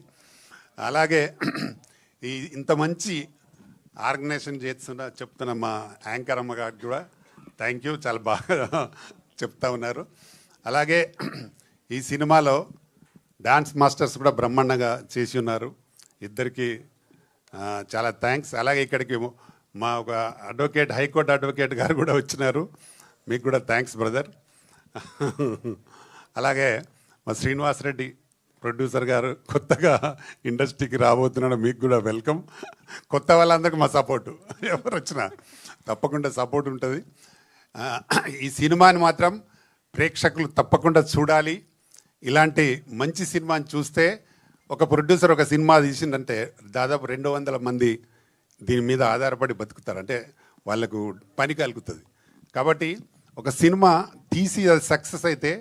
అలాగే ఇంత మంచి ఆర్గనైజేషన్ చెప్తున్న మా యాంకర్ అమ్మ గారికి కూడా థ్యాంక్ యూ, చాలా బాగా చెప్తా ఉన్నారు. అలాగే ఈ సినిమాలో డాన్స్ మాస్టర్స్ కూడా బ్రహ్మాండంగా చేసి ఉన్నారు. ఇద్దరికి చాలా థ్యాంక్స్. అలాగే ఇక్కడికి మా ఒక అడ్వకేట్, హైకోర్టు అడ్వకేట్ గారు కూడా వచ్చినారు. మీకు కూడా థ్యాంక్స్ బ్రదర్. అలాగే మా శ్రీనివాసరెడ్డి ప్రొడ్యూసర్ గారు కొత్తగా ఇండస్ట్రీకి రాబోతున్నాడు, మీకు కూడా వెల్కమ్. కొత్త వాళ్ళందరికీ మా సపోర్టు, ఎవరు వచ్చినా తప్పకుండా సపోర్ట్ ఉంటుంది. ఈ సినిమాని మాత్రం ప్రేక్షకులు తప్పకుండా చూడాలి. ఇలాంటి మంచి సినిమాని చూస్తే ఒక ప్రొడ్యూసర్ ఒక సినిమా తీసిందంటే దాదాపు 200 మంది దీని మీద ఆధారపడి బతుకుతారు, అంటే వాళ్ళకు పని కలుగుతుంది. కాబట్టి ఒక సినిమా తీసి అది సక్సెస్ అయితే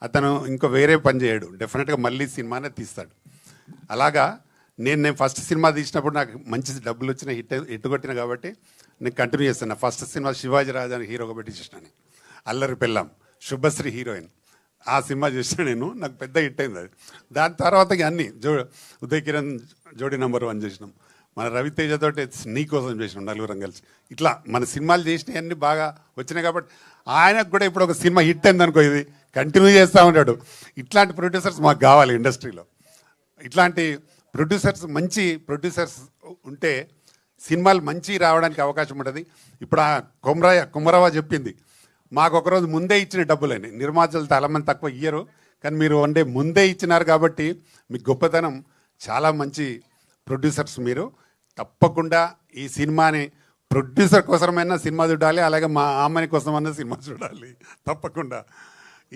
అతను ఇంకో వేరే పని చేయడు, డెఫినెట్గా మళ్ళీ సినిమానే తీస్తాడు. అలాగా నేను ఫస్ట్ సినిమా తీసినప్పుడు నాకు మంచి డబ్బులు వచ్చిన హిట్ కొట్టిన కాబట్టి నేను కంటిన్యూ చేస్తాను. ఫస్ట్ సినిమా శివాజీ రాజాని హీరోగా పెట్టి చేసినాను. అల్లరి పెళ్ళాం, శుభశ్రీ హీరోయిన్, ఆ సినిమా చేసిన నేను, నాకు పెద్ద హిట్ అయింది అది. దాని తర్వాత అన్నీ ఉదయ్ కిరణ్ జోడీ నెంబర్ 1 చేసినాం. మన రవితేజతో నీ కోసం చేసినాం, నలుగురం కలిసి. ఇట్లా మన సినిమాలు చేసినవి అన్నీ బాగా వచ్చినాయి. కాబట్టి ఆయనకు కూడా ఇప్పుడు ఒక సినిమా హిట్ అయింది అనుకో, ఇది కంటిన్యూ చేస్తూ ఉంటాడు. ఇట్లాంటి ప్రొడ్యూసర్స్ మాకు కావాలి ఇండస్ట్రీలో. ఇట్లాంటి ప్రొడ్యూసర్స్, మంచి ప్రొడ్యూసర్స్ ఉంటే సినిమాలు మంచి రావడానికి అవకాశం ఉంటుంది. ఇప్పుడు ఆ కుమరవ చెప్పింది, మాకు ఒకరోజు ముందే ఇచ్చిన డబ్బులని. నిర్మాతలు చాలామంది తక్కువ ఇయ్యరు, కానీ మీరు ముందే ఇచ్చినారు కాబట్టి మీ గొప్పతనం. చాలా మంచి ప్రొడ్యూసర్స్ మీరు. తప్పకుండా ఈ సినిమాని ప్రొడ్యూసర్ కోసమైనా సినిమా చూడాలి, అలాగే మా అమ్మని కోసమైనా సినిమా చూడాలి. తప్పకుండా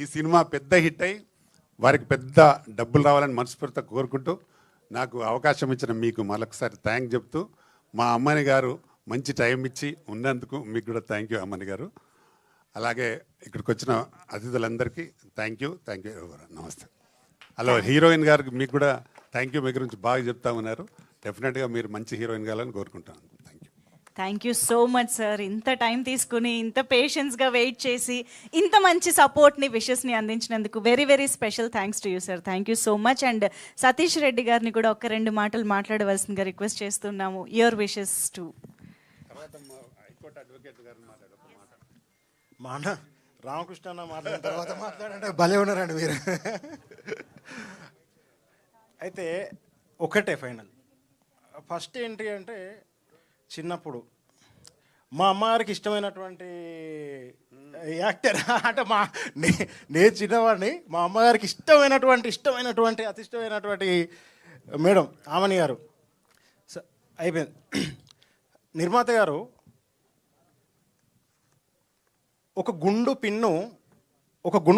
ఈ సినిమా పెద్ద హిట్ అయ్యి వారికి పెద్ద డబ్బులు రావాలని మనస్ఫూర్తిగా కోరుకుంటూ, నాకు అవకాశం ఇచ్చిన మీకు మరొకసారి థ్యాంక్ చెప్తూ, మా అమ్మని గారు మంచి టైం ఇచ్చి ఉన్నందుకు మీకు కూడా థ్యాంక్ యూ అమ్మని గారు. అలాగే ఇక్కడికి వచ్చిన అతిథులందరికీ థ్యాంక్ యూ. నమస్తే. హలో హీరోయిన్ గారికి మీకు కూడా థ్యాంక్ యూ. మీ గురించి బాగా చెప్తా ఉన్నారు. డెఫినెట్గా మీరు మంచి హీరోయిన్ కావాలని కోరుకుంటాను. Thank you so much sir. ఇంత టైం తీసుకుని, ఇంత పేషెన్స్గా వెయిట్ చేసి, ఇంత మంచి సపోర్ట్ని, విషెస్ని అందించినందుకు very very special thanks to you sir. Thank you so much. And Satish Reddy గారిని కూడా 1-2 మాటలు మాట్లాడవలసిందిగా రిక్వెస్ట్ చేస్తున్నాము. Your wishes to. మా అన్న రామకృష్ణ అన్న మాట్లాడిన తర్వాత మాట్లాడంటే భలే ఉన్నారండి మీరు. అయితే ఒకటే ఫైనల్. ఫస్ట్ ఏంటి అంటే, చిన్నప్పుడు మా అమ్మగారికి ఇష్టమైనటువంటి యాక్టర్ అంటే నేను చిన్నవాడిని, మా అమ్మగారికి ఇష్టమైనటువంటి అతి ఇష్టమైనటువంటి మేడం ఆమని గారు. అయిపోయింది. నిర్మాత గారు ఒక గుండు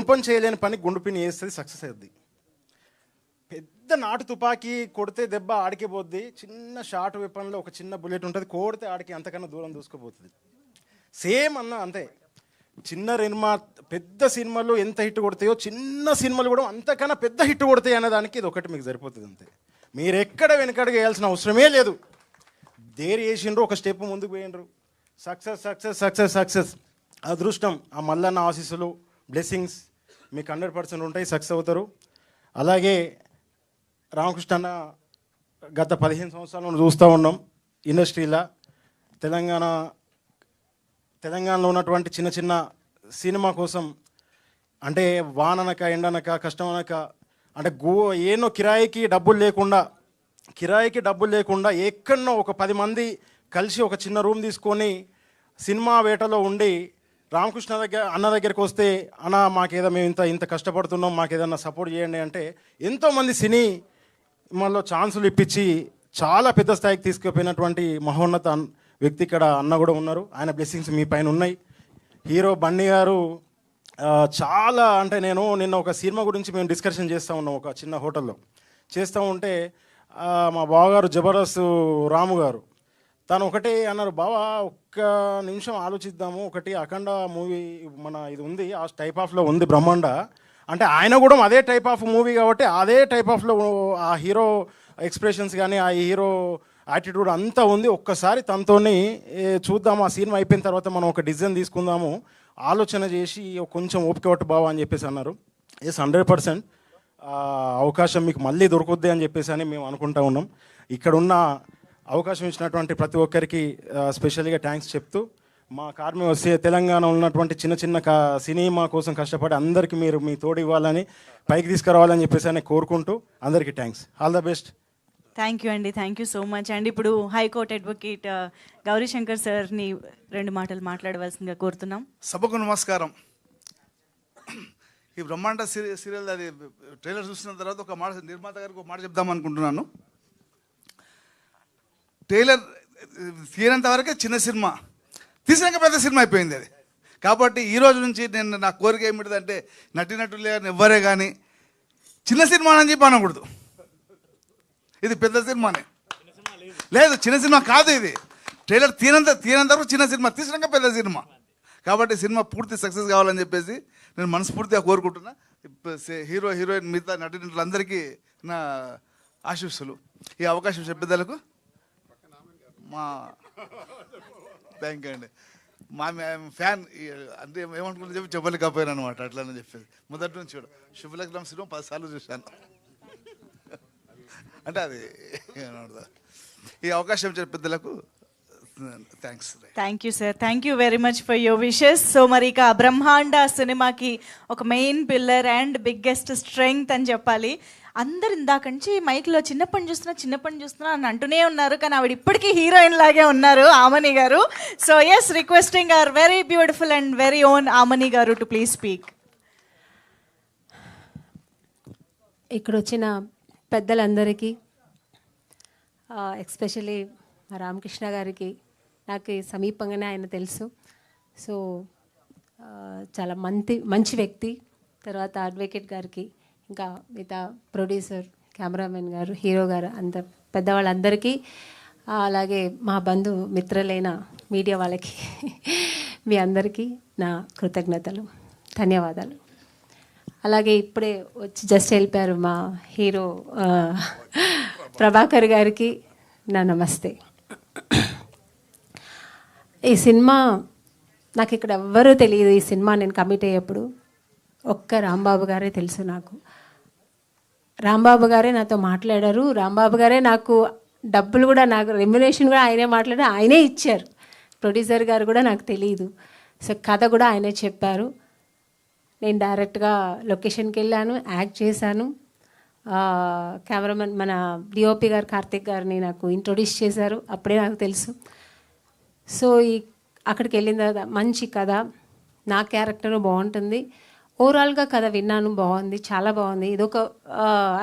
పని చేయలేని పని గుండు పిన్ను చేస్తుంది, సక్సెస్ అవుద్ది. పెద్ద పెద్ద నాటు తుపాకీ కొడితే దెబ్బ ఆడికి పోద్ది, చిన్న షార్ట్ వెపన్లో ఒక చిన్న బుల్లెట్ ఉంటుంది, కొడితే ఆడికి అంతకన్నా దూరం దూసుకుపోతుంది. సేమ్ అన్న అంతే. చిన్న పెద్ద సినిమాలు ఎంత హిట్ కొడతాయో చిన్న సినిమాలు కూడా అంతకన్నా పెద్ద హిట్ కొడతాయి అన్నదానికి ఇది ఒకటి మీకు సరిపోతుంది అంతే. మీరు ఎక్కడ వెనకడుగు వేయాల్సిన అవసరమే లేదు. దేరి వేసిండ్రు, ఒక స్టెప్ ముందుకు పోయిండ్రు, సక్సెస్ సక్సెస్ సక్సెస్ సక్సెస్. అదృష్టం, ఆ మల్లన్న ఆశీస్సులు, బ్లెస్సింగ్స్ మీకు 100% ఉంటాయి, సక్సెస్ అవుతారు. అలాగే రామకృష్ణ గత 15 సంవత్సరాలను చూస్తూ ఉన్నాం ఇండస్ట్రీలో. తెలంగాణలో ఉన్నటువంటి చిన్న చిన్న సినిమా కోసం అంటే వాననక ఎండనక కష్టం అనక అంటే ఏనో కిరాయికి డబ్బులు లేకుండా ఎక్కడనో ఒక 10 మంది కలిసి ఒక చిన్న రూమ్ తీసుకొని సినిమా వేటలో ఉండి రామకృష్ణ అన్న దగ్గరికి వస్తే అన్న మాకేదో మేము ఇంత కష్టపడుతున్నాం, మాకు ఏదన్నా సపోర్ట్ చేయండి అంటే ఎంతోమంది సినిమాలో ఛాన్సులు ఇప్పించి చాలా పెద్ద స్థాయికి తీసుకుపోయినటువంటి మహోన్నత వ్యక్తి ఇక్కడ అన్న కూడా ఉన్నారు. ఆయన బ్లెస్సింగ్స్ మీ పైన ఉన్నాయి. హీరో బన్నీ గారు చాలా అంటే నిన్న ఒక సినిమా గురించి మేము డిస్కషన్ చేస్తూ ఉన్నాం ఒక చిన్న హోటల్లో. చేస్తూ ఉంటే మా బావగారు జబర్దస్త్ రాము గారు తను ఒకటే అన్నారు, బావా ఒక్క నిమిషం ఆలోచిద్దాము, ఒకటి అఖండ మూవీ మన ఇది ఉంది, ఆ టైప్ ఆఫ్లో ఉంది బ్రహ్మాండ అంటే ఆయన కూడా అదే టైప్ ఆఫ్ మూవీ కాబట్టి అదే టైప్ ఆఫ్లో ఆ హీరో ఎక్స్ప్రెషన్స్ కానీ ఆ హీరో యాటిట్యూడ్ అంతా ఉంది, ఒక్కసారి తనతోని చూద్దాము, ఆ సినిమా అయిపోయిన తర్వాత మనం ఒక డిసిజన్ తీసుకుందాము, ఆలోచన చేసి కొంచెం ఓపిక పట్టు బావా అని చెప్పేసి అన్నారు. ఎస్ 100% అవకాశం మీకు మళ్ళీ దొరుకుద్ది అని చెప్పేసి అని మేము అనుకుంటా ఉన్నాం. ఇక్కడ ఉన్న అవకాశం ఇచ్చినటువంటి ప్రతి ఒక్కరికి స్పెషల్గా థ్యాంక్స్ చెప్తూ మా కార్మిక వస్తే తెలంగాణ ఉన్నటువంటి చిన్న సినిమా కోసం కష్టపడి అందరికీ మీరు మీ తోడు ఇవ్వాలని పైకి తీసుకురావాలని చెప్పేసి అని కోరుకుంటూ అందరికీ thanks, all the best. Thank you అండి, థ్యాంక్ యూ సో మచ్ అండి. ఇప్పుడు హైకోర్టు అడ్వకేట్ గౌరీశంకర్ సార్ని 2 మాటలు మాట్లాడవలసిందిగా కోరుతున్నాం. సభకు నమస్కారం. ఈ బ్రహ్మాండ సీరియల్ అది ట్రైలర్ చూసిన తర్వాత ఒక మాట నిర్మాత గారికి ఒక మాట చెప్దాం అనుకుంటున్నాను. ట్రైలర్ తీరేంత వరకే చిన్న సినిమా, తీసినాక పెద్ద సినిమా అయిపోయింది అది. కాబట్టి ఈ రోజు నుంచి నేను నా కోరిక ఏమిటిదంటే నటినటులే ఎవ్వరే కానీ చిన్న సినిమా అని చెప్పి అనకూడదు. ఇది పెద్ద సినిమానే, లేదు చిన్న సినిమా కాదు ఇది. ట్రైలర్ తీనంత వరకు చిన్న సినిమా, తీసినాక పెద్ద సినిమా. కాబట్టి సినిమా పూర్తి సక్సెస్ కావాలని చెప్పేసి నేను మనస్ఫూర్తిగా కోరుకుంటున్నా. హీరో హీరోయిన్ మిగతా నటినటులందరికీ నా ఆశీస్సులు. ఈ అవకాశం చెప్పేదాలకు మా థ్యాంక్ యూ అండి. మా ఫ్యాన్ అంటే ఏమనుకుంటే చెప్పి చెప్పలేకపోయాను అనమాట, అట్లానే చెప్పేసి మొదటి నుంచి కూడా శుభలగ్నం సినిమా 10 సార్లు చూశాను. అంటే అది ఈ అవకాశం ఇచ్చిన పెద్దలకు thanks. Thank you sir, thank you very much for your wishes. So మరి ఇక బ్రహ్మాండ సినిమాకి ఒక main pillar and biggest strength అని చెప్పాలి. అందరు ఇందాక నుంచి మైక్లో చిన్నప్పని చూస్తున్నా అని అంటూనే ఉన్నారు, కానీ ఆవిడ ఇప్పటికీ హీరోయిన్ లాగే ఉన్నారు, ఆమని గారు. So yes, requesting our very beautiful and very own Amani గారు టు ప్లీజ్ స్పీక్. ఇక్కడ వచ్చిన పెద్దలందరికీ, ఎస్పెషలీ రామకృష్ణ గారికి, నాకు సమీపంగానే ఆయన తెలుసు. సో చాలా మంచి వ్యక్తి. తర్వాత అడ్వకేట్ గారికి, ఇంకా మిగతా ప్రొడ్యూసర్, కెమెరామెన్ గారు, హీరో గారు, అంత పెద్దవాళ్ళందరికీ, అలాగే మా మిత్రులైన మీడియా వాళ్ళకి మీ అందరికీ నా కృతజ్ఞతలు, ధన్యవాదాలు. అలాగే ఇప్పుడే వచ్చి జస్ట్ వెళ్ళిపోయారు మా హీరో ప్రభాకర్ గారికి నా నమస్తే. ఈ సినిమా నాకు ఇక్కడ ఎవ్వరూ తెలియదు. ఈ సినిమా నేను కమిట్ అయ్యేప్పుడు ఒక్క రాంబాబు గారే తెలుసు నాకు. రాంబాబు గారే నాతో మాట్లాడారు. రాంబాబు గారే నాకు డబ్బులు కూడా, నాకు రెమ్యునేషన్ కూడా ఆయనే మాట్లాడారు, ఆయనే ఇచ్చారు. ప్రొడ్యూసర్ గారు కూడా నాకు తెలియదు. సో కథ కూడా ఆయనే చెప్పారు. నేను డైరెక్ట్గా లొకేషన్కి వెళ్ళాను, యాక్ట్ చేశాను. కెమెరామెన్ మన డిఓపి గారు కార్తిక్ గారిని నాకు ఇంట్రొడ్యూస్ చేశారు, అప్పుడే నాకు తెలుసు. సో అక్కడికి వెళ్ళిన తర్వాత మంచి కథ, నా క్యారెక్టర్ బాగుంటుంది. ఓవరాల్గా కథ విన్నాను, బాగుంది, చాలా బాగుంది. ఇదొక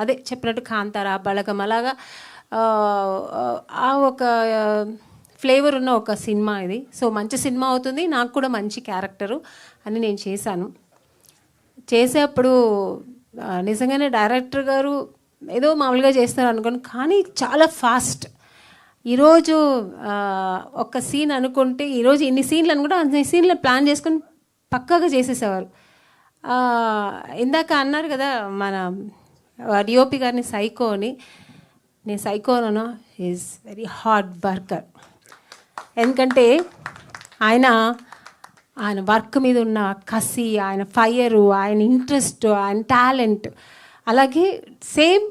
అదే చెప్పినట్టు కాంతారా, బళగం అలాగా ఆ ఒక ఫ్లేవర్ ఉన్న ఒక సినిమా ఇది. సో మంచి సినిమా అవుతుంది, నాకు కూడా మంచి క్యారెక్టరు అని నేను చేశాను. చేసేప్పుడు నిజంగానే డైరెక్టర్ గారు ఏదో మామూలుగా చేస్తారు అనుకోండి, కానీ చాలా ఫాస్ట్. ఈరోజు ఒక సీన్ అనుకుంటే ఈరోజు ఇన్ని సీన్లు అనుకుంటే అన్ని సీన్లు ప్లాన్ చేసుకొని పక్కాగా చేసేసేవారు. ఇందాక అన్నారు కదా మన డిఓపి గారిని సైకో అని. నేను సైకోనో ఈజ్ వెరీ హార్డ్ వర్కర్. ఎందుకంటే ఆయన వర్క్ మీద ఉన్న కసి, ఆయన ఫైరు, ఆయన ఇంట్రెస్ట్, ఆయన టాలెంట్, అలాగే సేమ్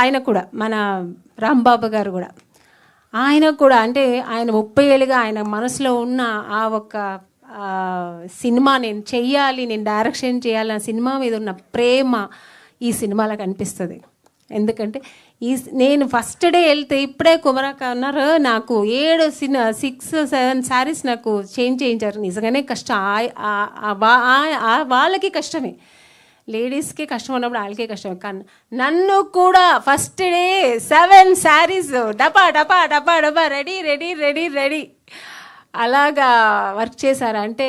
ఆయన కూడా మన రాంబాబు గారు కూడా ఆయన కూడా అంటే ఆయన 30 ఏళ్ళుగా ఆయన మనసులో ఉన్న ఆ ఒక సినిమా నేను చెయ్యాలి, నేను డైరెక్షన్ చేయాలి, ఆ సినిమా మీద ఉన్న ప్రేమ ఈ సినిమాలో కనిపిస్తుంది. ఎందుకంటే నేను ఫస్ట్ డే వెళ్తే ఇప్పుడే కుమరక్క అన్నారు నాకు 6-7 శారీస్ నాకు చేంజ్ చేయించారు. నిజంగానే కష్టం, వాళ్ళకి కష్టమే, లేడీస్కి కష్టం ఉన్నప్పుడు వాళ్ళకే కష్టం. కానీ నన్ను కూడా ఫస్ట్ డే 7 శారీస్ డబ్బా డబ్బా డబ్బా డబ్బా రెడీ రెడీ రెడీ రెడీ అలాగా వర్క్ చేశారు. అంటే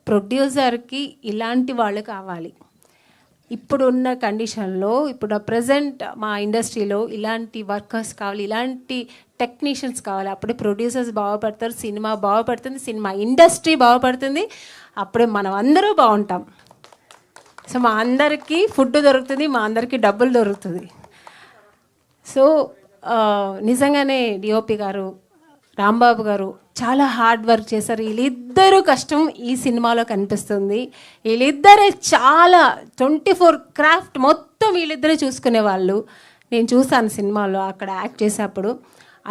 ప్రొడ్యూసర్కి ఇలాంటి వాళ్ళు కావాలి. ఇప్పుడున్న కండిషన్లో ఇప్పుడు ప్రజెంట్ మా ఇండస్ట్రీలో ఇలాంటి వర్కర్స్ కావాలి, ఇలాంటి టెక్నీషియన్స్ కావాలి. అప్పుడే ప్రొడ్యూసర్స్ బాగుపడతారు, సినిమా బాగుపడుతుంది, సినిమా ఇండస్ట్రీ బాగుపడుతుంది, అప్పుడే మనం అందరూ బాగుంటాం. సో మా అందరికీ ఫుడ్ దొరుకుతుంది, మా అందరికీ డబ్బులు దొరుకుతుంది. సో నిజంగానే డిఓపి గారు, రాంబాబు గారు చాలా హార్డ్ వర్క్ చేశారు. వీళ్ళిద్దరూ కష్టం ఈ సినిమాలో కనిపిస్తుంది. వీళ్ళిద్దరే చాలా 24 క్రాఫ్ట్ మొత్తం వీళ్ళిద్దరే చూసుకునే వాళ్ళు. నేను చూసాను సినిమాలో అక్కడ యాక్ట్ చేసేటప్పుడు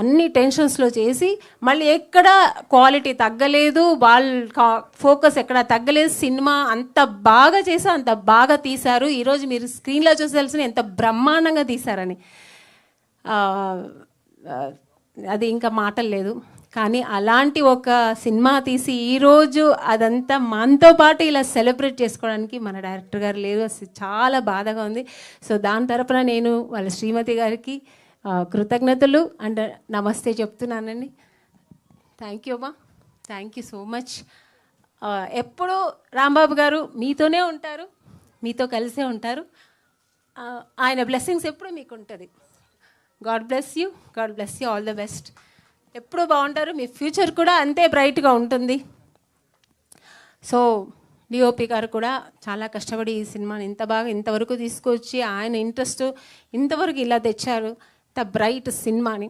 అన్ని టెన్షన్స్లో చేసి మళ్ళీ ఎక్కడ క్వాలిటీ తగ్గలేదు, వాళ్ళ ఫోకస్ ఎక్కడ తగ్గలేదు. సినిమా అంత బాగా చేసి అంత బాగా తీశారు. ఈరోజు మీరు స్క్రీన్లో చూసి తెలిసిన ఎంత బ్రహ్మాండంగా తీశారని, అది ఇంకా మాటలు లేదు. కానీ అలాంటి ఒక సినిమా తీసి ఈరోజు అదంతా మనతో పాటు ఇలా సెలబ్రేట్ చేసుకోవడానికి మన డైరెక్టర్ గారు లేరు. అసలు చాలా బాధగా ఉంది. సో దాని తరపున నేను వాళ్ళ శ్రీమతి గారికి కృతజ్ఞతలు అండ్ నమస్తే చెప్తున్నానండి. థ్యాంక్ యూ అమ్మా, థ్యాంక్ యూ సో మచ్. ఎప్పుడూ రాంబాబు గారు మీతోనే ఉంటారు, మీతో కలిసే ఉంటారు. ఆయన బ్లెస్సింగ్స్ ఎప్పుడు మీకు ఉంటుంది. God bless you, God bless you, all the best. ఎప్పుడూ బాగుంటారు, మీ ఫ్యూచర్ కూడా అంతే బ్రైట్గా ఉంటుంది. సో డిఓపి గారు కూడా చాలా కష్టపడి ఈ సినిమాని ఇంతవరకు తీసుకొచ్చి ఆయన ఇంట్రెస్ట్ ఇంతవరకు ఇలా తెచ్చారు, ఇంత బ్రైట్ సినిమాని.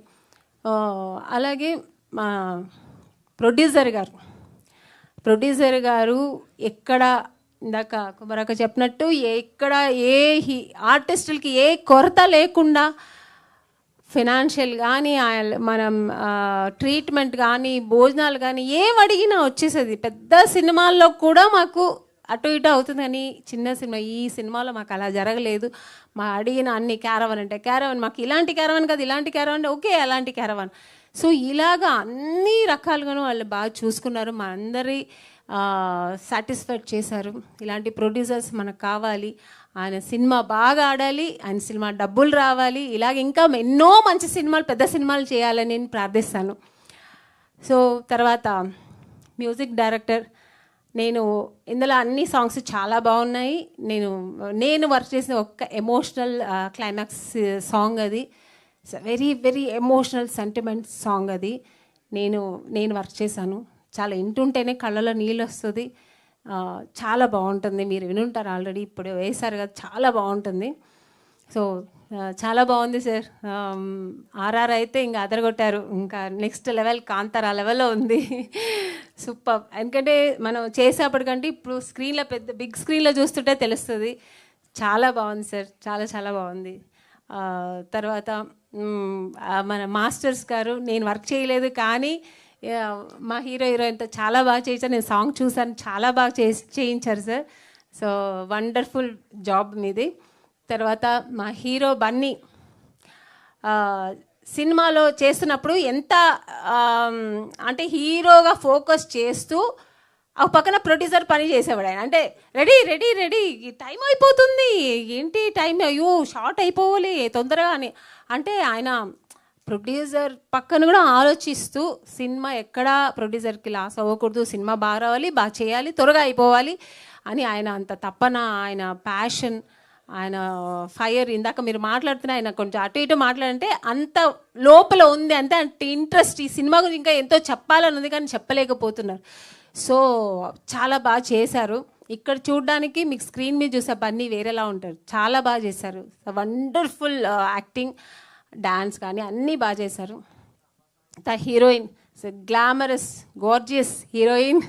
అలాగే మా ప్రొడ్యూసర్ గారు ఎక్కడ ఇందాక కుమారక్క చెప్పినట్టు ఎక్కడ ఏ ఆర్టిస్టులకి ఏ కొరత లేకుండా ఫినాన్షియల్ కానీ మనం ట్రీట్మెంట్ కానీ భోజనాలు కానీ ఏం అడిగినా వచ్చేసేది. పెద్ద సినిమాల్లో కూడా మాకు అటు ఇటు అవుతుంది, కానీ చిన్న సినిమా ఈ సినిమాలో మాకు అలా జరగలేదు. మా అడిగిన అన్ని క్యారవన్ అంటే క్యారవన్, మాకు ఇలాంటి క్యారవన్ కాదు ఇలాంటి క్యారవన్ అంటే ఓకే అలాంటి క్యారవన్. సో ఇలాగా అన్ని రకాలుగాను వాళ్ళు బాగా చూసుకున్నారు, మా అందరి సాటిస్ఫైడ్ చేశారు. ఇలాంటి ప్రొడ్యూసర్స్ మనకు కావాలి. ఆయన సినిమా బాగా ఆడాలి, ఆయన సినిమా డబ్బులు రావాలి, ఇలాగ ఇంకా ఎన్నో మంచి సినిమాలు పెద్ద సినిమాలు చేయాలని నేను ప్రార్థిస్తాను. సో తర్వాత మ్యూజిక్ డైరెక్టర్, నేను ఇందులో అన్ని సాంగ్స్ చాలా బాగున్నాయి. నేను వర్క్ చేసిన ఒక్క ఎమోషనల్ క్లైమాక్స్ సాంగ్ అది, very very emotional sentiment song అది నేను వర్క్ చేశాను. చాలా వింటుంటేనే కళ్ళలో నీళ్ళు వస్తుంది, చాలా బాగుంటుంది. మీరు వినుంటారు ఆల్రెడీ, ఇప్పుడు వేశారు కదా, చాలా బాగుంటుంది. సో చాలా బాగుంది సార్. ఆర్ఆర్ అయితే ఇంకా అదరగొట్టారు, ఇంకా నెక్స్ట్ లెవెల్ కాంతారా లెవెల్లో ఉంది. సూపర్. ఎందుకంటే మనం చేసేప్పటికంటే ఇప్పుడు స్క్రీన్లో పెద్ద బిగ్ స్క్రీన్లో చూస్తుంటే తెలుస్తుంది. చాలా బాగుంది సార్, చాలా చాలా బాగుంది. తర్వాత మన మాస్టర్స్ గారు, నేను వర్క్ చేయలేదు కానీ మా హీరోయిన్తో చాలా బాగా చేయించారు. నేను సాంగ్ చూసాను, చాలా బాగా చేయించారు సార్. సో వండర్ఫుల్ జాబ్ మీది. తర్వాత మా హీరో బన్నీ సినిమాలో చేస్తున్నప్పుడు ఎంత అంటే హీరోగా ఫోకస్ చేస్తూ ఒక పక్కన ప్రొడ్యూసర్ పని చేసేవాడు. ఆయన అంటే రెడీ రెడీ రెడీ టైం అయిపోతుంది, ఏంటి టైం, అయ్యో షార్ట్ అయిపోవాలి తొందరగా అని. అంటే ఆయన ప్రొడ్యూసర్ పక్కన కూడా ఆలోచిస్తూ సినిమా ఎక్కడా ప్రొడ్యూసర్కి లాస్ అవ్వకూడదు, సినిమా బాగా రావాలి, బాగా చేయాలి, త్వరగా అయిపోవాలి అని ఆయన అంత తపన, ఆయన ప్యాషన్, ఆయన ఫైర్ ఇందాక మీరు మాట్లాడుతున్న ఆయన కొంచెం అటు ఇటు మాట్లాడంటే అంత లోపల ఉంది, అంతే ఇంట్రెస్ట్ ఈ సినిమా గురించి ఇంకా ఎంతో చెప్పాలని ఉంది కానీ చెప్పలేకపోతున్నారు. సో చాలా బాగా చేశారు. ఇక్కడ చూడడానికి మీకు స్క్రీన్ మీద చూసే బన్నీ వేరేలా ఉంటారు. చాలా బాగా చేశారు. వండర్ఫుల్ యాక్టింగ్, డాన్స్ కానీ అన్నీ బాగా చేశారు. The heroine glamorous gorgeous heroine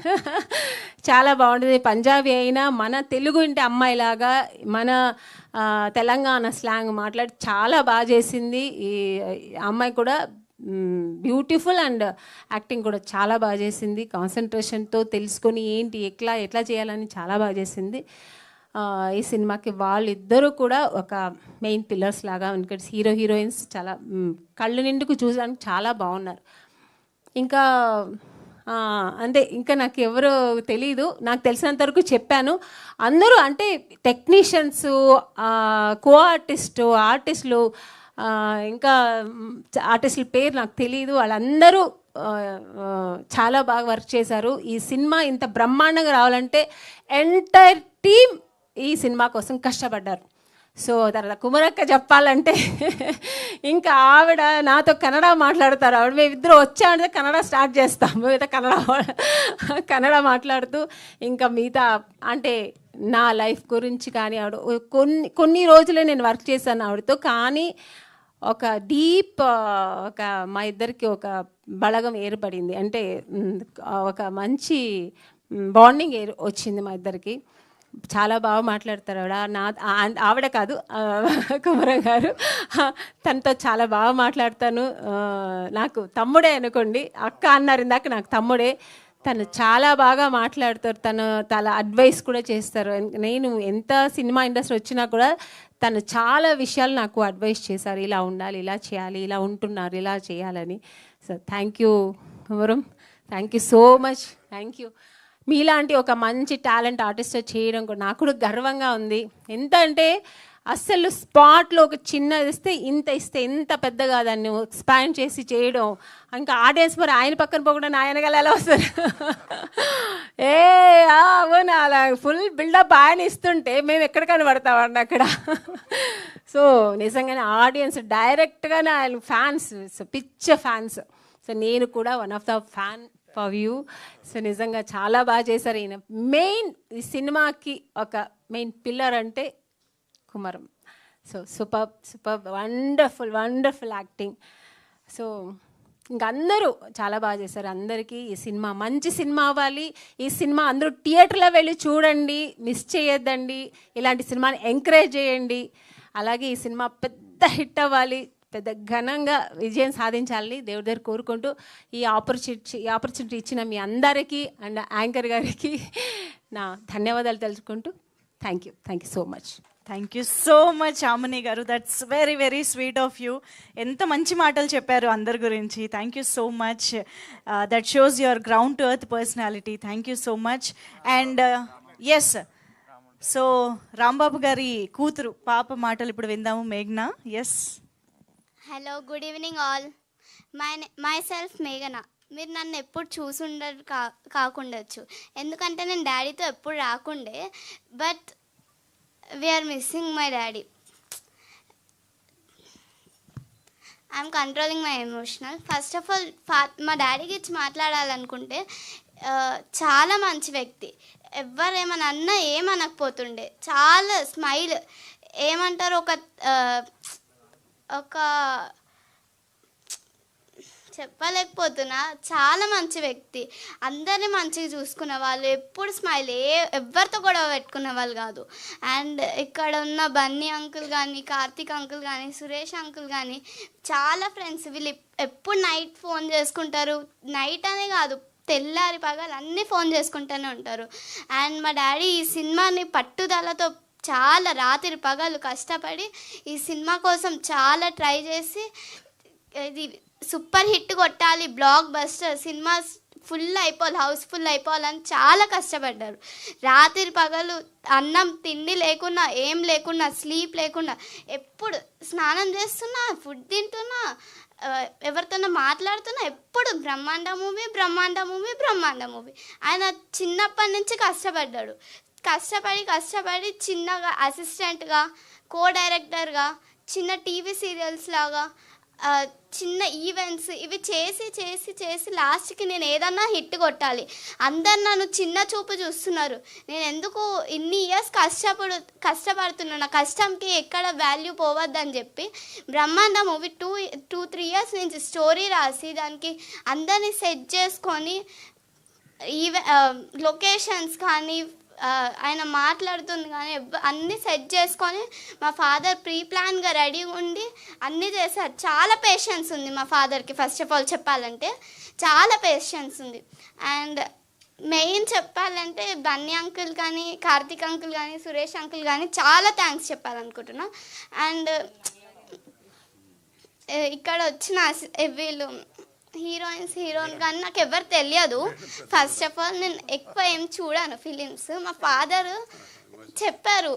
చాలా బాగుంటుంది. పంజాబీ అయినా మన తెలుగు ఇంటి అమ్మాయిలాగా మన తెలంగాణ స్లాంగ్ మాట్లాడి చాలా బాగా చేసింది. ఈ అమ్మాయి కూడా బ్యూటిఫుల్ అండ్ యాక్టింగ్ కూడా చాలా బాగా చేసింది. కాన్సన్ట్రేషన్తో తెలుసుకొని ఏంటి ఎట్లా చేయాలని చాలా బాగా చేసింది. ఈ సినిమాకి వాళ్ళిద్దరూ కూడా ఒక మెయిన్ పిల్లర్స్ లాగా ఇక్కడ హీరో హీరోయిన్స్ చాలా కళ్ళు నిండుకు చూడడానికి చాలా బాగున్నారు. ఇంకా అంటే ఇంకా నాకు ఎవరు తెలీదు, నాకు తెలిసినంత వరకు చెప్పాను. అందరూ అంటే టెక్నీషియన్స్, కో ఆర్టిస్టులు, ఇంకా ఆర్టిస్టుల పేరు నాకు తెలియదు, వాళ్ళందరూ చాలా బాగా వర్క్ చేశారు. ఈ సినిమా ఇంత బ్రహ్మాండంగా రావాలంటే ఎంటైర్ టీమ్ ఈ సినిమా కోసం కష్టపడ్డారు. సో తర్వాత కుమరక్క చెప్పాలంటే ఇంకా ఆవిడ నాతో కన్నడ మాట్లాడతారు. ఆవిడ మేమిద్దరు వచ్చామంటే కన్నడ స్టార్ట్ చేస్తాం, మిగతా కన్నడ మాట్లాడుతూ ఇంకా మిగతా అంటే నా లైఫ్ గురించి కానీ ఆవిడ కొన్ని రోజులే నేను వర్క్ చేశాను ఆవిడతో. కానీ ఒక డీప్ ఒక మా ఇద్దరికి ఒక బలగం ఏర్పడింది, అంటే ఒక మంచి బాండింగ్ వచ్చింది మా ఇద్దరికి. చాలా బాగా మాట్లాడతారు ఆవిడ కాదు కుమరం గారు, తనతో చాలా బాగా మాట్లాడతాను. నాకు తమ్ముడే అనుకోండి, అక్క అన్నారు ఇందాక, నాకు తమ్ముడే. తను చాలా బాగా మాట్లాడతారు, తన అడ్వైస్ కూడా చేస్తారు. నేను ఎంత సినిమా ఇండస్ట్రీ వచ్చినా కూడా తను చాలా విషయాలు నాకు అడ్వైస్ చేశారు, ఇలా ఉండాలి, ఇలా చేయాలి, ఇలా ఉంటున్నారు, ఇలా చేయాలని. So thank you Komaram, thank you so much, thank you. మీలాంటి ఒక మంచి టాలెంట్ ఆర్టిస్ట్ చేయడం కూడా నాకు కూడా గర్వంగా ఉంది. ఎంత అంటే అస్సలు స్పాట్లో ఒక చిన్నది ఇస్తే ఎంత పెద్దగా దాన్ని ఎక్స్పాండ్ చేసి చేయడం, ఇంకా ఆడియన్స్ మరి ఆయన పక్కన పోకుండా ఆయన గల ఎలా వస్తారు అవును అలా ఫుల్ బిల్డప్ ఆయన ఇస్తుంటే మేము ఎక్కడ కనబడతామండి అక్కడ. సో నిజంగానే ఆడియన్స్ డైరెక్ట్గానే ఆయన ఫ్యాన్స్, పిచ్చ ఫ్యాన్స్. సో నేను కూడా one of the fan for you. So నిజంగా చాలా బాగా చేశారు. ఈయన మెయిన్ ఈ సినిమాకి ఒక మెయిన్ పిల్లర్ అంటే Komaram. So super wonderful acting. So ఇంక అందరూ చాలా బాగా చేశారు. అందరికీ ఈ సినిమా మంచి సినిమా అవ్వాలి. ఈ సినిమా అందరూ థియేటర్లో వెళ్ళి చూడండి, మిస్ చేయొద్దండి. ఇలాంటి సినిమాని ఎంకరేజ్ చేయండి. అలాగే ఈ సినిమా పెద్ద హిట్ అవ్వాలి, పెద్ద ఘనంగా విజయం సాధించాలని దేవుడి దగ్గర కోరుకుంటూ ఈ ఆపర్చునిటీ ఇచ్చిన మీ అందరికీ అండ్ యాంకర్ గారికి నా ధన్యవాదాలు తెలుసుకుంటూ thank you so much. Thank you so much Aamani గారు, that's very very sweet of you. ఎంత మంచి మాటలు చెప్పారు అందరి గురించి. Thank you so much. That shows your ground to earth personality. Thank you so much. And yes, so Rambabu గారి కూతురు పాప మాటలు ఇప్పుడు విందాము. మేఘ్నా. Yes. Hello, good evening all. Myself మేఘన. మీరు నన్ను ఎప్పుడు చూసుండరు కాకుండొచ్చు, ఎందుకంటే నేను డాడీతో ఎప్పుడు రాకుండే. But we're missing my daddy. I'm controlling my emotional. First of all మా డాడీకి ఇచ్చి మాట్లాడాలనుకుంటే చాలా మంచి వ్యక్తి. ఎవరేమన్నా అన్నా ఏమనకపోతుండే, చాలా స్మైల్, ఏమంటారు ఒక చెప్పలేకపోతున్నా, చాలా మంచి వ్యక్తి. అందరినీ మంచిగా చూసుకునే వాళ్ళు, ఎప్పుడు స్మైల్, ఎవరితో గొడవ పెట్టుకునే వాళ్ళు కాదు. అండ్ ఇక్కడ ఉన్న బన్నీ అంకుల్ కానీ, కార్తీక్ అంకుల్ కానీ, సురేష్ అంకుల్ కానీ చాలా ఫ్రెండ్స్. వీళ్ళు ఎప్పుడు నైట్ ఫోన్ చేసుకుంటారు, నైట్ అనే కాదు తెల్లారి పగలు అన్నీ ఫోన్ చేసుకుంటూనే ఉంటారు. అండ్ మా డాడీ ఈ సినిమాని పట్టుదలతో చాలా రాత్రి పగలు కష్టపడి ఈ సినిమా కోసం చాలా ట్రై చేసి ఇది సూపర్ హిట్ కొట్టాలి, బ్లాక్ బస్టర్ సినిమా ఫుల్ అయిపోవాలి, హౌస్ఫుల్ అయిపోవాలని చాలా కష్టపడ్డారు. రాత్రి పగలు అన్నం తిండి లేకున్నా, ఏం లేకున్నా, స్లీప్ లేకుండా, ఎప్పుడు స్నానం చేస్తున్నా, ఫుడ్ తింటున్నా, ఎవరితోనో మాట్లాడుతున్నా, ఎప్పుడు బ్రహ్మాండ మూవీ. ఆయన చిన్నప్పటి నుంచి కష్టపడ్డాడు. కష్టపడి చిన్నగా అసిస్టెంట్గా, కో డైరెక్టర్గా, చిన్న టీవీ సీరియల్స్ లాగా, చిన్న ఈవెంట్స్ ఇవి చేసి లాస్ట్కి నేను ఏదన్నా హిట్ కొట్టాలి. అందరు నన్ను చిన్న చూపు చూస్తున్నారు. నేను ఎందుకు ఇన్ని ఇయర్స్ కష్టపడుతున్నా, నా కష్టంకి ఎక్కడ వాల్యూ పోవద్దని చెప్పి బ్రహ్మాండ మూవీ 2-3 ఇయర్స్ నుంచి స్టోరీ రాసి దానికి అందరినీ సెట్ చేసుకొని లొకేషన్స్ కానీ ఆయన మాట్లాడుతుంది కానీ అన్నీ సెట్ చేసుకొని మా ఫాదర్ ప్రీ ప్లాన్గా రెడీ ఉండి అన్నీ చేశారు. చాలా పేషెన్స్ ఉంది మా ఫాదర్కి. ఫస్ట్ ఆఫ్ ఆల్ చెప్పాలంటే చాలా పేషెన్స్ ఉంది. అండ్ మెయిన్ చెప్పాలంటే బన్నీ అంకుల్ కానీ, కార్తిక్ అంకుల్ కానీ, సురేష్ అంకుల్ కానీ చాలా థ్యాంక్స్ చెప్పాలనుకుంటున్నా. అండ్ ఇక్కడ వచ్చిన వీళ్ళు హీరోయిన్ కానీ నాకు ఎవరు తెలియదు. ఫస్ట్ ఆఫ్ ఆల్ నేను ఎక్కువ ఏం చూడాను ఫిలిమ్స్. మా ఫాదర్ చెప్పారు,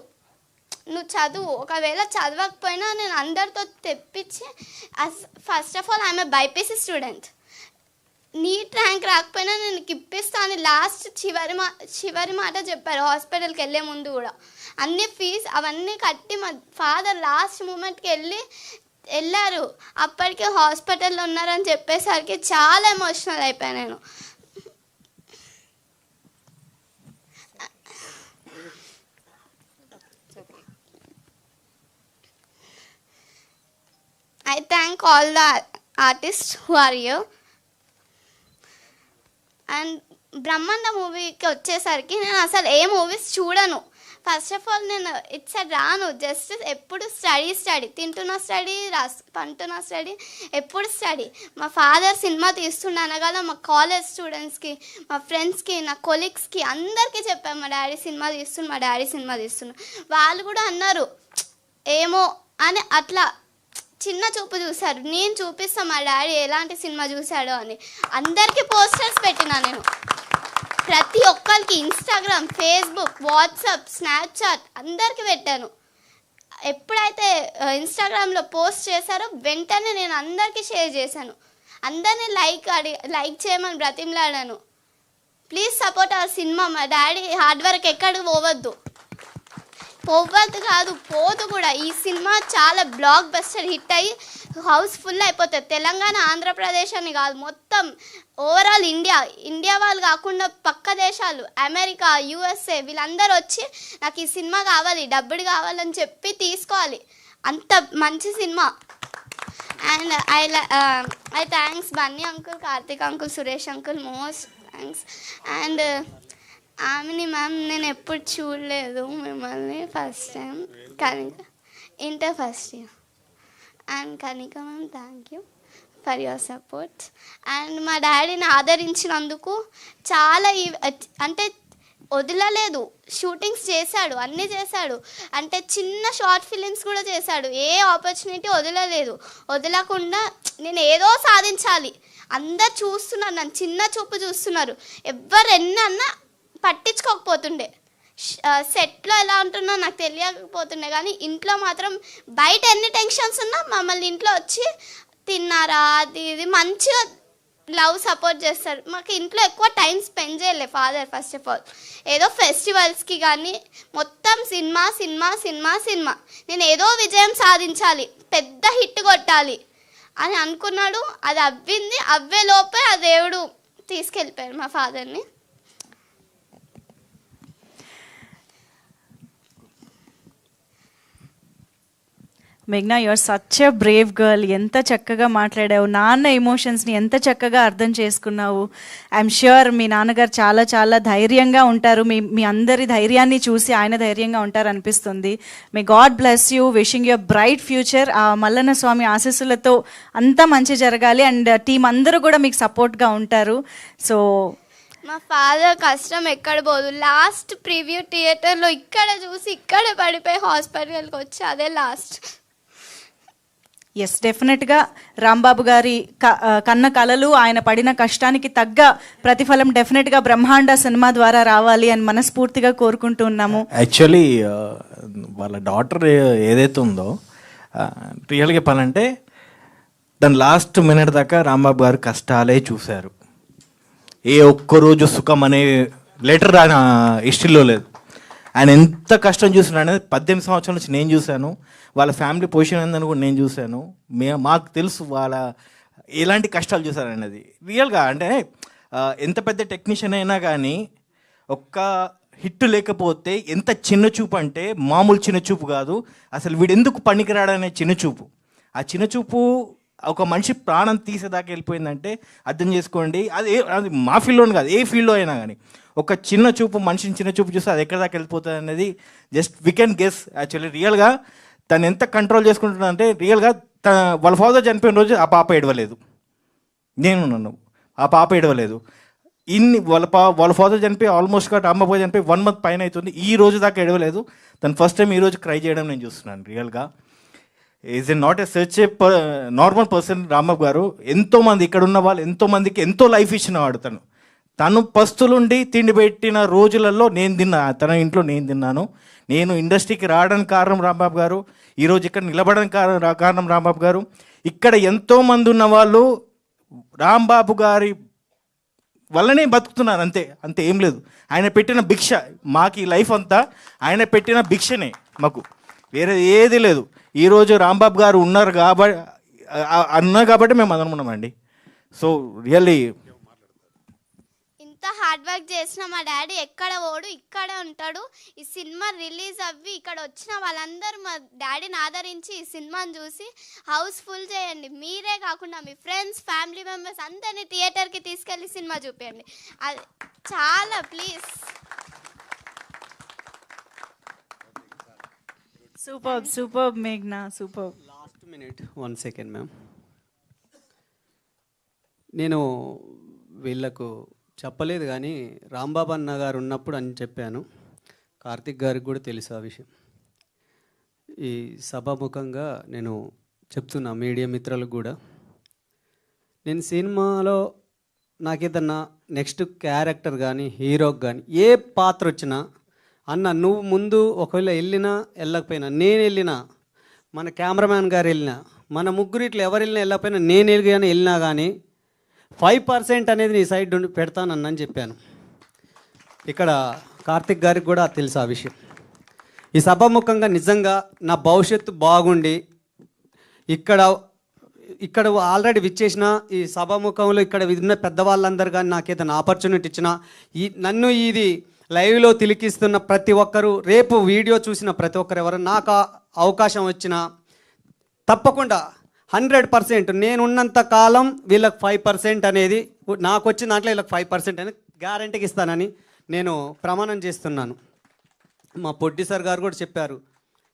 నువ్వు చదువు, ఒకవేళ చదవకపోయినా నేను అందరితో తెప్పించి, first of all I'm a BiPC student, NEET rank రాకపోయినా నేను ఇప్పిస్తాను లాస్ట్ చివరి మాట చెప్పారు. హాస్పిటల్కి వెళ్ళే ముందు కూడా అన్ని ఫీజు అవన్నీ కట్టి మా ఫాదర్ లాస్ట్ మూమెంట్కి వెళ్ళారు. అప్పటికే హాస్పిటల్లో ఉన్నారని చెప్పేసరికి చాలా ఎమోషనల్ అయిపోయాను నేను. I thank all the artists who are here. And బ్రహ్మాండ మూవీకి వచ్చేసరికి నేను అసలు ఏ మూవీస్ చూడను. ఫస్ట్ ఆఫ్ ఆల్ నేను ఇట్ సైడ్ రాను. జస్ట్ ఎప్పుడు స్టడీ తింటున్న స్టడీ, పంటున్న స్టడీ, ఎప్పుడు స్టడీ. మా ఫాదర్ సినిమా తీస్తుండన కదా మా కాలేజ్ స్టూడెంట్స్కి, మా ఫ్రెండ్స్కి, నా కొలీగ్స్కి అందరికీ చెప్పాను మా డాడీ సినిమా తీస్తున్నా. వాళ్ళు కూడా అన్నారు ఏమో అని, అట్లా చిన్న చూపు చూశారు. నేను చూపిస్తాను మా డాడీ ఎలాంటి సినిమా చూశాడో అని. అందరికీ పోస్టర్స్ పెట్టినా నేను, ప్రతి ఒక్కరికి ఇన్స్టాగ్రామ్, ఫేస్బుక్, వాట్సాప్, స్నాప్చాట్ అందరికీ పెట్టాను. ఎప్పుడైతే ఇన్స్టాగ్రామ్లో పోస్ట్ చేశారో వెంటనే నేను అందరికీ షేర్ చేశాను. అందరినీ లైక్ చేయమని బ్రతిమలాడాను. Please support our cinema. మా డాడీ హార్డ్ వర్క్ ఎక్కడికి పోవద్దు కాదు, పోదు కూడా. ఈ సినిమా చాలా బ్లాక్ బస్టర్ హిట్ అయ్యి హౌస్ఫుల్ అయిపోతుంది. తెలంగాణ, ఆంధ్రప్రదేశ్ అని కాదు, మొత్తం ఓవరాల్ ఇండియా వాళ్ళు కాకుండా పక్క దేశాలు, అమెరికా, యూఎస్ఏ వీళ్ళందరూ వచ్చి నాకు ఈ సినిమా కావాలి, డబ్బులు కావాలని చెప్పి తీసుకోవాలి. అంత మంచి cinema. And I thanks Bunny uncle, Karthik uncle, Suresh uncle, most thanks. And Aamani ma'am నేను ఎప్పుడు చూడలేదు మిమ్మల్ని, first time inter first year. And Kanika ma'am thank you for your support. And మా డాడీని ఆదరించినందుకు చాలా అంటే వదలలేదు. షూటింగ్స్ చేశాడు, అన్నీ చేశాడు. అంటే చిన్న షార్ట్ ఫిలిమ్స్ కూడా చేశాడు. ఏ ఆపర్చునిటీ వదలకుండా నేను ఏదో సాధించాలి. అందరు చూస్తున్నారు, నన్ను చిన్న చూపు చూస్తున్నారు. ఎవరు ఎన్నన్నా పట్టించుకోకపోతుండే. సెట్లో ఎలా ఉంటున్నా నాకు తెలియకపోతుండే, కానీ ఇంట్లో మాత్రం బయట ఎన్ని టెన్షన్స్ ఉన్నా మమ్మల్ని ఇంట్లో వచ్చి తిన్నారా అది ఇది మంచిగా లవ్ సపోర్ట్ చేస్తారు. మాకు ఇంట్లో ఎక్కువ టైం స్పెండ్ చేయలే ఫాదర్. ఫస్ట్ ఆఫ్ ఆల్ ఏదో ఫెస్టివల్స్కి కానీ మొత్తం సినిమా. నేను ఏదో విజయం సాధించాలి, పెద్ద హిట్ కొట్టాలి అని అనుకున్నాడు. అది అవ్వే లోపే ఆ దేవుడు తీసుకెళ్ళిపోయారు మా ఫాదర్ని. మేఘ్నా, your such a brave girl. ఎంత చక్కగా మాట్లాడావు, నాన్న ఎమోషన్స్ని ఎంత చక్కగా అర్థం చేసుకున్నావు. ఐఎమ్ ష్యూర్ మీ నాన్నగారు చాలా చాలా ధైర్యంగా ఉంటారు. మీ అందరి ధైర్యాన్ని చూసి ఆయన ధైర్యంగా ఉంటారు అనిపిస్తుంది. May God bless you, wishing your bright future. ఆ మల్లన్న స్వామి ఆశీస్సులతో అంతా మంచి జరగాలి. అండ్ టీం అందరూ కూడా మీకు సపోర్ట్గా ఉంటారు. సో మా ఫాదర్ కష్టం ఎక్కడ పోదు. లాస్ట్ ప్రివ్యూ థియేటర్లో ఇక్కడ చూసి ఇక్కడే పడిపోయి హాస్పిటల్కి వచ్చి అదే లాస్ట్. ఎస్, డెఫినెట్గా రాంబాబు గారి కన్న కలలు, ఆయన పడిన కష్టానికి తగ్గ ప్రతిఫలం డెఫినెట్గా బ్రహ్మాండ సినిమా ద్వారా రావాలి అని మనస్ఫూర్తిగా కోరుకుంటూ ఉన్నాము. యాక్చువల్లీ వాళ్ళ డాటర్ ఏదైతే ఉందో రియల్గా చెప్పాలంటే దాని లాస్ట్ మినిట్ దాకా రాంబాబు గారు కష్టాలే చూశారు. ఏ ఒక్కరోజు సుఖం అనే లెటర్ ఆయన హిస్టరీలో లేదు. ఆయన ఎంత కష్టం చూస్తున్నాడు అనేది 18 సంవత్సరాల నుంచి నేను చూశాను. వాళ్ళ ఫ్యామిలీ పొజిషన్ ఏందని కూడా నేను చూశాను. మాకు తెలుసు వాళ్ళ ఎలాంటి కష్టాలు చూశారనేది. రియల్గా అంటే ఎంత పెద్ద టెక్నీషియన్ అయినా కానీ ఒక్క హిట్ లేకపోతే ఎంత చిన్న చూపు అంటే మామూలు చిన్న చూపు కాదు, అసలు వీడెందుకు పనికిరాడనే చిన్న చూపు. ఆ చిన్న చూపు ఒక మనిషి ప్రాణం తీసేదాకా వెళ్ళిపోయిందంటే అర్థం చేసుకోండి. అది మా ఫీల్డ్లోనే కాదు, ఏ ఫీల్డ్లో అయినా కానీ ఒక చిన్న చూపు, మనిషిని చిన్న చూపు చూస్తే అది ఎక్కడి దాకా వెళ్ళిపోతుంది అనేది just we can guess. Actually రియల్గా తను ఎంత కంట్రోల్ చేసుకుంటున్నాడంటే రియల్గా వాళ్ళ ఫాదర్ చనిపోయిన రోజు ఆ పాప ఏడవలేదు, నేను నన్ను ఆ పాప ఏడవలేదు. వాళ్ళ ఫాదర్ చనిపోయి ఆల్మోస్ట్ అమ్మపోయి చనిపోయి 1 month పైన అవుతుంది, ఈ రోజు దాకా ఏడవలేదు. తను ఫస్ట్ టైం ఈరోజు క్రై చేయడం నేను చూస్తున్నాను. రియల్గా is a not a such a normal person Rambabu గారు. ఎంతోమంది ఇక్కడ ఉన్న వాళ్ళు ఎంతోమందికి ఎంతో లైఫ్ ఇచ్చినవాడు. తను పస్తులుండి తిండి పెట్టిన రోజులలో నేను తిన్నా, తన ఇంట్లో నేను తిన్నాను. నేను ఇండస్ట్రీకి రావడానికి కారణం రాంబాబు గారు, ఈరోజు ఇక్కడ నిలబడడానికి కారణం రాంబాబు గారు. ఇక్కడ ఎంతోమంది ఉన్న వాళ్ళు రాంబాబు గారి వల్లనే బతుకుతున్నారు, అంతే ఏం లేదు. ఆయన పెట్టిన భిక్ష మాకు ఈ లైఫ్ అంతా ఆయన పెట్టిన భిక్షనే, మాకు వేరే ఏది లేదు. ఈరోజు రాంబాబు గారు ఉన్నారు కాబట్టి మేము అందరం ఉన్నామండి. సో రియల్లీ ఇంత హార్డ్ వర్క్ చేసిన మా డాడీ ఎక్కడ ఓడు ఇక్కడే ఉంటాడు. ఈ సినిమా రిలీజ్ అవ్వి ఇక్కడ వచ్చిన వాళ్ళందరూ మా డాడీని ఆదరించి ఈ సినిమాని చూసి హౌస్ఫుల్ చేయండి. మీరే కాకుండా మీ ఫ్రెండ్స్, ఫ్యామిలీ మెంబర్స్ అందరినీ థియేటర్కి తీసుకెళ్ళి సినిమా చూపించండి. అది చాలా ప్లీజ్. సూపర్ మేఘ్నా, super. Last minute 1 second ma'am. నేను వీళ్ళకు చెప్పలేదు కానీ రాంబాబు అన్న గారు ఉన్నప్పుడు అని చెప్పాను. కార్తిక్ గారికి కూడా తెలుసు ఆ విషయం. ఈ సభాముఖంగా నేను చెప్తున్నా మీడియా మిత్రులకు కూడా, నేను సినిమాలో నాకేదన్నా నెక్స్ట్ క్యారెక్టర్ కానీ హీరోకి కానీ ఏ పాత్ర వచ్చినా అన్న నువ్వు ముందు ఒకవేళ వెళ్ళినా వెళ్ళకపోయినా, నేను వెళ్ళినా, మన కెమెరామ్యాన్ గారు వెళ్ళినా, మన ముగ్గురు ఇట్లా ఎవరు వెళ్ళినా వెళ్ళకపోయినా, నేను వెళ్ళినా కానీ 5% అనేది నీ సైడ్ పెడతానని చెప్పాను. ఇక్కడ కార్తిక్ గారికి కూడా తెలుసు ఆ విషయం. ఈ సభాముఖంగా నిజంగా నా భవిష్యత్తు బాగుండి ఇక్కడ ఆల్రెడీ విచ్చేసిన ఈ సభాముఖంలో ఇక్కడ ఉన్న పెద్దవాళ్ళందరూ కానీ నాకేదైనా ఆపర్చునిటీ ఇచ్చినా, నన్ను ఇది లైవ్లో తిలికిస్తున్న ప్రతి ఒక్కరూ, రేపు వీడియో చూసిన ప్రతి ఒక్కరు ఎవరు నాకు అవకాశం వచ్చినా తప్పకుండా 100% నేనున్నంత కాలం వీళ్ళకి 5% అనేది, నాకు వచ్చిన దాంట్లో వీళ్ళకి 5% అనేది గ్యారంటీకి ఇస్తానని నేను ప్రమాణం చేస్తున్నాను. మా ప్రొడ్యూసర్ గారు కూడా చెప్పారు,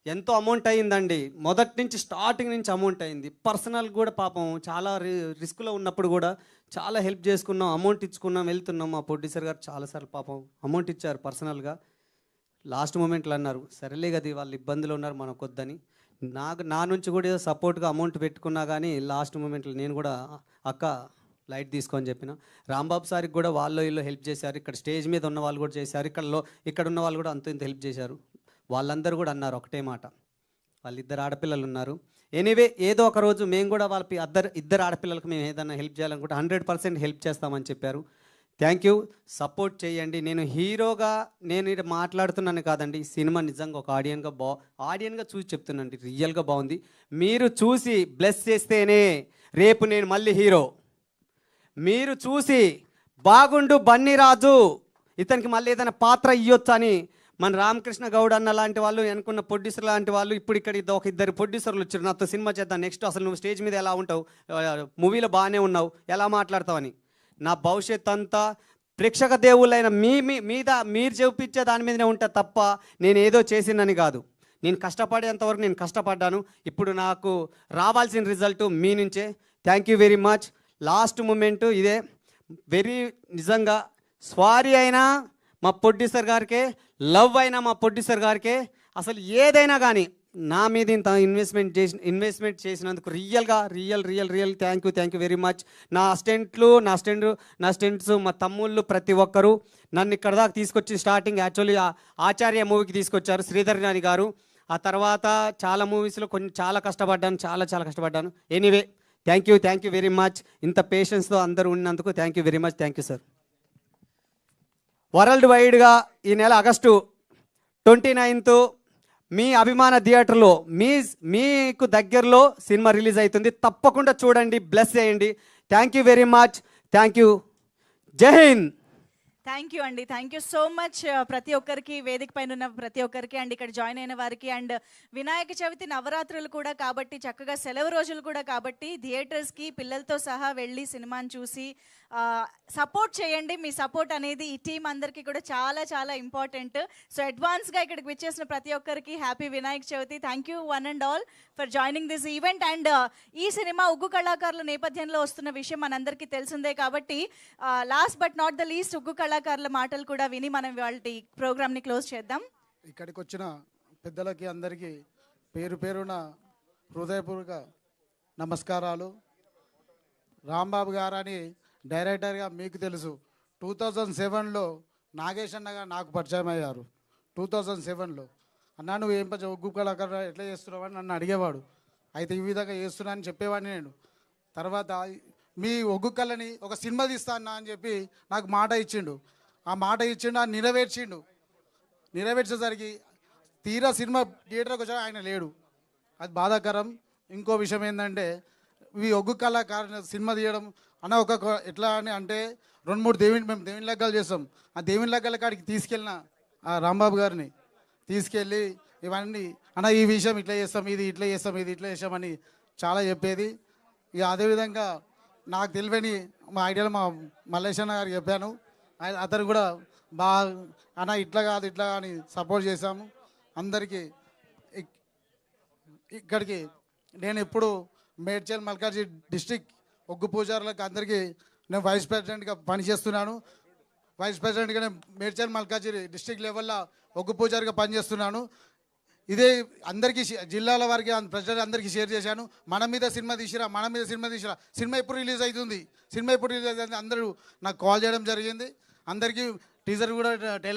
ఎంతో అమౌంట్ అయ్యిందండి, మొదటి నుంచి స్టార్టింగ్ నుంచి అమౌంట్ అయింది. పర్సనల్ కూడా పాపం చాలా రిస్క్లో ఉన్నప్పుడు కూడా చాలా హెల్ప్ చేసుకున్నాం, అమౌంట్ ఇచ్చుకున్నాం, వెళ్తున్నాం. మా ప్రొడ్యూసర్ గారు చాలాసార్లు పాపం అమౌంట్ ఇచ్చారు పర్సనల్గా. లాస్ట్ మూమెంట్లో అన్నారు సరేలే కదా వాళ్ళు ఇబ్బందులు ఉన్నారు మనకొద్దని. నా నుంచి కూడా ఏదో సపోర్ట్గా అమౌంట్ పెట్టుకున్నా కానీ లాస్ట్ మూమెంట్లో నేను కూడా అక్క లైట్ తీసుకొని చెప్పిన. రాంబాబు సార్కి కూడా వాళ్ళు వీళ్ళు హెల్ప్ చేశారు, ఇక్కడ స్టేజ్ మీద ఉన్న వాళ్ళు కూడా చేశారు, ఇక్కడ ఉన్న వాళ్ళు కూడా అంత ఇంత హెల్ప్ చేశారు. వాళ్ళందరూ కూడా అన్నారు ఒకటే మాట, వాళ్ళిద్దరు ఆడపిల్లలు ఉన్నారు. ఎనీవే ఏదో ఒక రోజు మేము కూడా వాళ్ళ ఇద్దరు ఆడపిల్లలకు మేము ఏదైనా హెల్ప్ చేయాలనుకుంటే 100% హెల్ప్ చేస్తామని చెప్పారు. థ్యాంక్ యూ, సపోర్ట్ చేయండి. నేను హీరోగా నేను ఇక్కడ మాట్లాడుతున్నాను కాదండి, సినిమా నిజంగా ఒక ఆడియన్గా చూసి చెప్తున్నాను, రియల్గా బాగుంది. మీరు చూసి బ్లెస్ చేస్తేనే రేపు నేను మళ్ళీ హీరో. మీరు చూసి బాగుండు బన్నీరాజు ఇతనికి మళ్ళీ ఏదైనా పాత్ర ఇవ్వచ్చు అని మన రామకృష్ణ గౌడ్ అన్న లాంటి వాళ్ళు, అనుకున్న ప్రొడ్యూసర్ లాంటి వాళ్ళు ఇప్పుడు ఇక్కడ ఇద్దరు ప్రొడ్యూసర్లు వచ్చారు, నాతో సినిమా చేద్దాం, నెక్స్ట్ అసలు నువ్వు స్టేజ్ మీద ఎలా ఉంటావు, మూవీలో బాగానే ఉన్నావు, ఎలా మాట్లాడతావని. నా భవిష్యత్ అంతా ప్రేక్షక దేవుళ్ళైన మీద మీరు చూపించే దాని మీదనే ఉంటా తప్ప నేను ఏదో చేసిందని కాదు. నేను కష్టపడేంతవరకు నేను కష్టపడ్డాను. ఇప్పుడు నాకు రావాల్సిన రిజల్ట్ మీ నుంచే. Thank you very much. Last moment ఇదే, నిజంగా సారీ అయినా మా ప్రొడ్యూసర్ గారికే, లవ్ అయినా మా ప్రొడ్యూసర్ గారికే, అసలు ఏదైనా కానీ నా మీద ఇంత ఇన్వెస్ట్మెంట్ చేసినందుకు real thank you very much. నా స్టెంట్స్ మా తమ్ముళ్ళు ప్రతి ఒక్కరు నన్ను ఇక్కడ దాకా తీసుకొచ్చి స్టార్టింగ్ యాక్చువల్లీ ఆచార్య మూవీకి తీసుకొచ్చారు శ్రీధర్ నాని గారు. ఆ తర్వాత చాలా మూవీస్లో చాలా కష్టపడ్డాను, చాలా కష్టపడ్డాను. Anyway thank you very much. ఇంత పేషెన్స్తో అందరూ ఉన్నందుకు thank you very much. Thank you sir. World వైడ్గా ఈ నెల ఆగస్టు 29th మీ అభిమాన థియేటర్లో మీకు దగ్గరలో సినిమా రిలీజ్ అవుతుంది. తప్పకుండా చూడండి, బ్లెస్ చేయండి. Thank you very much. Thank you. జై హింద్. థ్యాంక్ యూ అండి, థ్యాంక్ యూ సో మచ్ ప్రతి ఒక్కరికి, వేదిక పైన ఉన్న ప్రతి ఒక్కరికి అండ్ ఇక్కడ జాయిన్ అయిన వారికి. అండ్ వినాయక చవితి నవరాత్రులు కూడా కాబట్టి, చక్కగా సెలవు రోజులు కూడా కాబట్టి థియేటర్స్కి పిల్లలతో సహా వెళ్ళి సినిమాని చూసి సపోర్ట్ చేయండి. మీ సపోర్ట్ అనేది ఈ టీం అందరికీ కూడా చాలా చాలా ఇంపార్టెంట్. సో అడ్వాన్స్గా ఇక్కడికి వచ్చేసిన ప్రతి ఒక్కరికి happy Vinayaka Chavithi. Thank you one and all for joining this event. And ఈ సినిమా ఉగ్గు కళాకారుల నేపథ్యంలో వస్తున్న విషయం మనందరికీ తెలిసిందే కాబట్టి last but not the least ఉగ్గు కళాకారుల మాటలు కూడా విని మనం వాళ్ళ ప్రోగ్రామ్ని క్లోజ్ చేద్దాం. ఇక్కడికి వచ్చిన పెద్దలకి అందరికీ పేరు పేరున హృదయపూర్వక నమస్కారాలు. రాంబాబు గారని డైరెక్టర్గా మీకు తెలుసు. 2007లో నాగేష్ అన్నగా నాకు పరిచయం అయ్యారు. 2007లో అన్నా నువ్వు ఏం ఉగ్గు కళాకారు ఎట్లా చేస్తున్నావు అని నన్ను అడిగేవాడు. అయితే ఈ విధంగా చేస్తున్నా అని చెప్పేవాడిని నేను. తర్వాత మీ ఒగ్గు కళని ఒక సినిమా తీస్తా అన్నా అని చెప్పి నాకు మాట ఇచ్చిండు. ఆ మాట ఇచ్చిండు, ఆ నెరవేర్చేసరికి తీరా సినిమా థియేటర్కి వచ్చా ఆయన లేడు. అది బాధాకరం. ఇంకో విషయం ఏంటంటే ఈ ఒగ్గు కళాకారు సినిమా తీయడం అన్న ఒక ఎట్లా అని అంటే 2-3 మేము దేవుని లగ్గాలు చేస్తాం. ఆ దేవుని లగ్గాల కాడికి తీసుకెళ్ళిన ఆ రాంబాబు గారిని తీసుకెళ్ళి ఇవన్నీ అన్న ఈ విషయం ఇట్లా చేస్తాం, ఇది ఇట్లా చేస్తాం, ఇది ఇట్లా చేస్తామని చాలా చెప్పేది. ఇక అదేవిధంగా నాకు తెలియని మా ఐడియాలో మా మల్లేశన్న గారికి చెప్పాను. అతను కూడా బాగా అన్న ఇట్లా కాదు ఇట్లా అని సపోర్ట్ చేశాము అందరికీ. ఇక్కడికి నేను ఎప్పుడు మేడ్చల్ మల్కాజ్గిరి డిస్ట్రిక్ట్ ఒగ్గు పూజారులకు అందరికీ నేను వైస్ ప్రెసిడెంట్గా పనిచేస్తున్నాను. వైస్ ప్రెసిడెంట్గా నేను మేడ్చల్ మల్కాజ్గిరి డిస్ట్రిక్ట్ లెవెల్లో ఒగ్గు పూజారిగా పనిచేస్తున్నాను. ఇదే అందరికీ జిల్లాల వారికి ప్రెసిడెంట్ అందరికీ షేర్ చేశాను. మన మీద సినిమా తీసిరా, సినిమా ఎప్పుడు రిలీజ్ అవుతుంది, అందరూ నాకు కాల్ చేయడం జరిగింది. అందరికీ టీజర్ కూడా ట్రైలర్